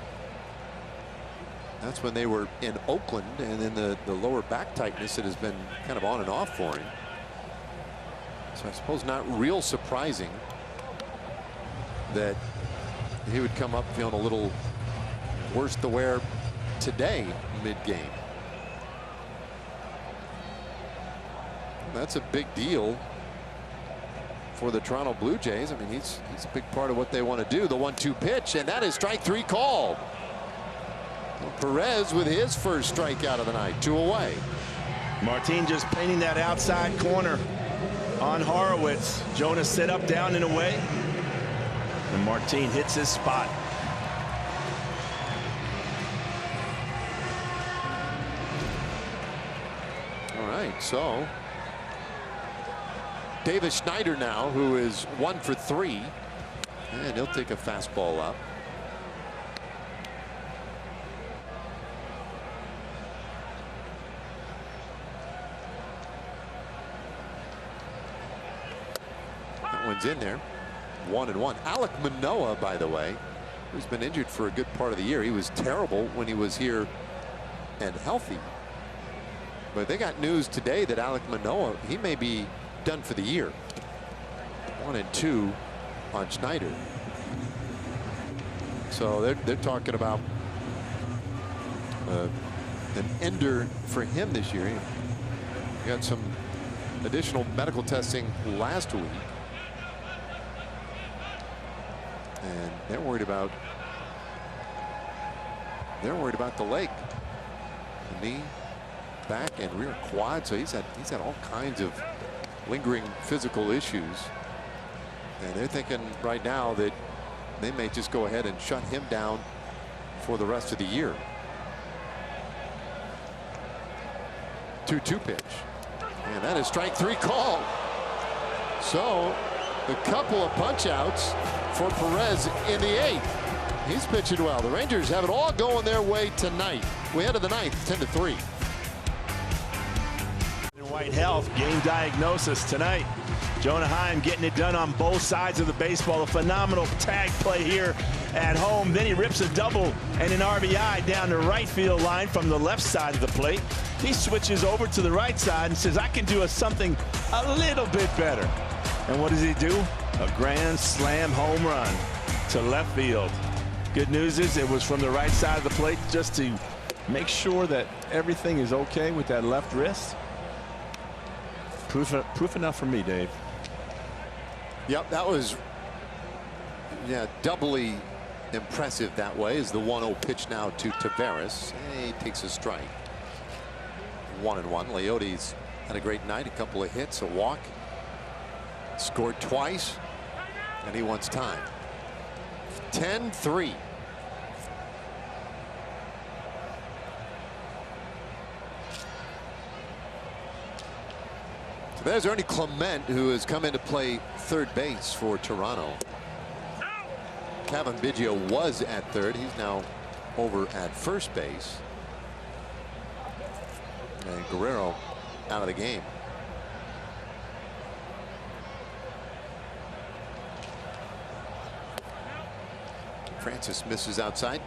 That's when they were in Oakland, and then the lower back tightness that has been kind of on and off for him. So I suppose not real surprising that he would come up feeling a little worse the wear today mid-game. That's a big deal for the Toronto Blue Jays. I mean, he's a big part of what they want to do. The 1-2 pitch, and that is strike 3 called. Well, Perez with his first strikeout of the night. 2 away. Martin just painting that outside corner on Horowitz. Jonas set up, down, and away. And Martin hits his spot. All right, so Davis Schneider now, who is 1 for 3, and he'll take a fastball up. one's in there. 1-1. Alek Manoah, by the way, who's been injured for a good part of the year. He was terrible when he was here and healthy. But they got news today that Alek Manoah, he may be done for the year. 1-2 on Schneider. So they're talking about an ender for him this year. He got some additional medical testing last week, and they're worried about the leg, the knee, back, and rear quad. So he's had all kinds of lingering physical issues, and they're thinking right now that they may just go ahead and shut him down for the rest of the year. 2-2 pitch. And that is strike 3 call. So a couple of punch outs for Perez in the 8th. He's pitching well. The Rangers have it all going their way tonight. We head to the 9th, 10-3. White Health game diagnosis tonight. Jonah Heim getting it done on both sides of the baseball. A phenomenal tag play here at home. Then he rips a double and an RBI down the right field line from the left side of the plate. He switches over to the right side and says, I can do something a little bit better. And what does he do? A grand slam home run to left field. Good news is it was from the right side of the plate, just to make sure that everything is okay with that left wrist. Proof enough for me, Dave. Yep, that was doubly impressive that way, as the 1-0 pitch now to Taveras. He takes a strike. 1-1. Leote's had a great night, a couple of hits, a walk, scored twice, and he wants time. 10-3. So there's Ernie Clement, who has come in to play third base for Toronto. Cavan Biggio was at third. He's now over at first base. And Guerrero out of the game. Francis misses outside.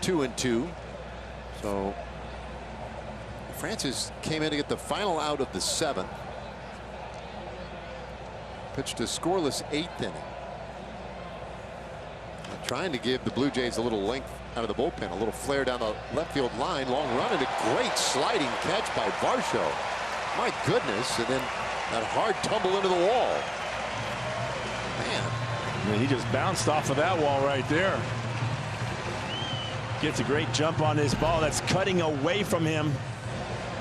2-2. So Francis came in to get the final out of the 7th. Pitched a scoreless 8th inning. Trying to give the Blue Jays a little length out of the bullpen. A little flare down the left field line. Long run and a great sliding catch by Varsho. My goodness. And then that hard tumble into the wall. Man. He just bounced off of that wall right there. Gets a great jump on this ball that's cutting away from him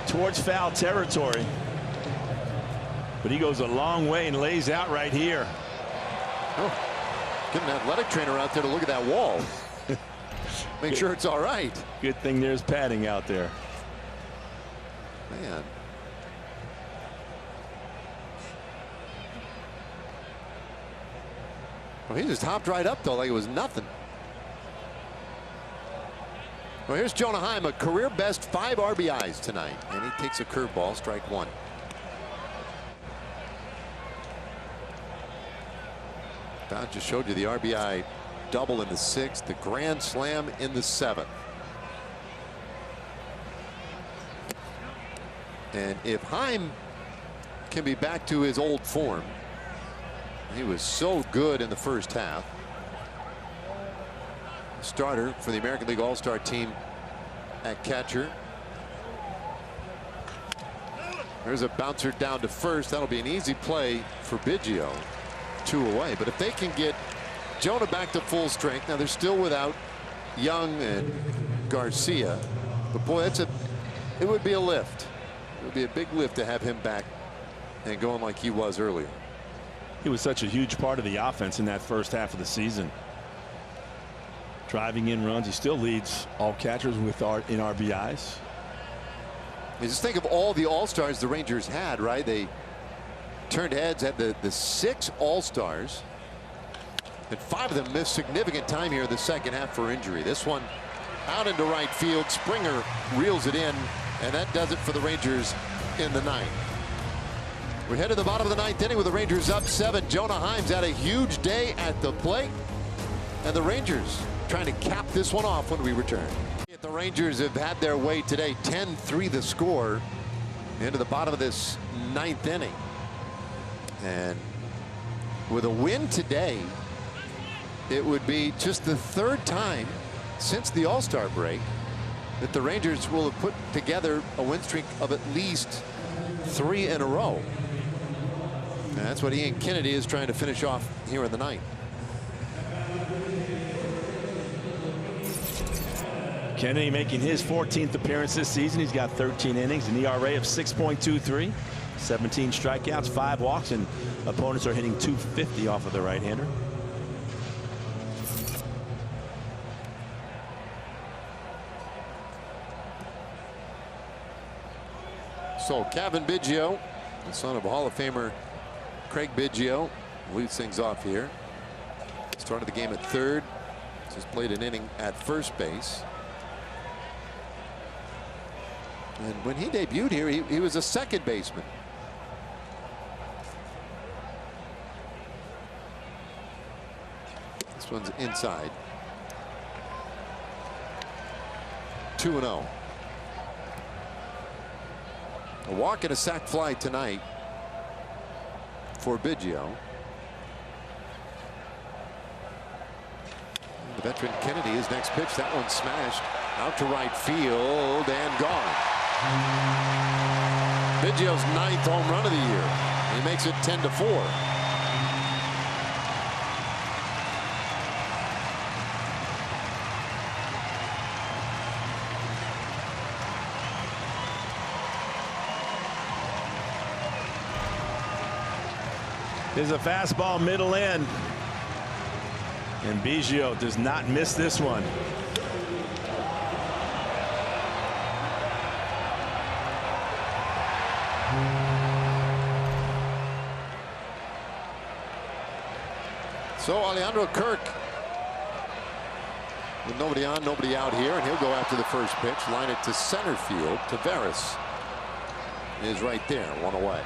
towards foul territory. But he goes a long way and lays out right here. Oh. Get an athletic trainer out there to look at that wall. Make sure it's all right. Good thing there's padding out there. Man. Well, he just hopped right up, though, like it was nothing. Well, here's Jonah Heim, a career best 5 RBIs tonight. And he takes a curveball, strike 1. Don just showed you the RBI double in the 6th, the grand slam in the 7th. And if Heim can be back to his old form, he was so good in the first half. Starter for the American League All-Star team at catcher. There's a bouncer down to first. That'll be an easy play for Biggio. 2 away. But if they can get Jonah back to full strength, now they're still without Young and Garcia, but boy, it would be a lift. It would be a big lift to have him back and going like he was earlier. He was such a huge part of the offense in that first half of the season. Driving in runs. He still leads all catchers in RBIs. You just think of all the All-Stars the Rangers had, right? They turned heads at the 6 All-Stars, and 5 of them missed significant time here in the second half for injury. This one out into right field. Springer reels it in, and that does it for the Rangers in the 9th. We head to the bottom of the 9th inning with the Rangers up 7. Jonah Heim had a huge day at the plate. And the Rangers trying to cap this one off when we return. The Rangers have had their way today. 10-3 the score into the bottom of this 9th inning. And with a win today, it would be just the 3rd time since the All-Star break that the Rangers will have put together a win streak of at least 3 in a row. And that's what Ian Kennedy is trying to finish off here in the 9th. Kennedy making his 14th appearance this season. He's got 13 innings, an ERA of 6.23, 17 strikeouts, 5 walks, and opponents are hitting .250 off of the right-hander. So Cavan Biggio, the son of Hall of Famer Craig Biggio, leads things off here. Started the game at 3rd. Just played an inning at first base. And when he debuted here, he was a second baseman. This one's inside. 2-0. A walk and a sac fly tonight for Biggio. The veteran Kennedy, his next pitch, that one smashed out to right field and gone. Biggio's 9th home run of the year. He makes it 10-4. There's a fastball middle in. And Biggio does not miss this one. So Alejandro Kirk with nobody on, nobody out here, and he'll go after the first pitch, line it to center field. Taveras is right there, 1 away.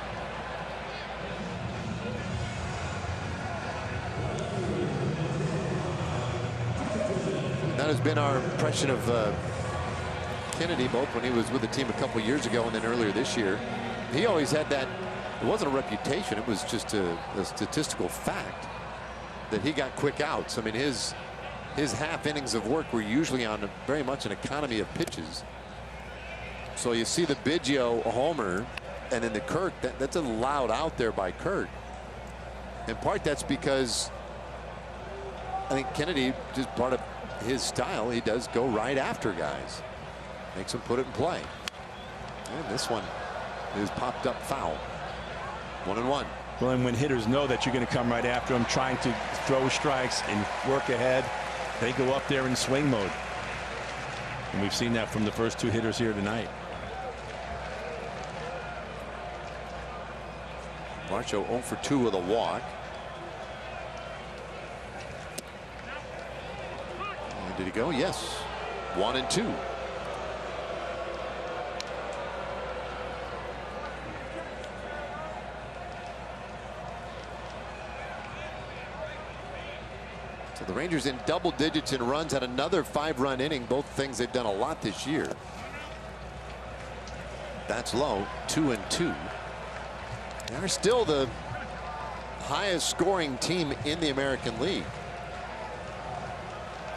That has been our impression of Kennedy, both when he was with the team a couple years ago and then earlier this year. He always had that. It wasn't a reputation, it was just a statistical fact that he got quick outs. I mean, his half innings of work were usually on very much an economy of pitches. So you see the Biggio homer, and then the Kirk, that's a loud out there by Kirk. In part, that's because I think Kennedy, just part of his style, he does go right after guys, makes them put it in play. And this one is popped up foul. 1-1. Well, and when hitters know that you're going to come right after them, trying to throw strikes and work ahead, they go up there in swing mode. And we've seen that from the first 2 hitters here tonight. Varsho 0 for 2 with a walk. And did he go? Yes. 1 and 2. So the Rangers in double digits in runs, had another 5-run inning, both things they've done a lot this year. That's low. 2 and 2. They're still the highest scoring team in the American League.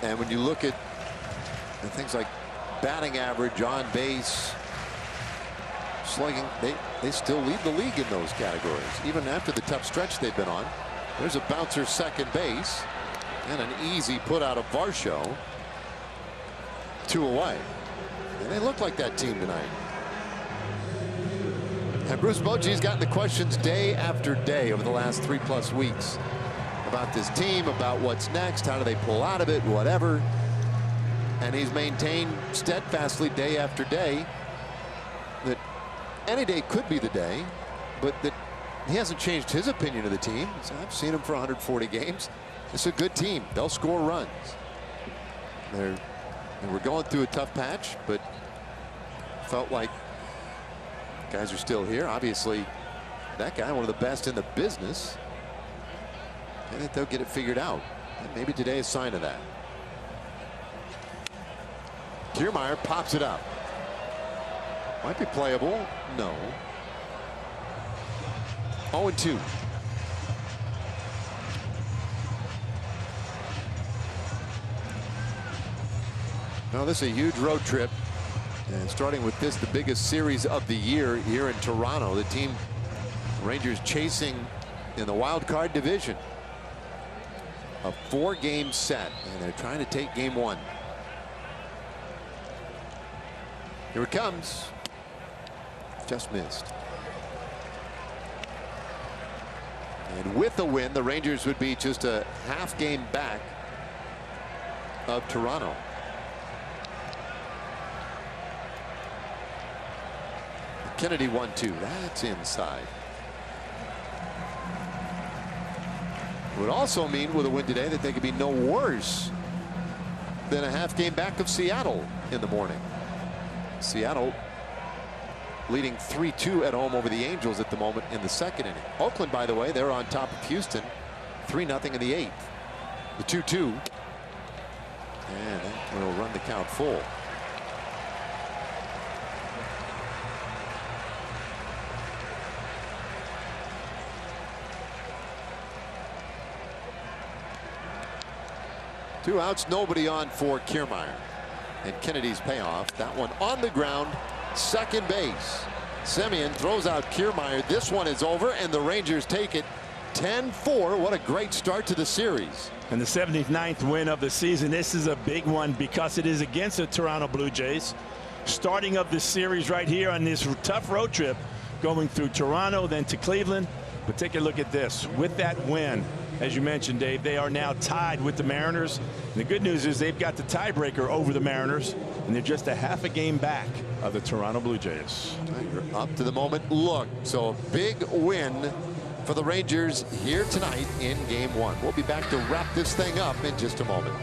And when you look at things like batting average, on base, slugging, they still lead the league in those categories, even after the tough stretch they've been on. There's a bouncer second base, and an easy put out of Varsho. 2 away. And they look like that team tonight. And Bruce Bochy's gotten the questions day after day over the last 3+ weeks about this team, about what's next, how do they pull out of it, whatever. And he's maintained steadfastly day after day that any day could be the day, but that he hasn't changed his opinion of the team. So I've seen him for 140 games. It's a good team. They'll score runs. We're going through a tough patch, but felt like guys are still here. Obviously, that guy, one of the best in the business. I think they'll get it figured out. And maybe today is a sign of that. Kiermaier pops it up. Might be playable. No. 0-2. Now this is a huge road trip. And starting with this, the biggest series of the year here in Toronto. The team, Rangers, chasing in the wild card division. A 4-game set, and they're trying to take game 1. Here it comes. Just missed. And with a win, the Rangers would be just a half game back of Toronto. Kennedy 1-2. That's inside. It would also mean with a win today that they could be no worse than a half game back of Seattle in the morning. Seattle leading 3-2 at home over the Angels at the moment in the 2nd inning. Oakland, by the way, they're on top of Houston 3-0 in the 8th. The 2-2. And that will run the count full. Two outs, nobody on for Kiermaier. And Kennedy's payoff. That one on the ground, second base. Semien throws out Kiermaier. This one is over, and the Rangers take it 10-4. What a great start to the series. And the 79th win of the season. This is a big one because it is against the Toronto Blue Jays. Starting of the series right here on this tough road trip, going through Toronto, then to Cleveland. But take a look at this. With that win, as you mentioned, Dave, they are now tied with the Mariners. And the good news is they've got the tiebreaker over the Mariners, and they're just a half a game back of the Toronto Blue Jays. You're up to the moment look. So a big win for the Rangers here tonight in game 1. We'll be back to wrap this thing up in just a moment.